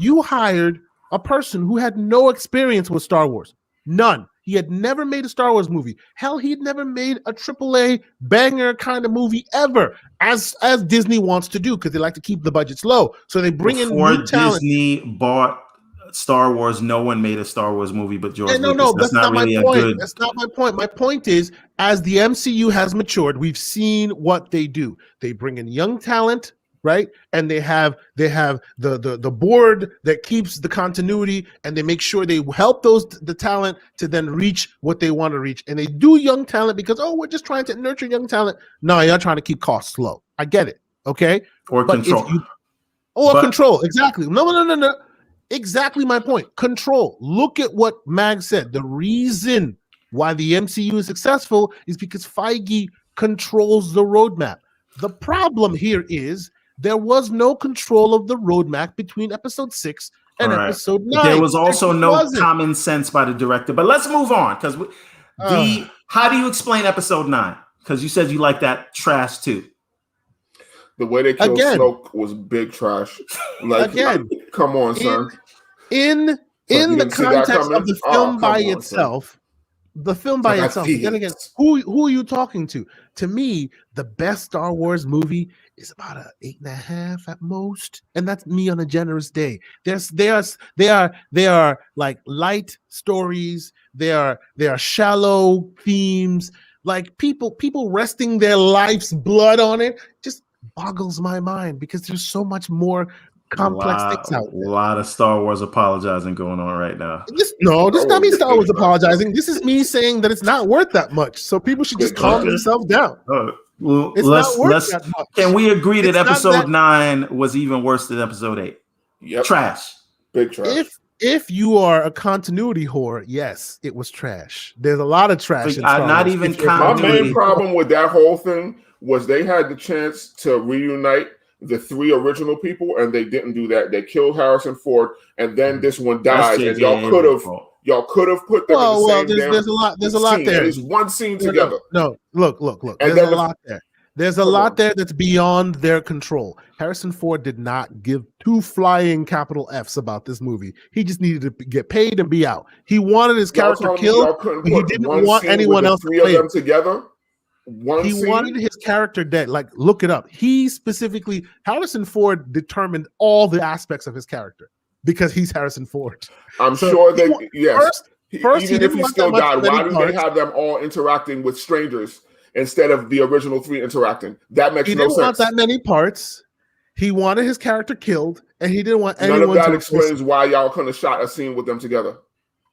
you hired a person who had no experience with Star Wars. None. He had never made a Star Wars movie. Hell, he'd never made a AAA banger kind of movie ever, as Disney wants to do, because they like to keep the budgets low. So they bring in new talent. Disney bought Star Wars, no one made a Star Wars movie but George Lucas. That's not really my point. That's not my point. My point is, as the MCU has matured, we've seen what they do. They bring in young talent, right? And they have the board that keeps the continuity, and they make sure they help the talent to then reach what they want to reach. And they do young talent because, we're just trying to nurture young talent. No, you're trying to keep costs low. I get it. Okay. Control. Control. Exactly. No. Exactly my point. Control. Look at what Mag said. The reason why the MCU is successful is because Feige controls the roadmap. The problem here is there was no control of the roadmap between episode 6 and episode 9. There was also no common sense by the director. But let's move on, because how do you explain episode 9? Because you said you like that trash too. The way they killed Snoke was big trash. Come on, son. In the context of the film by itself, then again, who are you talking to? To me, the best Star Wars movie is about a 8.5 at most, and that's me on a generous day. They are like light stories. They are shallow themes. Like people resting their life's blood on it just boggles my mind, because there's so much more complex things out there. A lot of Star Wars apologizing going on right now. This is not me Star Wars apologizing. This is me saying that it's not worth that much. So people should just calm themselves down. Well, it's not worth that much. Can we agree that episode 9 was even worse than episode 8? Yep. Trash. Big trash. If you are a continuity whore, yes, it was trash. There's a lot of trash in Star Wars. Not even continuity. My main problem with that whole thing was they had the chance to reunite the 3 original people, and they didn't do that. They killed Harrison Ford, and then this one died, and y'all could have put them in the same there's a lot there. There's one scene together. No, look. There's a lot there. There's a lot there that's beyond their control. Harrison Ford did not give two flying capital F's about this movie. He just needed to get paid and be out. He wanted his character killed, but he didn't want anyone else to play them together. He wanted his character dead. Like, look it up. He specifically, Harrison Ford determined all the aspects of his character because he's Harrison Ford. I'm sure they, yes. First, even if he still died, why did they have them all interacting with strangers instead of the original three interacting? That makes no sense. He didn't want that many parts. He wanted his character killed, and he didn't want anyone to... None of that explains why y'all couldn't have shot a scene with them together.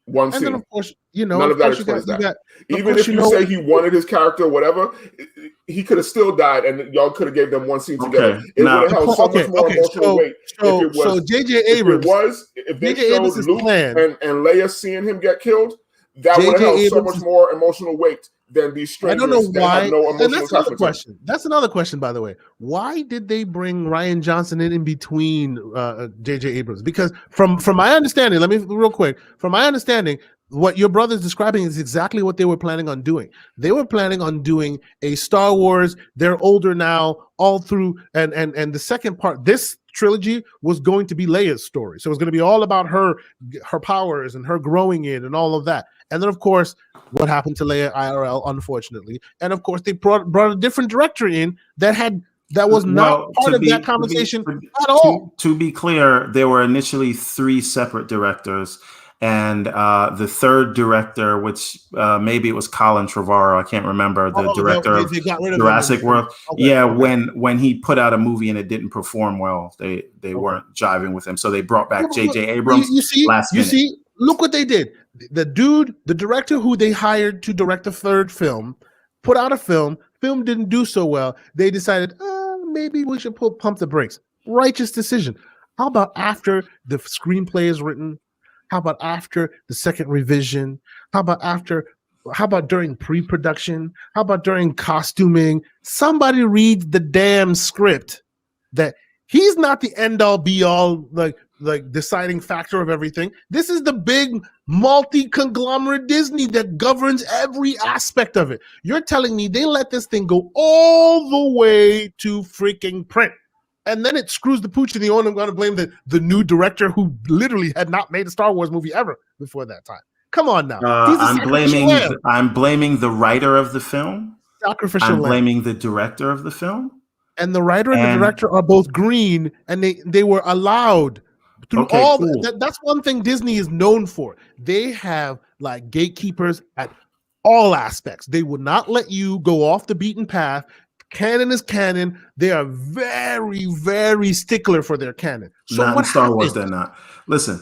One scene. And then, of course, none of that explains that. Even if you say he wanted his character, whatever, he could have still died, and y'all could have gave them one scene together. It would have held so much more emotional weight. So J.J. Abrams, if they showed Luke and Leia seeing him get killed, that would have held so much more emotional weight than these strangers. I don't know why. Have no emotional that's another question. That's another question, by the way. Why did they bring Rian Johnson in between J.J. Abrams? Because from my understanding, let me real quick. From my understanding, what your brother's describing is exactly what they were planning on doing. They were planning on doing a Star Wars. They're older now, all through, and the second part. This trilogy was going to be Leia's story, so it was going to be all about her powers and her growing in and all of that. And then, of course, what happened to Leia IRL, unfortunately. And, of course, they brought a different director in that was not part of that conversation at all. To be clear, there were initially 3 separate directors. And the third director, which maybe it was Colin Trevorrow, I can't remember, the director of Jurassic World. When he put out a movie and it didn't perform well, they weren't jiving with him. So they brought back J.J. Abrams last minute. You see, look what they did. The director who they hired to direct the third film, put out a film didn't do so well. They decided, maybe we should pump the brakes. Righteous decision. How about after the screenplay is written? How about after the second revision? How about during pre-production? How about during costuming? Somebody reads the damn script that he's not the end-all be-all like deciding factor of everything. This is the big multi-conglomerate Disney that governs every aspect of it. You're telling me they let this thing go all the way to freaking print, and then it screws the pooch, and the owner going to blame the new director who literally had not made a Star Wars movie ever before that time. Come on now. I'm blaming the writer of the film. I'm blaming the director of the film. And the writer and the director are both green, and they were allowed through that's one thing Disney is known for. They have like gatekeepers at all aspects. They would not let you go off the beaten path. Canon is canon. They are very, very stickler for their canon. So not what in Star Wars, they're not. Listen,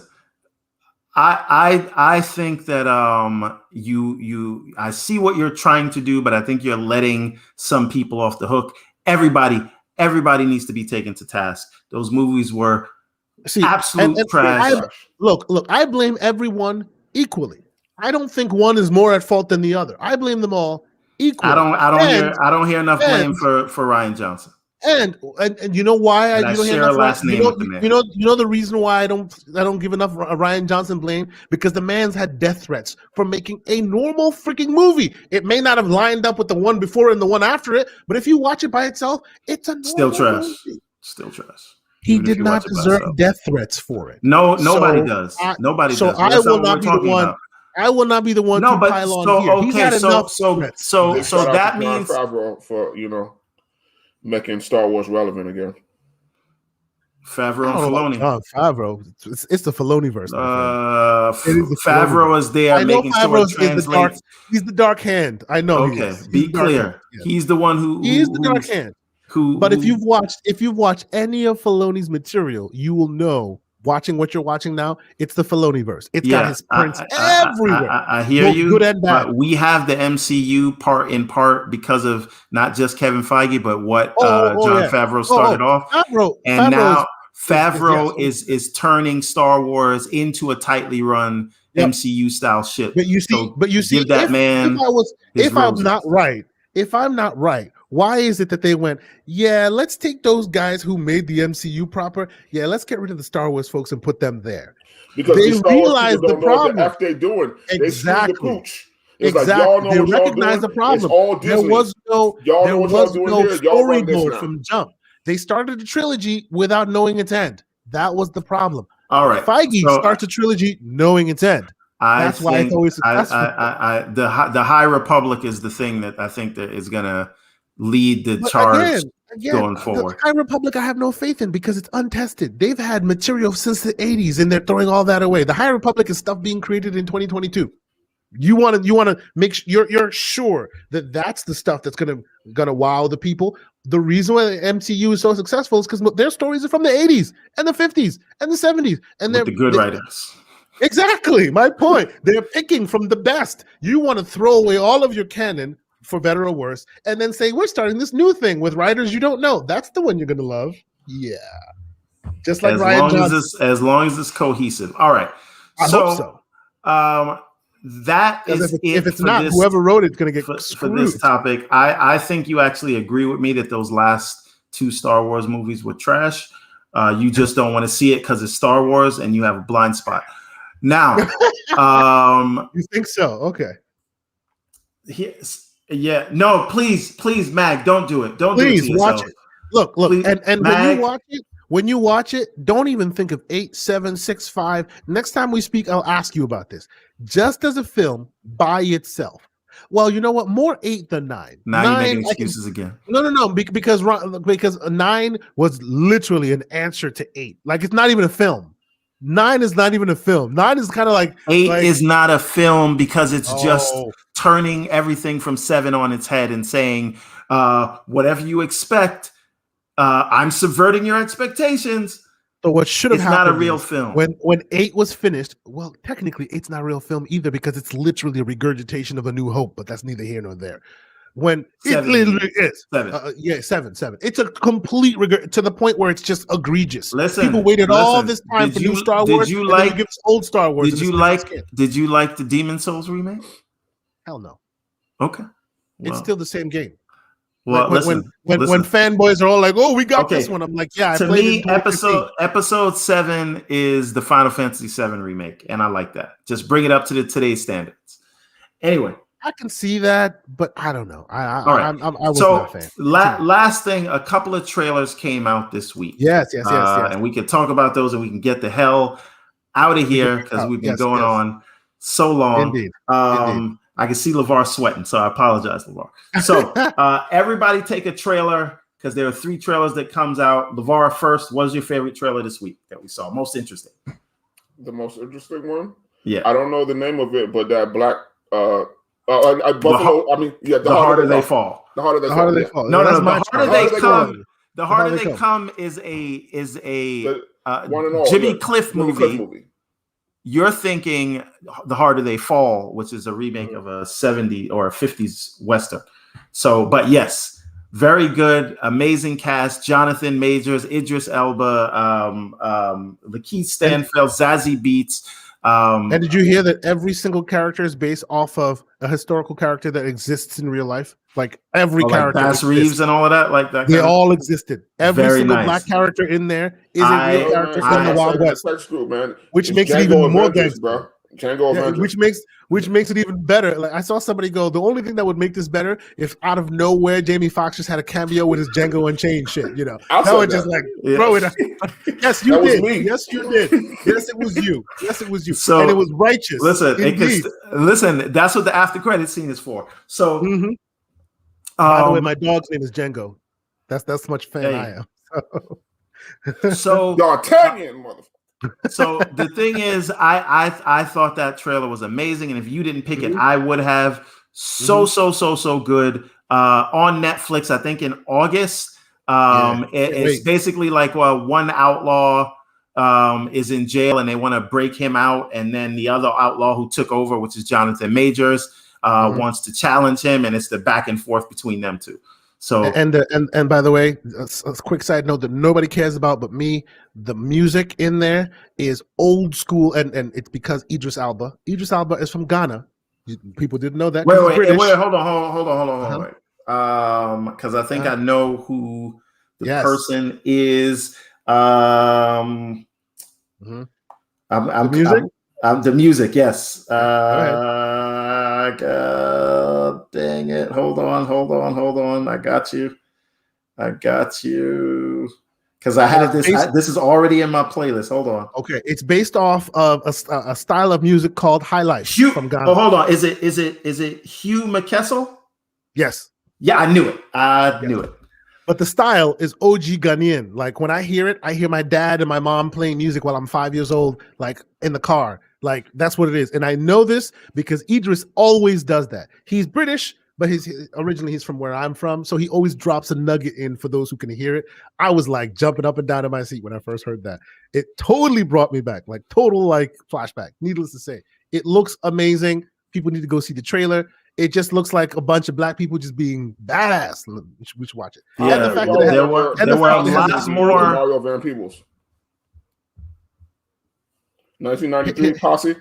I think that I see what you're trying to do, but I think you're letting some people off the hook. Everybody needs to be taken to task. Those movies were absolute trash. Look, I blame everyone equally. I don't think one is more at fault than the other. I blame them all equally. I don't hear enough blame for Rian Johnson. And you know why I don't hear enough last name with the man. You know the reason why I don't give enough Rian Johnson blame? Because the man's had death threats for making a normal freaking movie. It may not have lined up with the one before and the one after it, but if you watch it by itself, it's a still trash. Movie. Still trash. He did not deserve death threats for it. Nobody does. Nobody does. I will not be the one. I will not be the one to pile on here. He's had enough. So that means Favreau for making Star Wars relevant again. Favreau and Filoni. Favreau. It's the Filoni-verse. Favreau is there making sure it translates. He's the dark hand. I know. Okay, be clear. He's the one who. He's the dark hand. But if you've watched any of Filoni's material, you will know. Watching what you're watching now, it's the Filoni-verse. It's got his prints everywhere. I hear you. Good and bad. We have the MCU in part because of not just Kevin Feige, but what Jon Favreau started off. Favreau is turning Star Wars into a tightly run MCU style ship. But you see, give that man. If I'm not right, why is it that they went, let's take those guys who made the MCU proper, let's get rid of the Star Wars folks and put them there? Because they realized the problem. What the F they doing. They screwed the pooch. It's like exactly. y'all know They what y'all recognize doing. the problem. It's all There Disney. was no storyboard from jump. They started the trilogy without knowing its end. That was the problem. All right. Feige starts a trilogy knowing its end. That's why it's always successful. The High Republic is the thing that I think that is going to lead the charge going forward. The High Republic, I have no faith in because it's untested. They've had material since the 80s, and they're throwing all that away. The High Republic is stuff being created in 2022. You want to make sure you're sure that that's the stuff that's gonna wow the people. The reason why the MCU is so successful is because their stories are from the 80s and the 50s and the 70s, and they're the good writers. Exactly my point. They're picking from the best. You want to throw away all of your canon, for better or worse, and then say we're starting this new thing with writers you don't know. That's the one you're gonna love. Yeah, just like Ryan Johnson. As long as it's cohesive. All right. I hope so. That is if it's not, whoever wrote it's going to get screwed. For this topic. I think you actually agree with me that those last 2 Star Wars movies were trash. You just don't want to see it because it's Star Wars and you have a blind spot. Now, you think so? Okay. Yeah. No, please, Mag, don't do it. Don't please do it to watch yourself. it. Look, please, and Mag, when you watch it, don't even think of 8, 7, 6, 5. Next time we speak, I'll ask you about this. Just as a film by itself. Well, you know what? More 8 than 9. Now you're making excuses again. No. Because 9 was literally an answer to 8. Like it's not even a film. 9 is not even a film. 9 is kind of like 8 is not a film because it's just turning everything from 7 on its head and saying, whatever you expect, I'm subverting your expectations. So what should have happened? It's not a real film. When 8 was finished, well, technically 8's not a real film either because it's literally a regurgitation of A New Hope, but that's neither here nor there. When 7, it literally is 7. It's a complete to the point where it's just egregious. People waited all this time for new Star Wars. Did you like old Star Wars? Did you like the Demon Souls remake? Hell no. Okay, it's still the same game. Well, like when fanboys are all like, "Oh, we got this one," I'm like, "Yeah." To me, episode 7 is the Final Fantasy 7 remake, and I like that. Just bring it up to today's standards. Anyway. I can see that, but I don't know. I was not a fan. Last thing, a couple of trailers came out this week. Yes. And we can talk about those, and we can get the hell out of here because we've been going on so long. Indeed. I can see LeVar sweating, so I apologize, LeVar. So everybody take a trailer because there are 3 trailers that comes out. LeVar first. What was your favorite trailer this week that we saw? Most interesting. The most interesting one? Yeah. I don't know the name of it, but that black Buffalo. The harder they fall. The harder they fall. No. The harder they come is a Jimmy Cliff movie. You're thinking The Harder They Fall, which is a remake of a 70s or a 50s Western. So, but yes, very good, amazing cast. Jonathan Majors, Idris Elba, Lakeith Stanfield, Zazie Beetz. And did you hear that every single character is based off of a historical character that exists in real life? Like every character, like Bass Reeves and all of that, like that. They all existed. Every single black character in there is a real character from the Wild West. Group, man. Which makes it even more gangster, bro. Django Avengers. Which makes it even better. Like I saw somebody go, the only thing that would make this better if out of nowhere Jamie Foxx just had a cameo with his Django Unchained shit. You know, that would just like throw it. Yes, you did. Yes, you did. Yes, it was you. Yes, it was you. So, and it was righteous. Listen, that's what the after credit scene is for. So, by the way, my dog's name is Django. That's much fan I am. So D'Artagnan, motherfucker. So the thing is, I thought that trailer was amazing, and if you didn't pick it, I would have. So good on Netflix. I think in August. It's basically like one outlaw is in jail, and they want to break him out, and then the other outlaw who took over, which is Jonathan Majors, wants to challenge him, and it's the back and forth between them two. So and by the way, a quick side note that nobody cares about but me, the music in there is old school, and it's because Idris Elba is from Ghana. People didn't know that. Wait, hold on. Because I think I know who the person is. The music, yes. my god! Dang it! Hold on. I got you. Because I have this. This is already in my playlist. Hold on. Okay, it's based off of a style of music called high life from Ghana. Oh, hold on. Is it Hugh McKessel? Yes. Yeah, I knew it. I knew it. But the style is OG Ghanaian. Like when I hear it, I hear my dad and my mom playing music while I'm 5 years old, like in the car. Like that's what it is. And I know this because Idris always does that. He's British, but originally he's from where I'm from. So he always drops a nugget in for those who can hear it. I was like jumping up and down in my seat when I first heard that. It totally brought me back, like total like flashback. Needless to say, it looks amazing. People need to go see the trailer. It just looks like a bunch of black people just being badass. We should watch it. Yeah, and the fact that there were a lot more. Mario Van Peebles. 1993 Posse.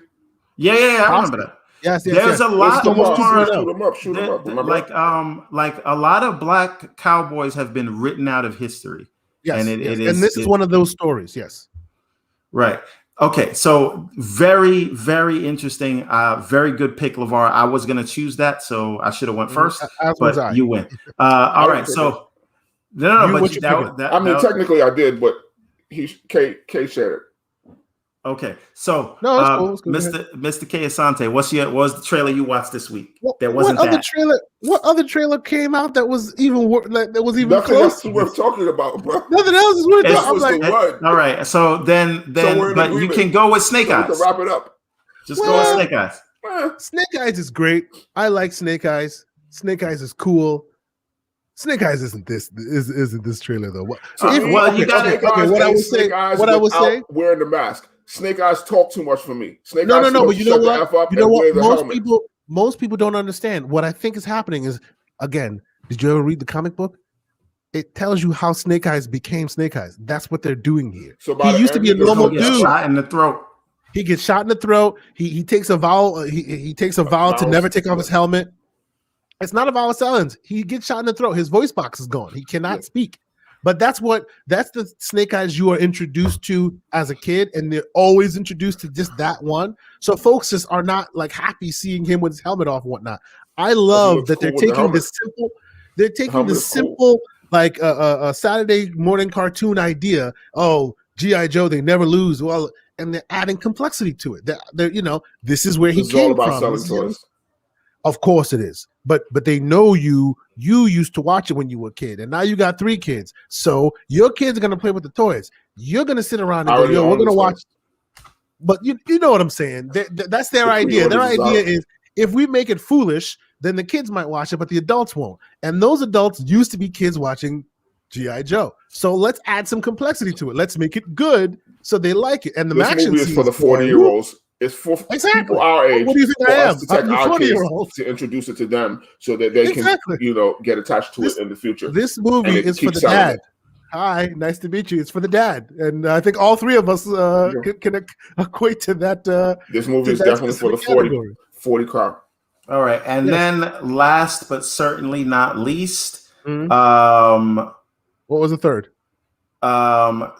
Yeah, I remember that. Yes. There's a lot more. Shoot 'em up. Like a lot of black cowboys have been written out of history. Yes, and and this is one of those stories. Yes. Right. Okay, so very, very interesting. Very good pick, LeVar. I was going to choose that, so I should have went first, but you win. All right, so no, but I mean, technically I did, but K shared it. Okay, so no, cool. Mr. K Asante, what's the trailer you watched this week? What other trailer came out that was even nothing close? Else is worth talking about, bro. Nothing else is worth talking about. All right, so then but you can go with Snake Eyes. To wrap it up. Just go with Snake Eyes. Snake Eyes is great. I like Snake Eyes. Snake Eyes is cool. Snake Eyes isn't this trailer though. You got it. Okay, what I would say, wearing the mask. Snake Eyes talk too much for me. Snake Eyes. No. But you know what? Most people don't understand. What I think is happening is, again, did you ever read the comic book? It tells you how Snake Eyes became Snake Eyes. That's what they're doing here. So he used to be a normal dude. Shot in the throat. He gets shot in the throat. He takes a vow. He takes a vow to never take off his helmet. It's not a vow of silence. He gets shot in the throat. His voice box is gone. He cannot speak. But that's the Snake Eyes you are introduced to as a kid, and they're always introduced to just that one. So folks just are not like happy seeing him with his helmet off and whatnot. I love that they're taking this simple. They're taking this simple like a Saturday morning cartoon idea. Oh, G.I. Joe, they never lose. Well, and they're adding complexity to it. They're this is where he came from. Of course it is. But they know you used to watch it when you were a kid, and now you got 3 kids. So your kids are gonna play with the toys. You're gonna sit around and go, we're gonna watch. But you know what I'm saying. That's their idea. Their idea is if we make it foolish, then the kids might watch it, but the adults won't. And those adults used to be kids watching G.I. Joe. So let's add some complexity to it. Let's make it good so they like it. And the action movie is for the 40-year-olds. It's for people our age. What do you think I am? To take our kids to introduce it to them so that they can, get attached to it in the future. This movie is for the dad. Hi, nice to meet you. It's for the dad, and I think all 3 of us can equate to that. This movie is definitely for the 40 crowd. All right, and then last but certainly not least, what was the third?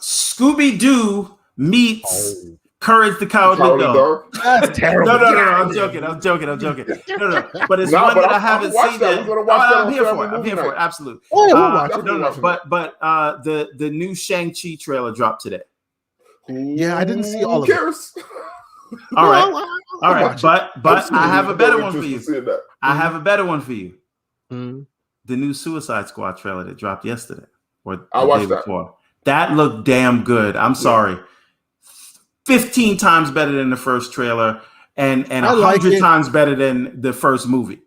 Scooby-Doo meets Courage the Cowardly Dog. That's terrible. No, I'm joking. No. But it's one that I haven't seen yet. I'm here for it. Absolutely. But the new Shang-Chi trailer dropped today. Yeah, I didn't see all of it. All right. But I have a better one for you. I have a better one for you. The new Suicide Squad trailer that dropped yesterday or the day before. That looked damn good. I'm sorry. 15 times better than the first trailer and 100 times better than the first movie.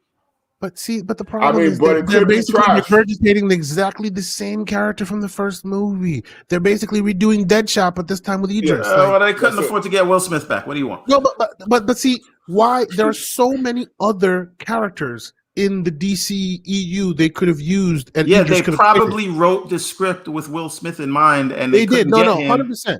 But the problem is they're basically regurgitating exactly the same character from the first movie. They're basically redoing Deadshot, but this time with Idris. Well, they couldn't afford to get Will Smith back. What do you want? No, but see why there are so many other characters in the DC EU they could have used, and they probably wrote the script with Will Smith in mind, and they did. No, 100%.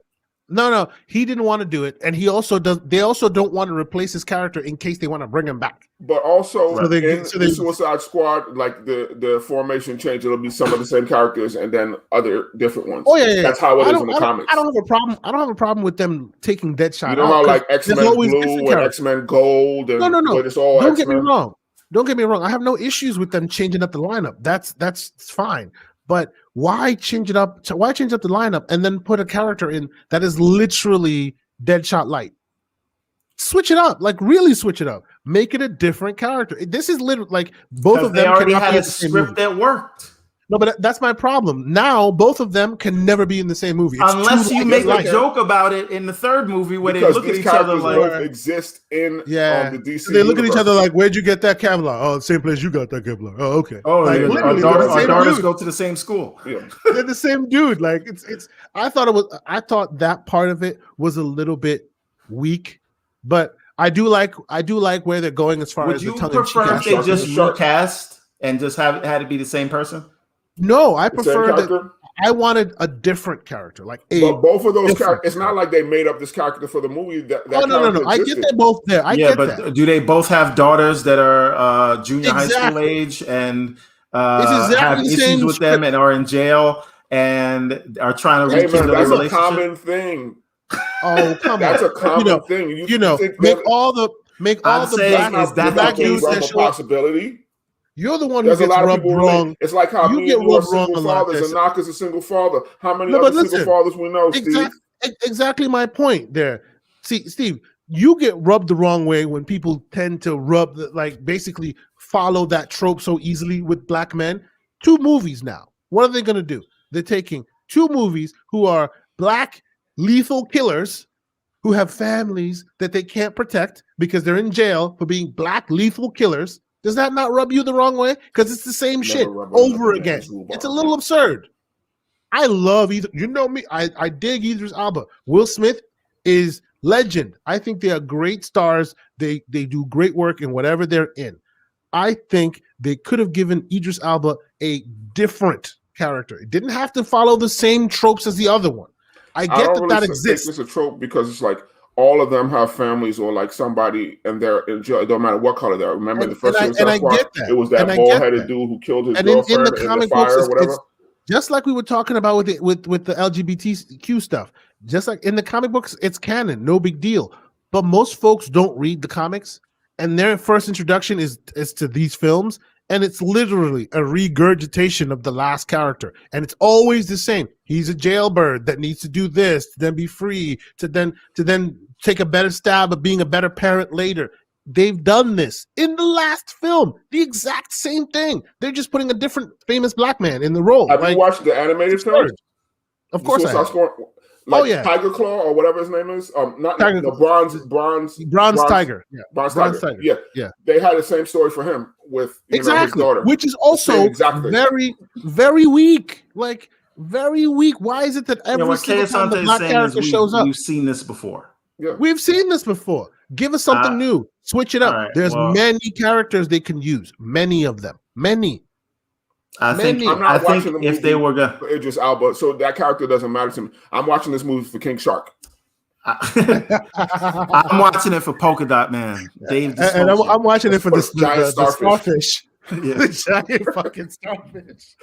No, he didn't want to do it, and he also does. They also don't want to replace his character in case they want to bring him back. But also So they- in the Suicide Squad, like the formation change, it'll be some of the same characters and then other different ones. Oh yeah. That's how it is in the comics. I don't have a problem. I don't have a problem with them taking Deadshot. You know how like X-Men Blue and X-Men Gold and no. It's all Don't X-Men. get me wrong. Don't get me wrong. I have no issues with them changing up the lineup. That's fine. But why change it up? Why change up the lineup and then put a character in that is literally Deadshot light? Switch it up, like really switch it up. Make it a different character. This is literally like both of them. They already cannot had be a in the same script movie. that worked. No, but that's my problem. Now both of them can never be in the same movie. It's Unless you make a light. joke about it in the third movie where Because they look at these each other characters like both exist in the DC. So they look at each universe. other like, "Where'd you get that Kevlar? Oh, same place you got that Kevlar. Oh, okay." oh, like, our literally, they're the same daughters dude. go to the same school. Yeah. They're the same dude. Like it's. I thought that part of it was a little bit weak, but I do like where they're going as far Would as you the tongue-in-cheek aspect. prefer if they just Shark. recast and just had it be the same person? No, I The same prefer that. character? I wanted a different character, like a. But both of those different characters, it's not like they made up this character for the movie. That Oh no! character I get existed. that both there. I yeah, get but that. do they both have daughters that are junior high school Exactly. age and It's exactly have the issues same with them and are in jail and are trying to Hey rekindle man, their that's a relationship? common thing. Oh come That's on! a common thing. You know, make all the I'm saying black, is that black the dudes case? that a show up. possibility. You're the one who There's a gets lot of rubbed people wrong. relate. It's like how You me get and you are rubbed wrong single a lot, fathers, and Tessa. Knock is a single father. How many No, but other single listen, fathers we know, Steve? Exactly my point there. See, Steve, you get rubbed the wrong way when people tend to basically follow that trope so easily with black men. 2 movies now. What are they going to do? They're taking 2 movies who are black lethal killers who have families that they can't protect because they're in jail for being black lethal killers. Does that not rub you the wrong way? Because it's the same shit over again. It's a little absurd. I love either. You know me. I dig Idris Elba. Will Smith is legend. I think they are great stars. They do great work in whatever they're in. I think they could have given Idris Elba a different character. It didn't have to follow the same tropes as the other one. I get that exists. It's a trope because it's like all of them have families or like somebody and they're in jail. It don't matter what color they are. Remember the first Suicide Squad? It was that bald-headed dude who killed his girlfriend in the fire or whatever. Just like we were talking about with the LGBTQ stuff. Just like in the comic books, it's canon, no big deal. But most folks don't read the comics, and their first introduction is to these films, and it's literally a regurgitation of the last character, and it's always the same. He's a jailbird that needs to do this, to then be free, to then take a better stab at being a better parent later. They've done this in the last film, the exact same thing. They're just putting a different famous black man in the role. Have you watched the animated film? Of course I have. Tiger Claw or whatever his name is. Not Tiger, the bronze tiger. Yeah. Bronze Tiger. Yeah. They had the same story for him with his daughter, which is also very, very weak. Like very weak. Why is it that every single time the black character shows up? We've seen this before. Yeah. We've seen this before. Give us something new. Switch it up. Right, There's many characters they can use. Many of them. Many. I think if they were gonna Idris Elba, so that character doesn't matter to me. I'm watching this movie for King Shark. I'm watching it for Polka Dot Man. Dave, and I'm watching it for the starfish. Yeah. The giant fucking starfish.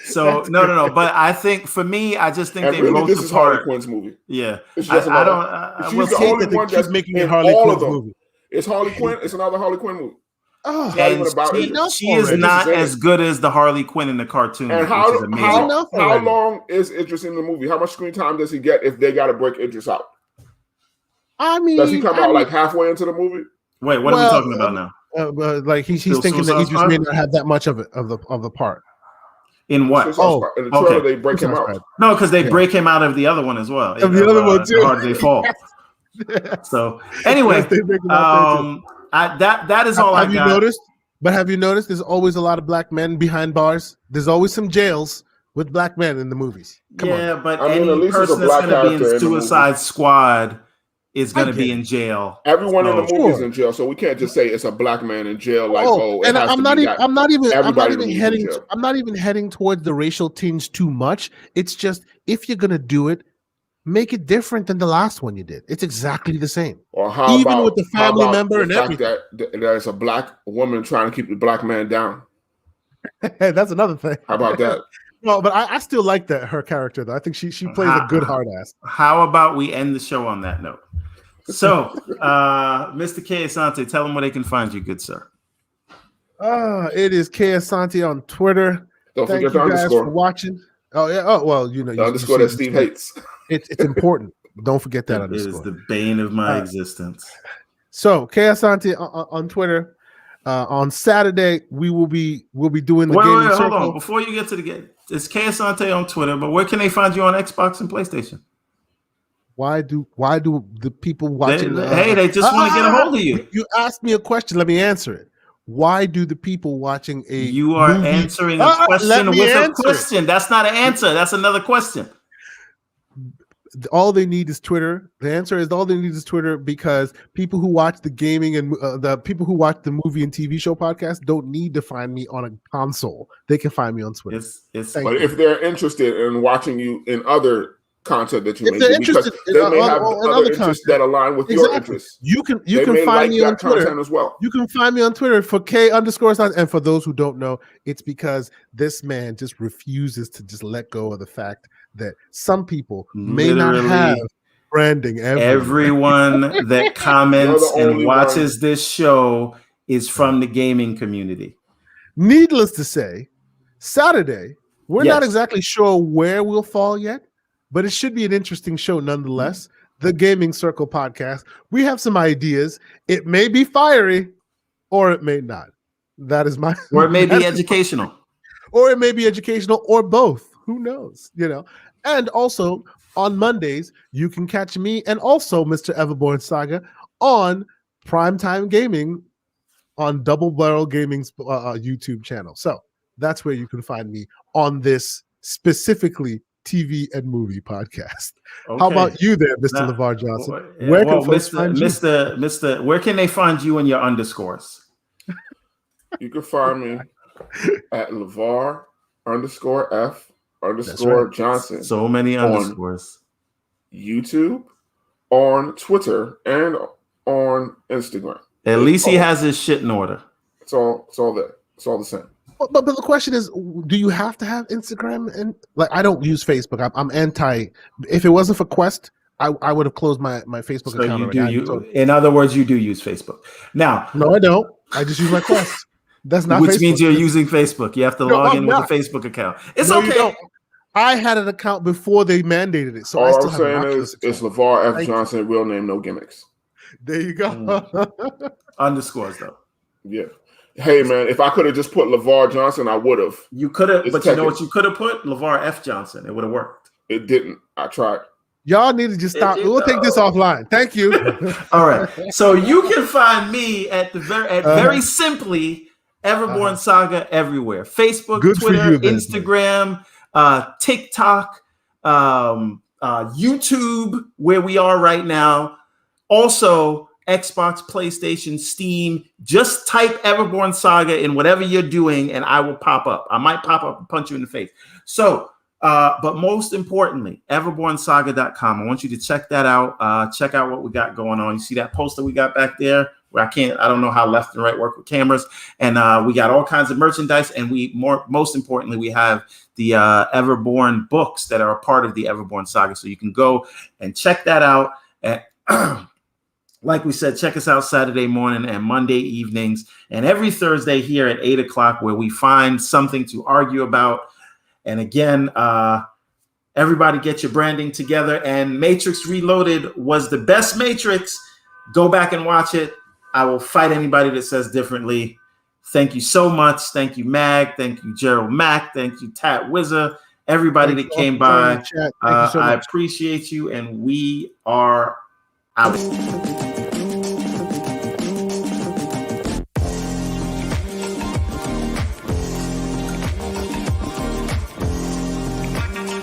So no. But I think for me, I just think they wrote this the is part. Harley Quinn's movie. Yeah, it's I don't. She's the only one that's making it Harley Quinn's movie. It's Harley Quinn. It's another Harley Quinn movie. Oh, she is not as good as the Harley Quinn in the cartoon. And how long is Idris in the movie? How much screen time does he get if they got to break Idris out? I mean, does he come out like halfway into the movie? Wait, what are we talking about now? Like he's thinking that Idris may not have that much of the part. In what? In the trailer, they break him out. No, because they break him out of the other one as well. Of the other one too. Hard They Fall. So anyway, that is all I got. Have you noticed? There's always a lot of black men behind bars. There's always some jails with black men in the movies. Come on. But any person that's going to be in Suicide Squad is going to be in jail. Everyone in the movie is in jail, so we can't just say it's a black man in jail. And I'm not even heading towards the racial tinge too much. It's just if you're going to do it, make it different than the last one you did. It's exactly the same. Or how Even about with the family member the and fact everything. that there's a black woman trying to keep the black man down? That's another thing. How about that? No, but I still like that her character though. I think she plays a good hard ass. How about we end the show on that note? So, Mr. K. Asante, tell them where they can find you, good sir. It is K. Asante on Twitter. Don't Thank forget you the guys underscore. for watching. Oh yeah. Oh well, you know The underscore that Steve hates. It's important. Don't forget that It underscore. is the bane of my existence. So K. Asante on Twitter. On Saturday, we'll be doing the gaming Wait, circle. hold on. Before you get to the game, it's K. Asante on Twitter, but where can they find you on Xbox and PlayStation? Why do the people watching? They just want to get a hold of you. You asked me a question. Let me answer it. Why do the people watching You are movie, answering a question with a question. That's not an answer. That's another question. All they need is Twitter. The answer is all they need is Twitter, because people who watch the gaming and the people who watch the movie and TV show podcast don't need to find me on a console. They can find me on Twitter. But if they're interested in watching you in other content that you If may they're do, because interested they may have in other interests that align with your interests. You can may find me on Twitter content as well. You can find me on Twitter for K_. And for those who don't know, it's because this man just refuses to just let go of the fact that some people may not have branding. Everyone that comments and watches this show is from the gaming community. Needless to say, Saturday, we're not exactly sure where we'll fall yet, but it should be an interesting show nonetheless. The Gaming Circle podcast. We have some ideas. It may be fiery, or it may not. That is my. Or it may be educational. Or it may be educational, or both. Who knows? And also on Mondays, you can catch me and also Mr. Everborn Saga on Primetime Gaming on Double Barrel Gaming's YouTube channel. So that's where you can find me on this specifically TV and movie podcast. Okay. How about you there, Mr. LeVar Johnson? Where can folks find you? Mr. Where can they find you and your underscores? You can find me at LeVar_F_Johnson. So many underscores. YouTube, on Twitter, and on Instagram. At least he has his shit in order. It's all there. It's all the same. But the question is, do you have to have Instagram? And I don't use Facebook. I'm anti. If it wasn't for Quest, I would have closed my Facebook account. In other words, you do use Facebook. Now, no, I don't. I just use my Quest. That's not. Which Facebook. Means you're using Facebook. You have to log in with a Facebook account. It's okay. I had an account before they mandated it, so all I still I'm saying is it's LeVar F. Johnson, real name, no gimmicks. There you go. Underscores though. Yeah. Hey man, if I could have just put LeVar Johnson, I would have. You could have, but you know what you could have put? LeVar F. Johnson. It would have worked. It didn't. I tried. Y'all need to just stop. We'll take this offline. Thank you. All right. So you can find me at very simply Everborn Saga everywhere. Facebook, Twitter, Instagram, TikTok, YouTube, where we are right now. Also, Xbox, PlayStation, Steam. Just type Everborn Saga in whatever you're doing, and I will pop up. I might pop up and punch you in the face. So, but most importantly, everbornsaga.com. I want you to check that out. Check out what we got going on. You see that poster we got back there? Where I don't know how left and right work with cameras. And we got all kinds of merchandise. And most importantly, we have the Everborn books that are a part of the Everborn Saga. So you can go and check that out. And like we said, check us out Saturday morning and Monday evenings, and every Thursday here at 8 o'clock, where we find something to argue about. And again, everybody get your branding together. And Matrix Reloaded was the best Matrix. Go back and watch it. I will fight anybody that says differently. Thank you so much. Thank you, Mag. Thank you, Gerald Mack. Thank you, Tat Wizza. Everybody that came by. I appreciate you, and we are out.